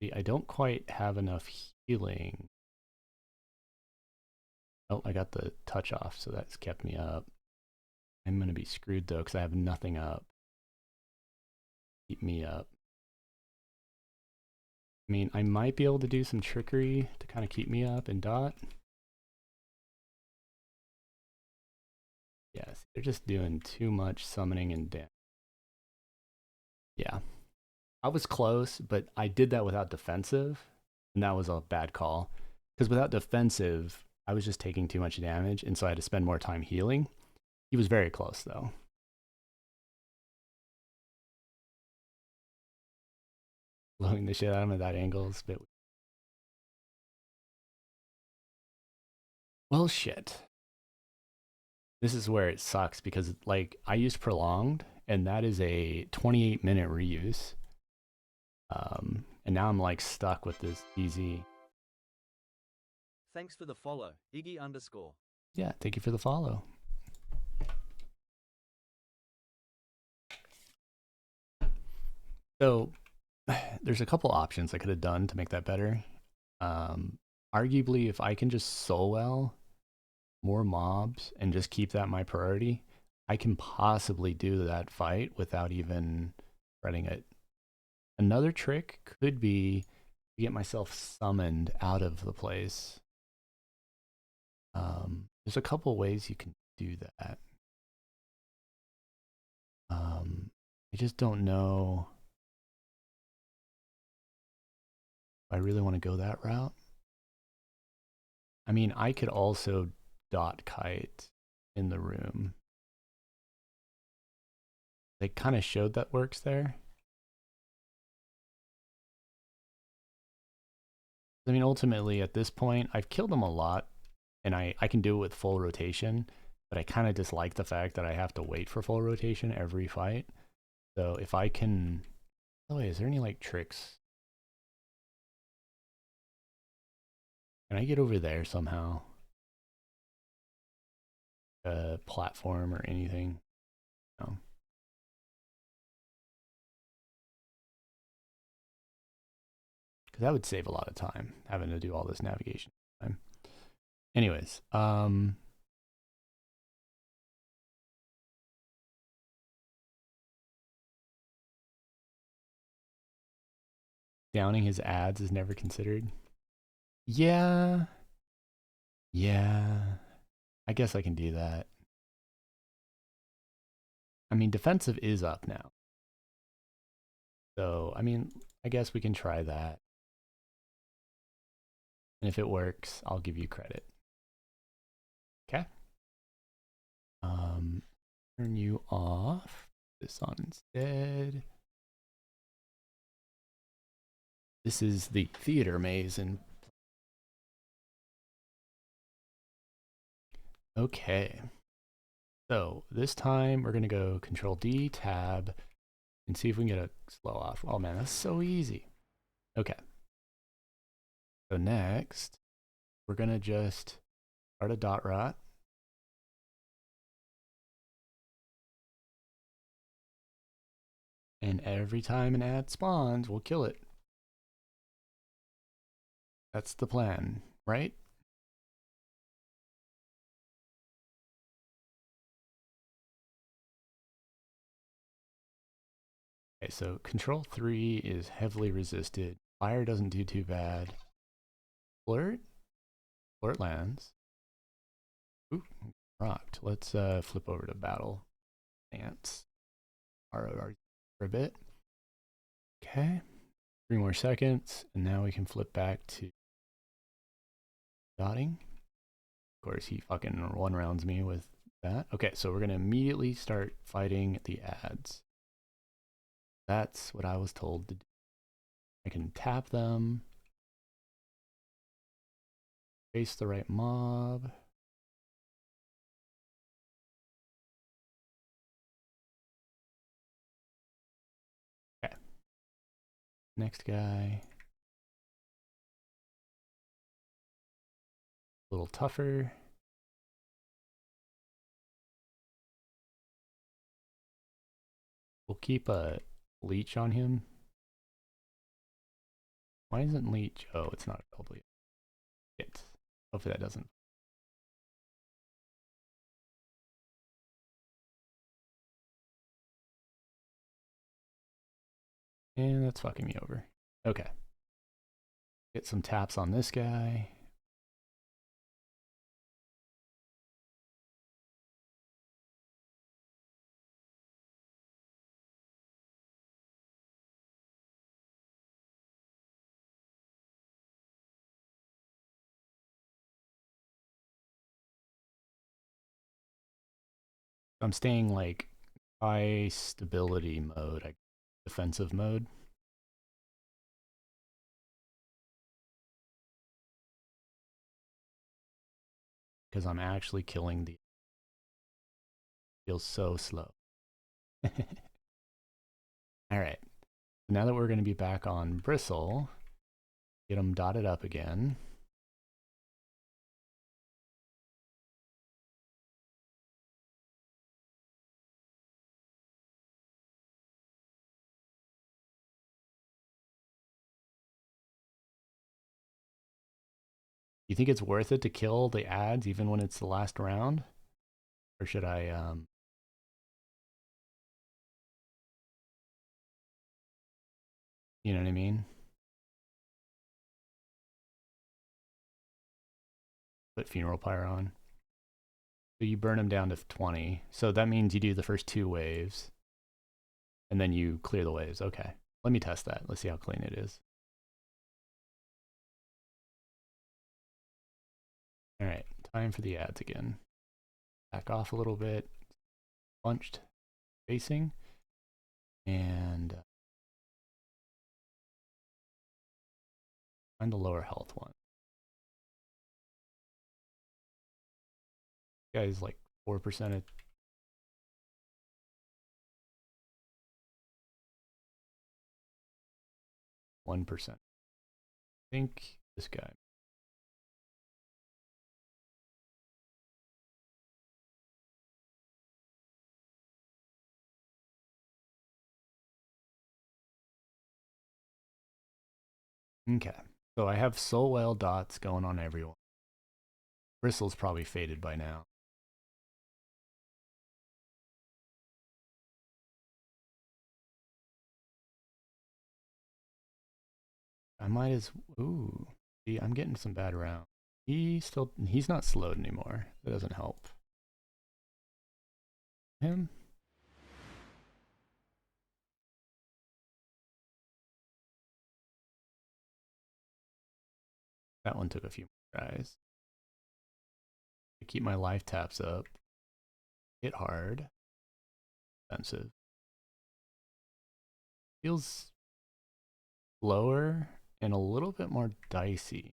See, I don't quite have enough healing. Oh, I got the touch off, so that's kept me up. I'm going to be screwed though, because I have nothing up. Keep me up. I mean, I might be able to do some trickery to kind of keep me up and dot. Yes, they're just doing too much summoning and damage. Yeah. I was close, but I did that without defensive, and that was a bad call. Because without defensive, I was just taking too much damage, and so I had to spend more time healing. He was very close, though. Blowing the shit out of him at that angle is a bit... Well, shit. This is where it sucks, because, like, I used Prolonged, and that is a 28-minute reuse. And now I'm, like, stuck with this easy... Thanks for the follow, Iggy_. Yeah, thank you for the follow. So, there's a couple options I could have done to make that better. Arguably, if I can just soul well more mobs and just keep that my priority, I can possibly do that fight without even spreading it. Another trick could be to get myself summoned out of the place. There's a couple ways you can do that. I just don't know if I really want to go that route. I mean, I could also dot kite in the room. They kind of showed that works there. I mean, ultimately, at this point, I've killed them a lot, and I can do it with full rotation, but I kind of dislike the fact that I have to wait for full rotation every fight. So if I can... By the way, is there any, like, tricks? Can I get over there somehow? A platform or anything? No. Because that would save a lot of time, having to do all this navigation time. Anyways, downing his ads is never considered. Yeah. Yeah. I guess I can do that. I mean, defensive is up now. So, I mean, I guess we can try that. And if it works, I'll give you credit. Okay. Turn you off. This on instead. This is the theater maze and okay. So this time we're gonna go Control D, Tab, and see if we can get a slow off. Oh man, that's so easy. Okay. So next, we're gonna just start a dot rot. And every time an ad spawns, we'll kill it. That's the plan, right? Okay, so Control 3 is heavily resisted. Fire doesn't do too bad. Flirt? Flirt lands. Ooh, rocked. Let's flip over to battle. Dance. ROR for a bit. Okay. 3 more seconds, and now we can flip back to dotting. Of course, he fucking one rounds me with that. Okay, so we're gonna immediately start fighting the ads. That's what I was told to do. I can tap them. Face the right mob. Okay. Next guy. A little tougher. We'll keep a leech on him. Why isn't leech? Oh, it's not available yet. Hopefully that doesn't. And that's fucking me over. Okay. Get some taps on this guy. I'm staying like high stability mode, like defensive mode. Because I'm actually killing the... Feels so slow. Alright. Now that we're going to be back on Bristle, get them dotted up again. You think it's worth it to kill the ads even when it's the last round? Or should I, you know what I mean? put Funeral Pyre on. So you burn them down to 20. So that means you do the first 2 waves, and then you clear the waves. Okay, let me test that. Let's see how clean it is. All right, time for the ads again. Back off a little bit. Bunched facing, and find the lower health one. This guy's like 4% at 1%. I think this guy. Okay, so I have Soul Whale dots going on everyone. Bristle's probably faded by now. I might as, ooh, see, I'm getting some bad rounds. He's not slowed anymore. That doesn't help. Him? That one took a few tries. I keep my life taps up. Hit hard. Expensive. Feels slower and a little bit more dicey.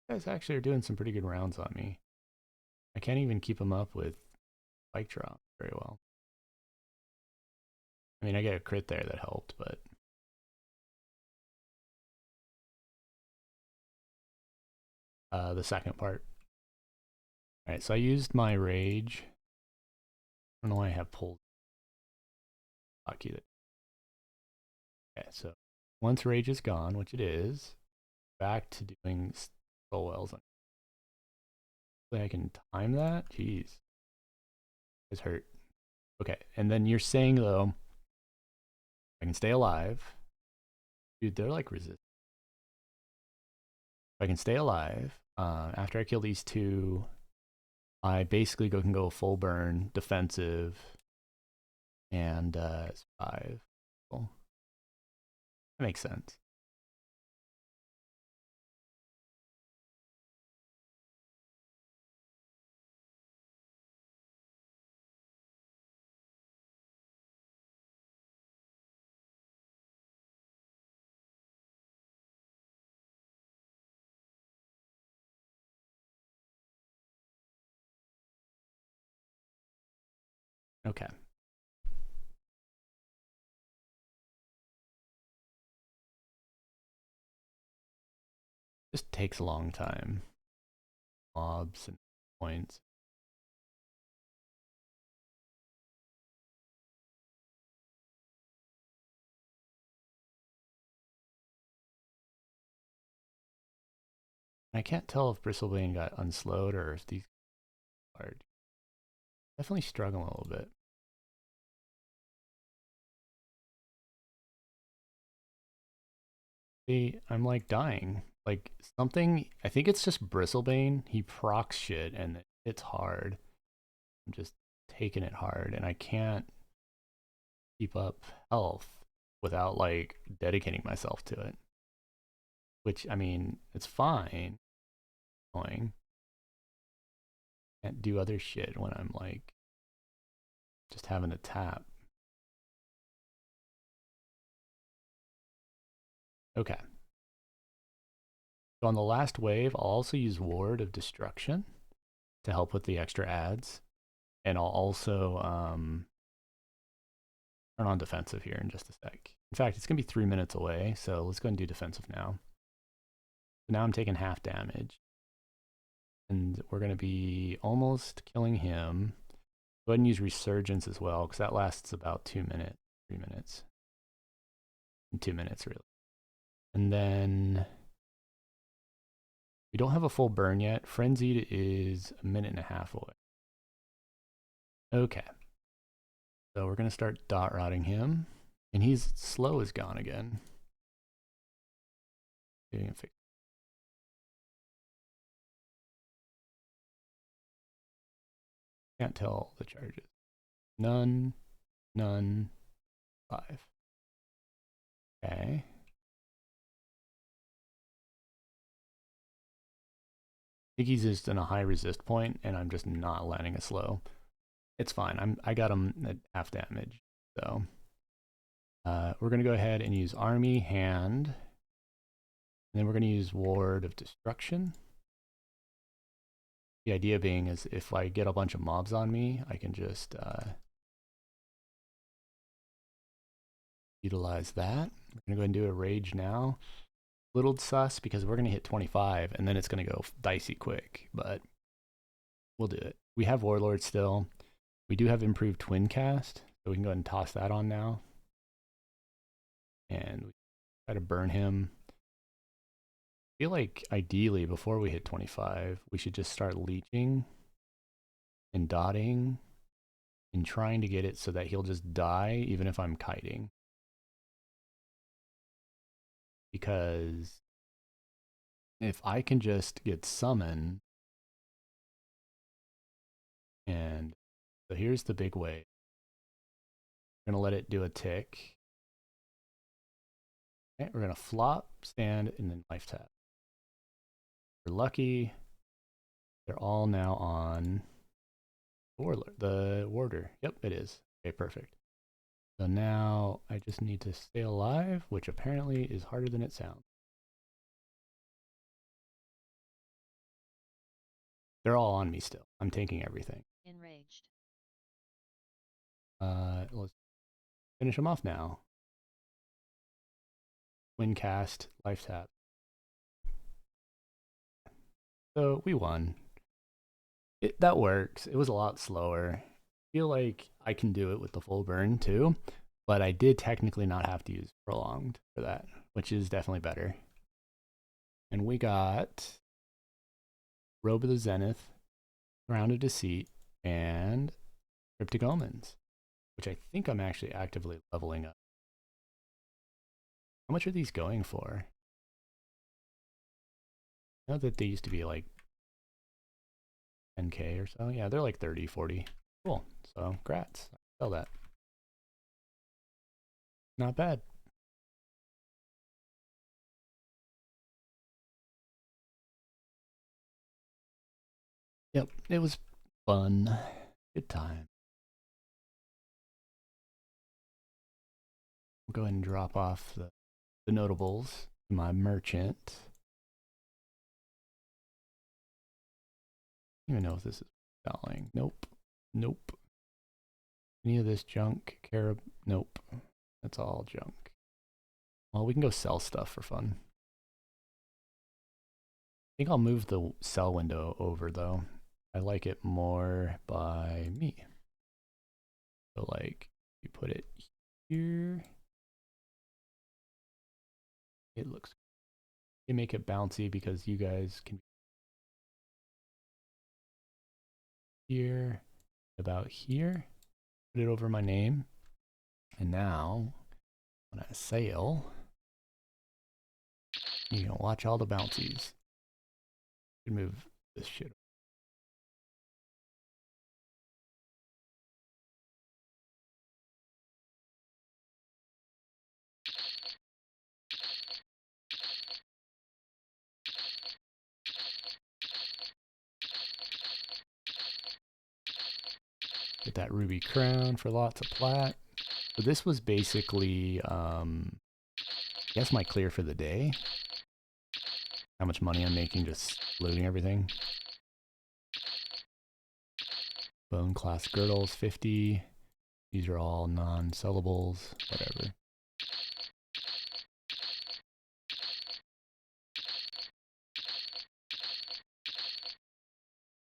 You guys actually are doing some pretty good rounds on me. I can't even keep them up with bike drop very well. I mean, I get a crit there that helped, but the second part. All right, so I used my rage. I don't know why I have pulled. Okay, so once rage is gone, which it is, back to doing soul wells. Hopefully I can time that. Jeez, it's hurt. Okay, and then you're saying though, I can stay alive. Dude, they're like resist. If I can stay alive, after I kill these 2, I basically can go full burn, defensive, and survive. Cool. That makes sense. Okay. Just takes a long time. Mobs and points. I can't tell if Bristlebane got unslowed or if these are definitely struggling a little bit. See, I'm like dying. Like something, I think it's just Bristlebane. He procs shit and it's hard. I'm just taking it hard and I can't keep up health without like dedicating myself to it. Which, I mean, it's fine. Annoying. Can't do other shit when I'm like just having to tap. Okay. So on the last wave, I'll also use Ward of Destruction to help with the extra ads. And I'll also turn on defensive here in just a sec. In fact, it's going to be 3 minutes away, so let's go and do defensive now. So now I'm taking half damage. And we're going to be almost killing him. Go ahead and use Resurgence as well, because that lasts about 2 minutes, 3 minutes. 2 minutes, really. And then we don't have a full burn yet. Frenzied is 1.5 minutes away. Okay. So we're going to start dot rotting him. And he's slow is gone again. Can't tell the charges. None, none, 5. Okay. I think he's just in a high resist point, and I'm just not landing a slow. It's fine. I got him at half damage. So we're gonna go ahead and use Army Hand, and then we're gonna use Ward of Destruction. The idea being is if I get a bunch of mobs on me, I can just utilize that. We're gonna go ahead and do a Rage now. Little sus because we're gonna hit 25, and then it's gonna go dicey quick, but we'll do it. We have Warlord still. We do have improved Twin Cast, so we can go ahead and toss that on now. And we try to burn him. I feel like ideally before we hit 25, we should just start leeching and dotting and trying to get it so that he'll just die even if I'm kiting. Because if I can just get summon, and so here's the big way. We're gonna let it do a tick. Okay, we're gonna flop, stand, and then life tap. We're lucky. They're all now on the warder. Yep, it is. Okay, perfect. So now I just need to stay alive, which apparently is harder than it sounds. They're all on me still. I'm taking everything. Enraged. Let's finish them off now. Twin cast, life tap. So we won. That works. It was a lot slower. I feel like I can do it with the full burn too, but I did technically not have to use prolonged for that, which is definitely better. And we got Robe of the Zenith, Round of Deceit, and Cryptic Omens, which I think I'm actually actively leveling up. How much are these going for? I know that they used to be like 10k or so. Yeah, they're like 30, 40. Cool. So, grats. Sell that. Not bad. Yep, it was fun. Good time. We'll go ahead and drop off the notables to my merchant. I don't even know if this is selling. Nope. Nope. Any of this junk? Carib? Nope. That's all junk. Well, we can go sell stuff for fun. I think I'll move the sell window over though. I like it more by me. So like, you put it here. It looks, you make it bouncy because you guys can here, about here, put it over my name. And now when I sail, you can watch all the bouncies. Move this shit. Get that ruby crown for lots of plat. So this was basically, I guess my clear for the day. How much money I'm making just looting everything. Bone class girdles, 50. These are all non-sellables, whatever.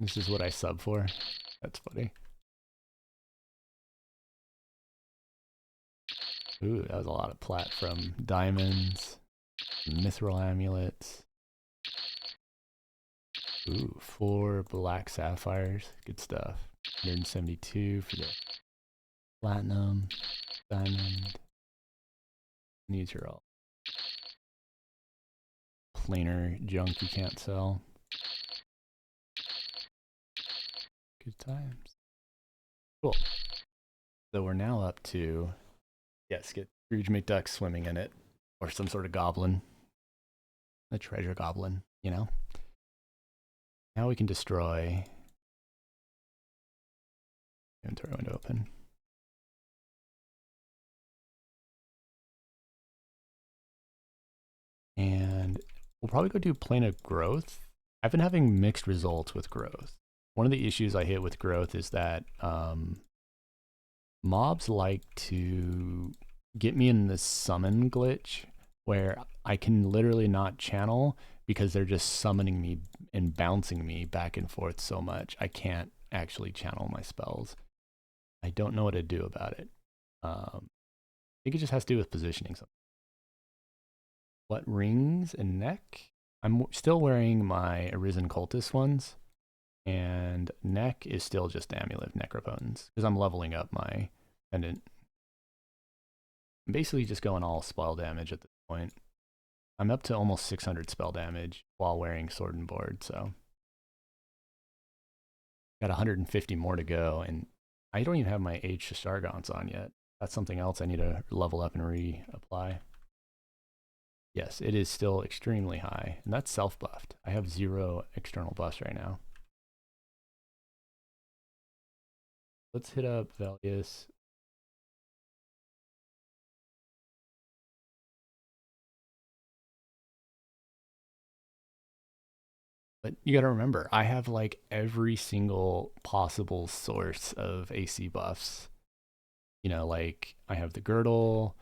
This is what I sub for. That's funny. Ooh, that was a lot of plat from diamonds, mithril amulets. Ooh, 4 black sapphires. Good stuff. 172 for the platinum, diamond. These are all plainer junk you can't sell. Good times. Cool. So we're now up to, yes, get Scrooge McDuck swimming in it, or some sort of goblin, a treasure goblin, you know? Now we can destroy. Inventory window open. And we'll probably go do plane of growth. I've been having mixed results with growth. One of the issues I hit with growth is that mobs like to get me in this summon glitch where I can literally not channel because they're just summoning me and bouncing me back and forth so much. I can't actually channel my spells. I don't know what to do about it. I think it just has to do with positioning something. What rings and neck? I'm still wearing my Arisen Cultist ones, and neck is still just Amulet of Necropotence because I'm leveling up my pendant. I'm basically just going all spell damage at this point. I'm up to almost 600 spell damage while wearing Sword and Board, so got 150 more to go, and I don't even have my Age to Sargons on yet. That's something else I need to level up and reapply. Yes, it is still extremely high, and that's self-buffed. I have 0 external buffs right now. Let's hit up Velius. But you gotta remember, I have like every single possible source of AC buffs. You know, like I have the girdle,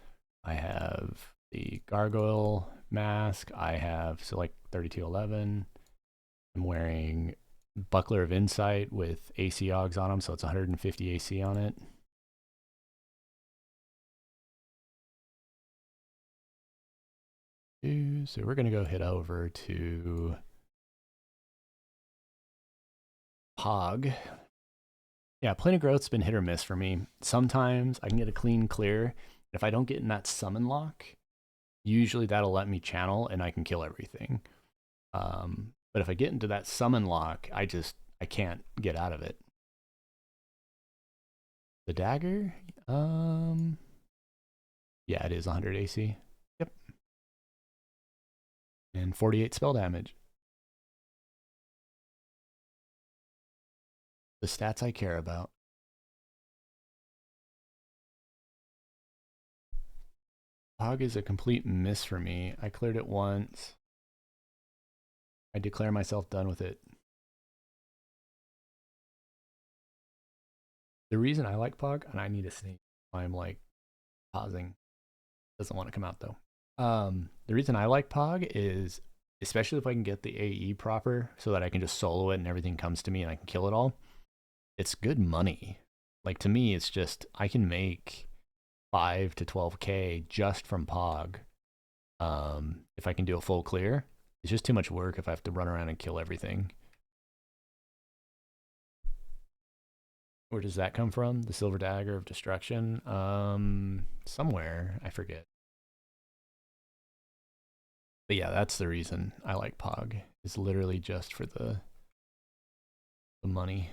I have the gargoyle mask, I have, so like 3211. I'm wearing Buckler of Insight with AC Ogs on them, so it's 150 AC on it. So we're gonna go hit over to Pog. Yeah, Plane of Growth's been hit or miss for me. Sometimes I can get a clean clear. If I don't get in that summon lock, usually that'll let me channel and I can kill everything. But if I get into that summon lock, I can't get out of it. The dagger? Yeah, it is 100 AC. Yep. And 48 spell damage. The stats I care about. Hog is a complete miss for me. I cleared it once. I declare myself done with it. The reason I like Pog, and I need to sneak, I'm like pausing. Doesn't want to come out though. The reason I like Pog is, especially if I can get the AE proper so that I can just solo it and everything comes to me and I can kill it all, it's good money. Like to me, it's just, I can make 5 to 12K just from Pog. If I can do a full clear, it's just too much work if I have to run around and kill everything. Where does that come from? The Silver Dagger of Destruction? Somewhere, I forget. But yeah, that's the reason I like Pog. It's literally just for the money.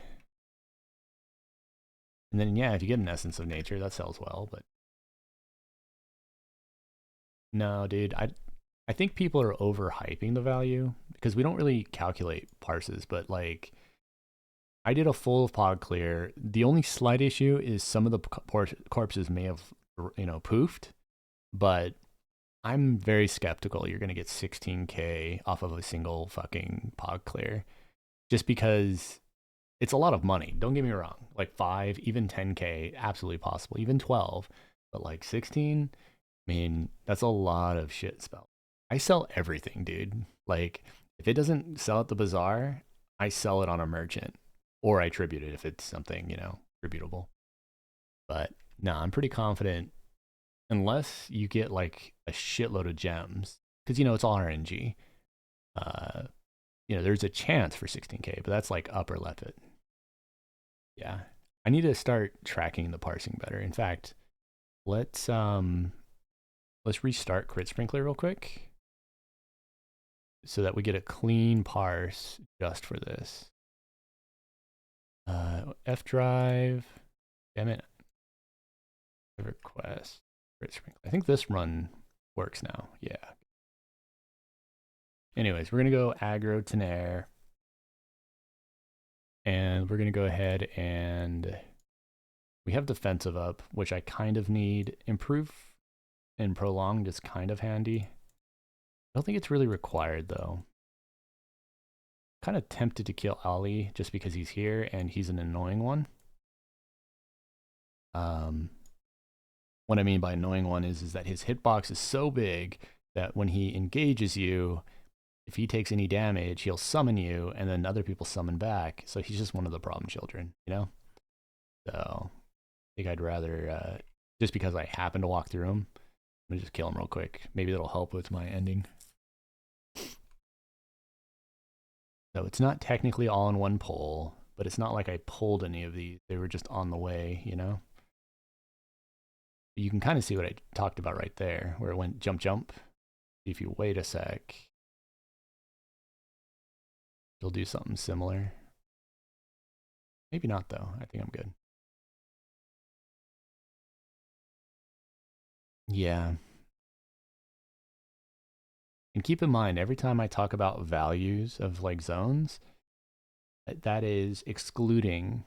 And then yeah, if you get an Essence of Nature, that sells well, but no, dude, I think people are overhyping the value because we don't really calculate parses, but like I did a full Pog clear. The only slight issue is some of the corpses may have, you know, poofed, but I'm very skeptical you're going to get 16K off of a single fucking Pog clear just because it's a lot of money. Don't get me wrong. Like 5, even 10K, absolutely possible. Even 12, but like 16, I mean, that's a lot of shit spell. I sell everything, dude. Like if it doesn't sell at the bazaar, I sell it on a merchant or I tribute it if it's something, you know, tributable. But no, I'm pretty confident unless you get like a shitload of gems, because you know it's all RNG. You know, there's a chance for 16K, but that's like upper left it. Yeah, I need to start tracking the parsing better. In fact, let's restart Crit Sprinkler real quick so that we get a clean parse just for this. F drive. Damn it. Request. I think this run works now. Yeah. Anyways, we're going to go aggro Tenair. And we're going to go ahead and we have defensive up, which I kind of need. Improve and prolonged is kind of handy. I don't think it's really required though. Kind of tempted to kill Ali just because he's here and he's an annoying one. What I mean by annoying one is that his hitbox is so big that when he engages you, if he takes any damage, he'll summon you, and then other people summon back. So he's just one of the problem children, you know? So I think I'd rather, just because I happen to walk through him, I'm gonna just kill him real quick. Maybe that'll help with my ending. So it's not technically all in one pull, but it's not like I pulled any of these. They were just on the way, you know? You can kind of see what I talked about right there, where it went jump, jump. If you wait a sec, you'll do something similar. Maybe not though. I think I'm good. Yeah. And keep in mind, every time I talk about values of like zones, that is excluding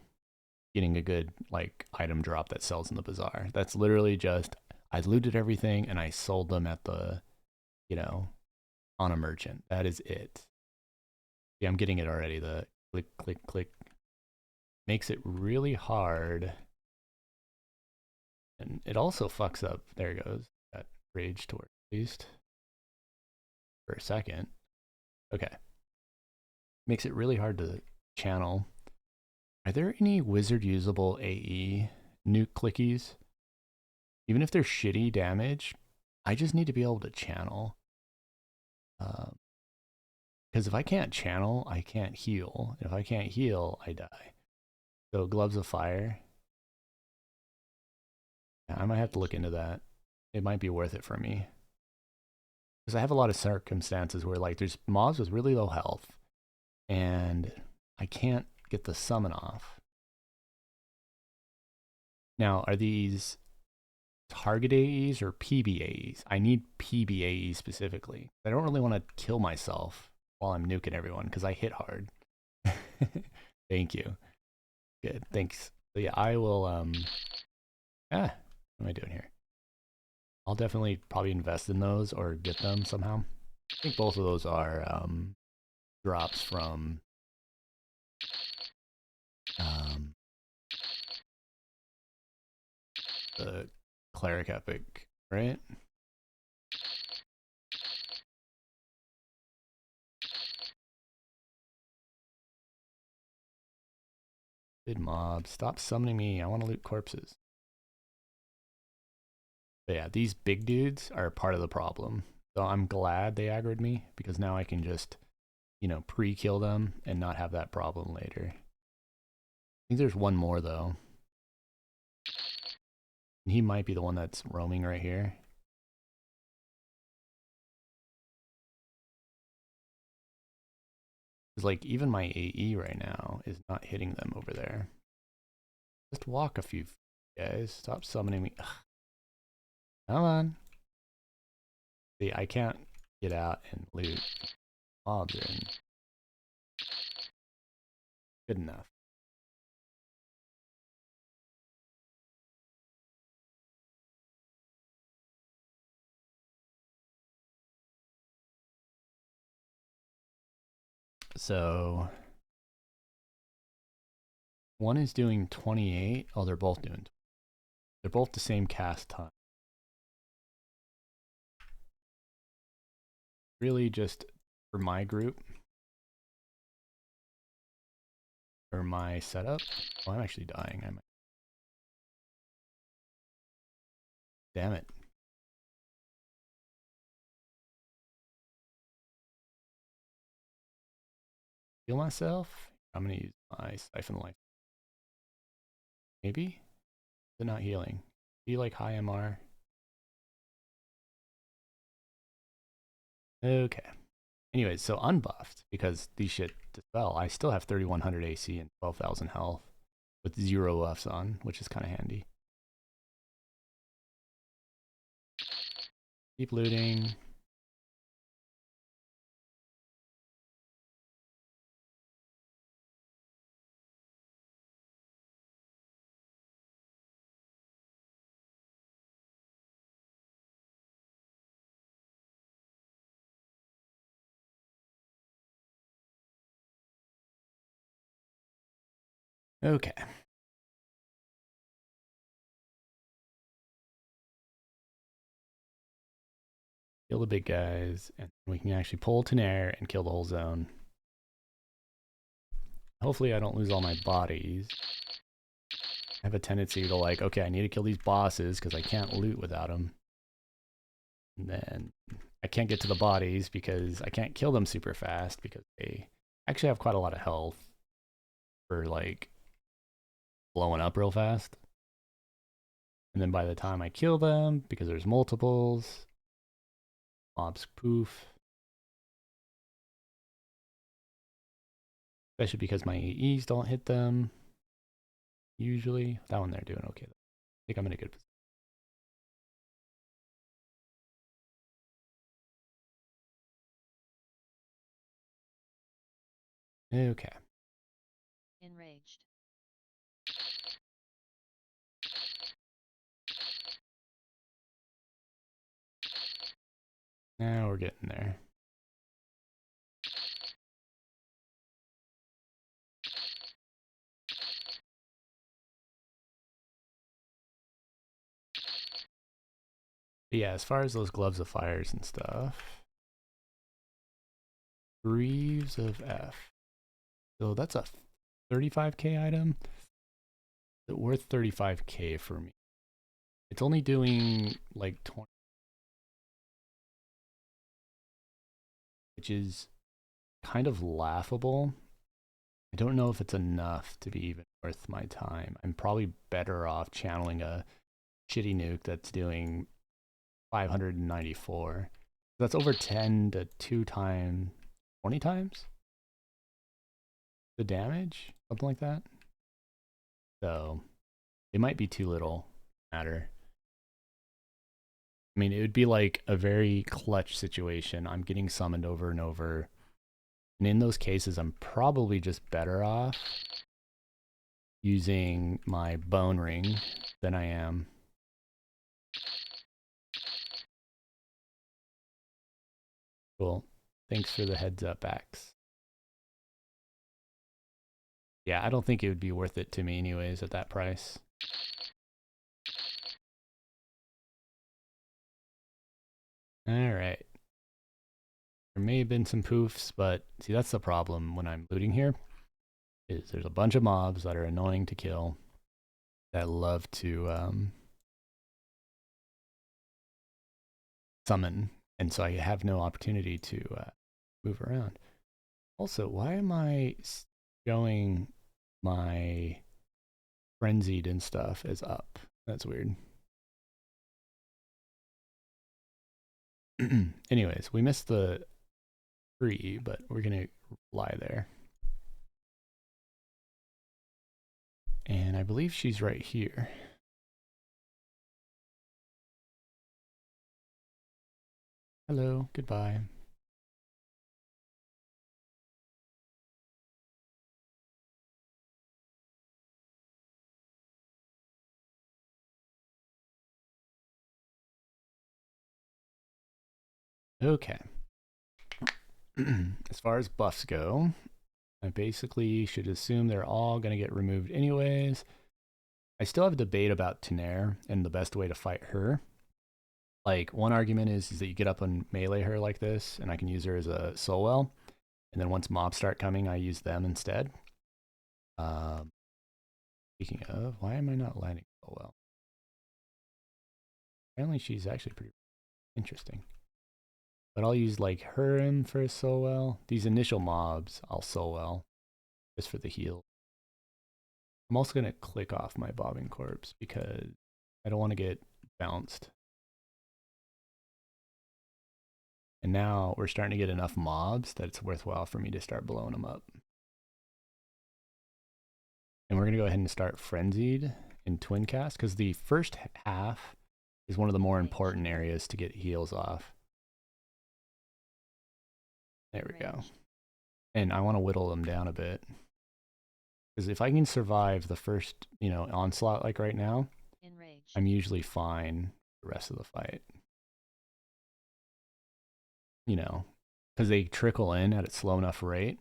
getting a good like item drop that sells in the bazaar. That's literally just, I looted everything and I sold them at the, you know, on a merchant. That is it. Yeah, I'm getting it already. The click, click, click makes it really hard. And it also fucks up, there it goes, that rage to work at least. For a second. Okay. Makes it really hard to channel. Are there any wizard usable AE nuke clickies? Even if they're shitty damage, I just need to be able to channel. Because if I can't channel, I can't heal. If I can't heal, I die. So gloves of fire. Yeah, I might have to look into that. It might be worth it for me. Because I have a lot of circumstances where like there's mobs with really low health and I can't get the summon off. Now, are these target AEs or PB AEs? I need PB AEs specifically. I don't really want to kill myself while I'm nuking everyone because I hit hard. Thank you. Good, thanks. So yeah, I will, what am I doing here? I'll definitely probably invest in those or get them somehow. I think both of those are drops from the Cleric Epic, right? Good mob. Stop summoning me. I want to loot corpses. But yeah, these big dudes are part of the problem. So I'm glad they aggroed me because now I can just, you know, pre-kill them and not have that problem later. I think there's one more though. And he might be the one that's roaming right here. Because like even my AE right now is not hitting them over there. Just walk a few guys. Stop summoning me. Ugh. Come on. See, I can't get out and loot. Mobs are in. Good enough. So one is doing 28. Oh, they're both doing. They're both the same cast time. Really just for my group. For my setup. Oh, I'm actually dying. I might. Damn it. Heal myself. I'm gonna use my siphon life. Maybe? They're not healing. Be like high MR. Okay. Anyways, so unbuffed because these shit dispel. I still have 3100 AC and 12,000 health with 0 buffs on, which is kind of handy. Keep looting. Okay. Kill the big guys, and we can actually pull Tenair and kill the whole zone. Hopefully I don't lose all my bodies. I have a tendency to like, okay, I need to kill these bosses because I can't loot without them. And then I can't get to the bodies because I can't kill them super fast because they actually have quite a lot of health for like blowing up real fast. And then by the time I kill them, because there's multiples, mobs poof. Especially because my AEs don't hit them. Usually. That one they're doing okay though. I think I'm in a good position. Okay. Enraged. Now we're getting there. But yeah, as far as those gloves of fires and stuff. Greaves of F. So that's a 35k item. It's worth 35k for me. It's only doing like 20, which is kind of laughable. I don't know if it's enough to be even worth my time. I'm probably better off channeling a shitty nuke that's doing 594. That's over 10 to 2 times, 20 times the damage, something like that. So it might be too little matter. I mean, it would be like a very clutch situation. I'm getting summoned over and over. And in those cases, I'm probably just better off using my bone ring than I am. Cool. Thanks for the heads up, Axe. Yeah, I don't think it would be worth it to me anyways at that price. Alright. There may have been some poofs, but see, that's the problem when I'm looting here, is there's a bunch of mobs that are annoying to kill that love to summon, and so I have no opportunity to move around. Also, why am I showing my frenzied and stuff as up? That's weird. Anyways, we missed the tree, but we're gonna lie there. And I believe she's right here. Hello, goodbye. Okay. As far as buffs go, I basically should assume they're all going to get removed anyways. I still have a debate about Tenair and the best way to fight her. Like, one argument is that you get up and melee her like this, and I can use her as a soul well. And then once mobs start coming, I use them instead. Speaking of, why am I not landing so well? Apparently she's actually pretty interesting. But I'll use like her for a soul well. These initial mobs, I'll soul well just for the heal. I'm also going to click off my bobbing corpse because I don't want to get bounced. And now we're starting to get enough mobs that it's worthwhile for me to start blowing them up. And we're going to go ahead and start Frenzied in Twin Cast, because the first half is one of the more important areas to get heals off. There we go. And I want to whittle them down a bit. Because if I can survive the first, onslaught like right now, I'm usually fine the rest of the fight. Because they trickle in at a slow enough rate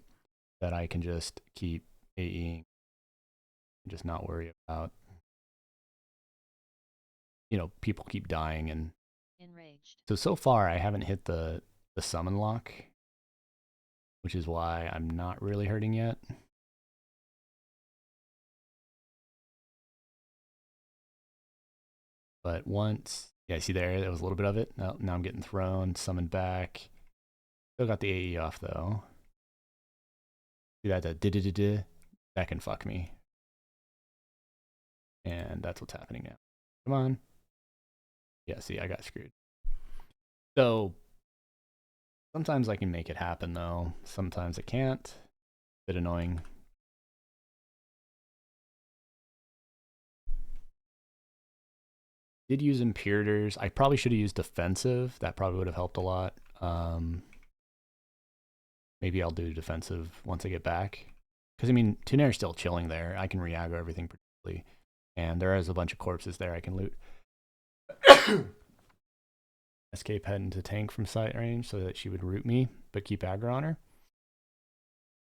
that I can just keep AEing and just not worry about, people keep dying. And so far I haven't hit the summon lock, which is why I'm not really hurting yet. But once, yeah, see there was a little bit of it. Now I'm getting thrown, summoned back. Still got the AE off though. See that that can fuck me. And that's what's happening now. Come on. Yeah, see, I got screwed. So sometimes I can make it happen though. Sometimes I can't. Bit annoying. Did use Imperators. I probably should have used Defensive. That probably would have helped a lot. Maybe I'll do Defensive once I get back. Because, Tuner's still chilling there. I can re-aggro everything pretty. And there is a bunch of corpses there I can loot. Escape head into tank from sight range so that she would root me, but keep aggro on her.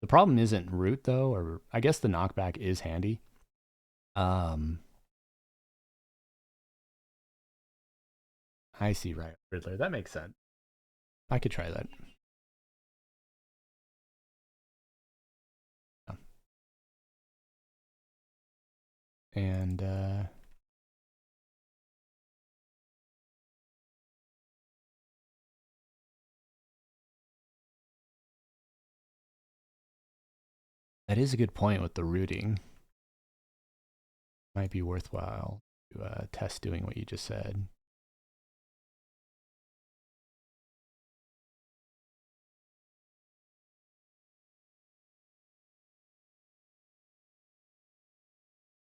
The problem isn't root, though, or I guess the knockback is handy. I see, right, Riddler. That makes sense. I could try that. Yeah. And that is a good point with the rooting. Might be worthwhile to test doing what you just said.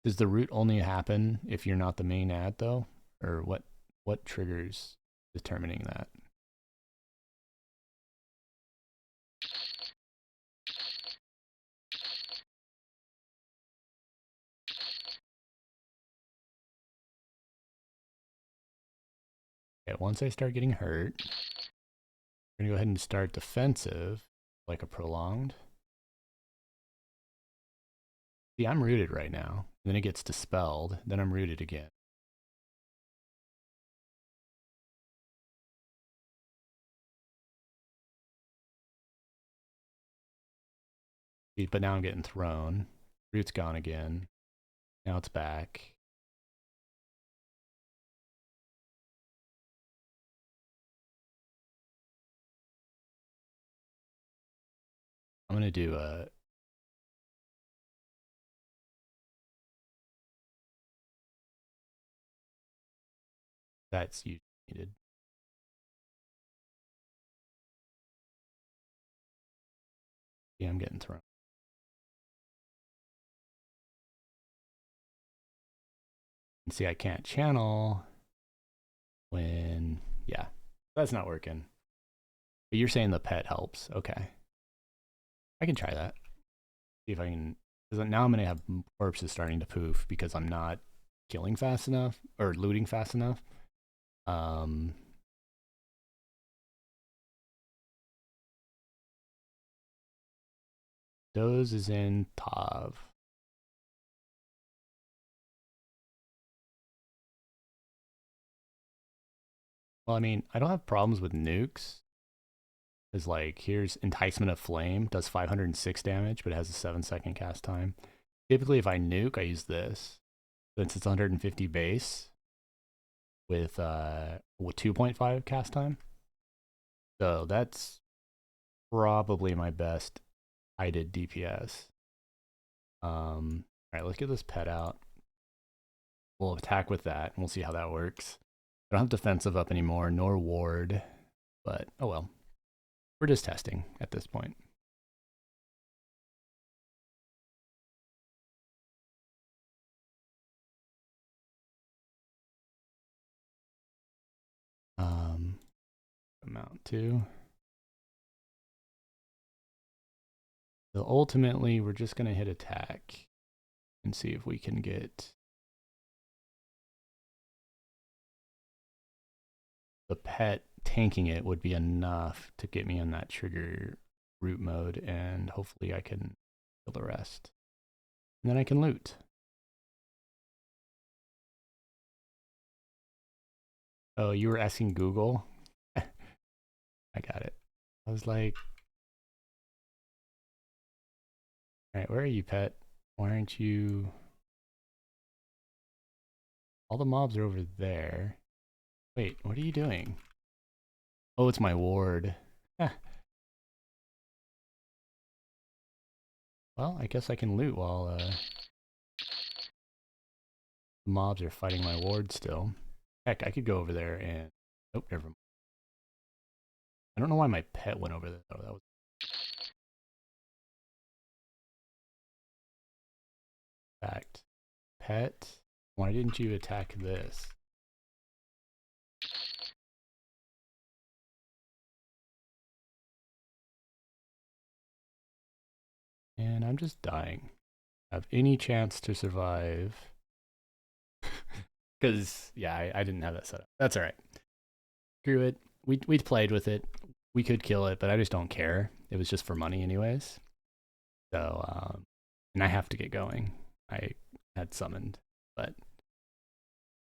Does the root only happen if you're not the main ad though? Or what triggers determining that? Okay, once I start getting hurt, we're gonna go ahead and start defensive, like a prolonged. See, I'm rooted right now. Then it gets dispelled, then I'm rooted again. But now I'm getting thrown. Root's gone again. Now it's back. I'm gonna do a that's usually needed. Yeah, I'm getting thrown. And see, I can't channel when, yeah, that's not working. But you're saying the pet helps. Okay. I can try that. See if I can, because now I'm going to have corpses starting to poof because I'm not killing fast enough or looting fast enough. Doze is in Tav. Well, I don't have problems with nukes. Because, like, here's Enticement of Flame, does 506 damage, but it has a 7-second cast time. Typically, if I nuke, I use this. Since it's 150 base with 2.5 cast time. So that's probably my best I did DPS. Alright, let's get this pet out. We'll attack with that, and we'll see how that works. I don't have defensive up anymore, nor ward, but oh well. We're just testing at this point. amount to. So ultimately, we're just going to hit attack and see if we can get the pet. Tanking it would be enough to get me in that trigger root mode, and hopefully I can kill the rest. And then I can loot. Oh, you were asking Google? I got it. I was like, all right, where are you, pet? Why aren't you? All the mobs are over there. Wait, what are you doing? Oh, it's my ward. Well, I guess I can loot while the mobs are fighting my ward still. Heck, I could go over there and... Oh, never mind. I don't know why my pet went over there, though. That was... Fact. Pet, why didn't you attack this? And I'm just dying. Have any chance to survive? Because, yeah, I didn't have that set up. That's all right. Screw it. We played with it. We could kill it, but I just don't care. It was just for money anyways. So, and I have to get going. I had summoned, but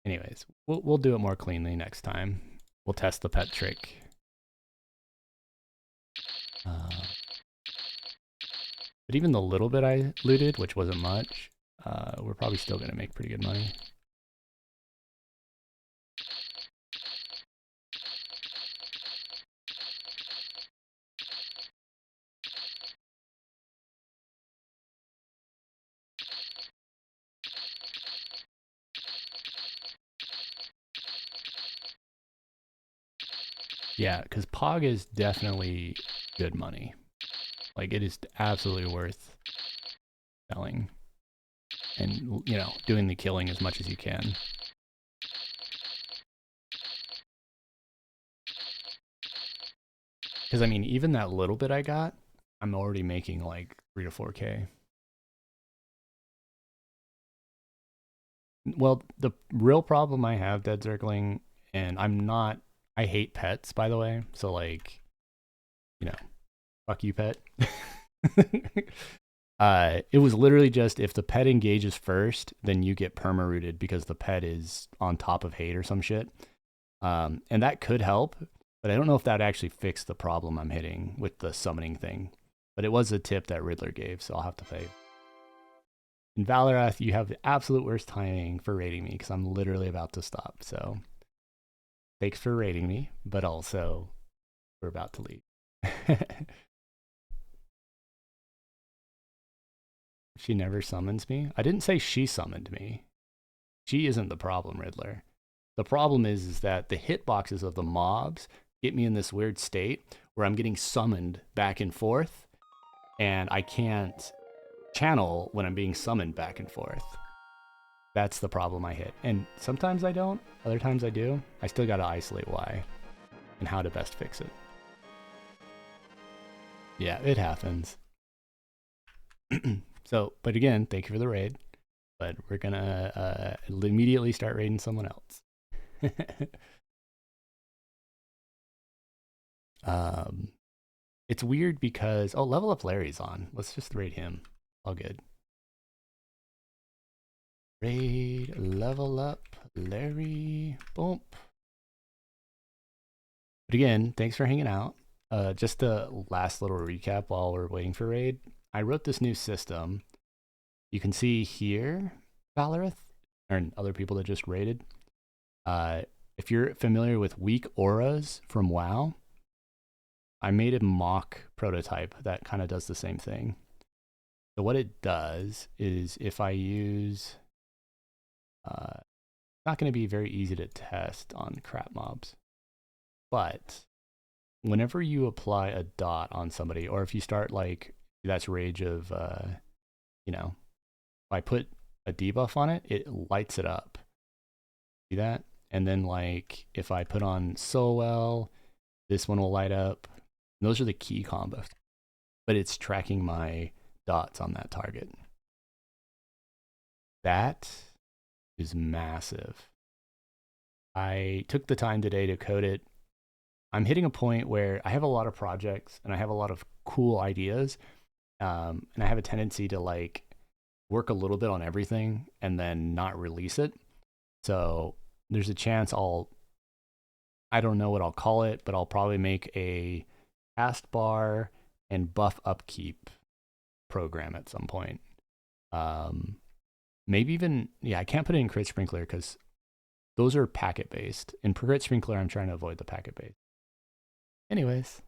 anyways, we'll do it more cleanly next time. We'll test the pet trick. But even the little bit I looted, which wasn't much, we're probably still going to make pretty good money. Yeah, because Pog is definitely good money. Like, it is absolutely worth selling and, you know, doing the killing as much as you can. Because, I mean, even that little bit I got, I'm already making like 3 to 4K. Well, the real problem I have, Dead Circling, and I hate pets, by the way, so like, you know, fuck you, pet. It was literally just if the pet engages first, then you get perma-rooted because the pet is on top of hate or some shit. And that could help, but I don't know if that actually fixed the problem I'm hitting with the summoning thing. But it was a tip that Riddler gave, so I'll have to pay. In Valorath, you have the absolute worst timing for raiding me because I'm literally about to stop. So thanks for raiding me, but also we're about to leave. She never summons me. I didn't say she summoned me. She isn't the problem, Riddler. The problem is that the hitboxes of the mobs get me in this weird state where I'm getting summoned back and forth, and I can't channel when I'm being summoned back and forth. That's the problem I hit. And sometimes I don't, other times I do. I still gotta isolate why and how to best fix it. Yeah, it happens. So, but again, thank you for the raid. But we're gonna immediately start raiding someone else. It's weird because, oh, level up Larry's on. Let's just raid him. All good. Raid, level up Larry. Boom. But again, thanks for hanging out. Just a last little recap while we're waiting for raid. I wrote this new system. You can see here, Valorith, or other people that just raided. If you're familiar with weak auras from WoW, I made a mock prototype that kind of does the same thing. So what it does is if I use, it's not going to be very easy to test on crap mobs, but whenever you apply a dot on somebody, or if you start like, that's Rage of, you know, if I put a debuff on it, it lights it up. See that? And then like, if I put on So Well, This one will light up. And those are the key combos. But it's tracking my dots on that target. That is massive. I took the time today to code it. I'm hitting a point where I have a lot of projects and I have a lot of cool ideas. And I have a tendency to like work a little bit on everything and then not release it. So there's a chance I don't know what I'll call it, but I'll probably make a taskbar and buff upkeep program at some point. Maybe even, yeah, I can't put it in Crit Sprinkler because those are packet based. In Crit Sprinkler, I'm trying to avoid the packet based. Anyways,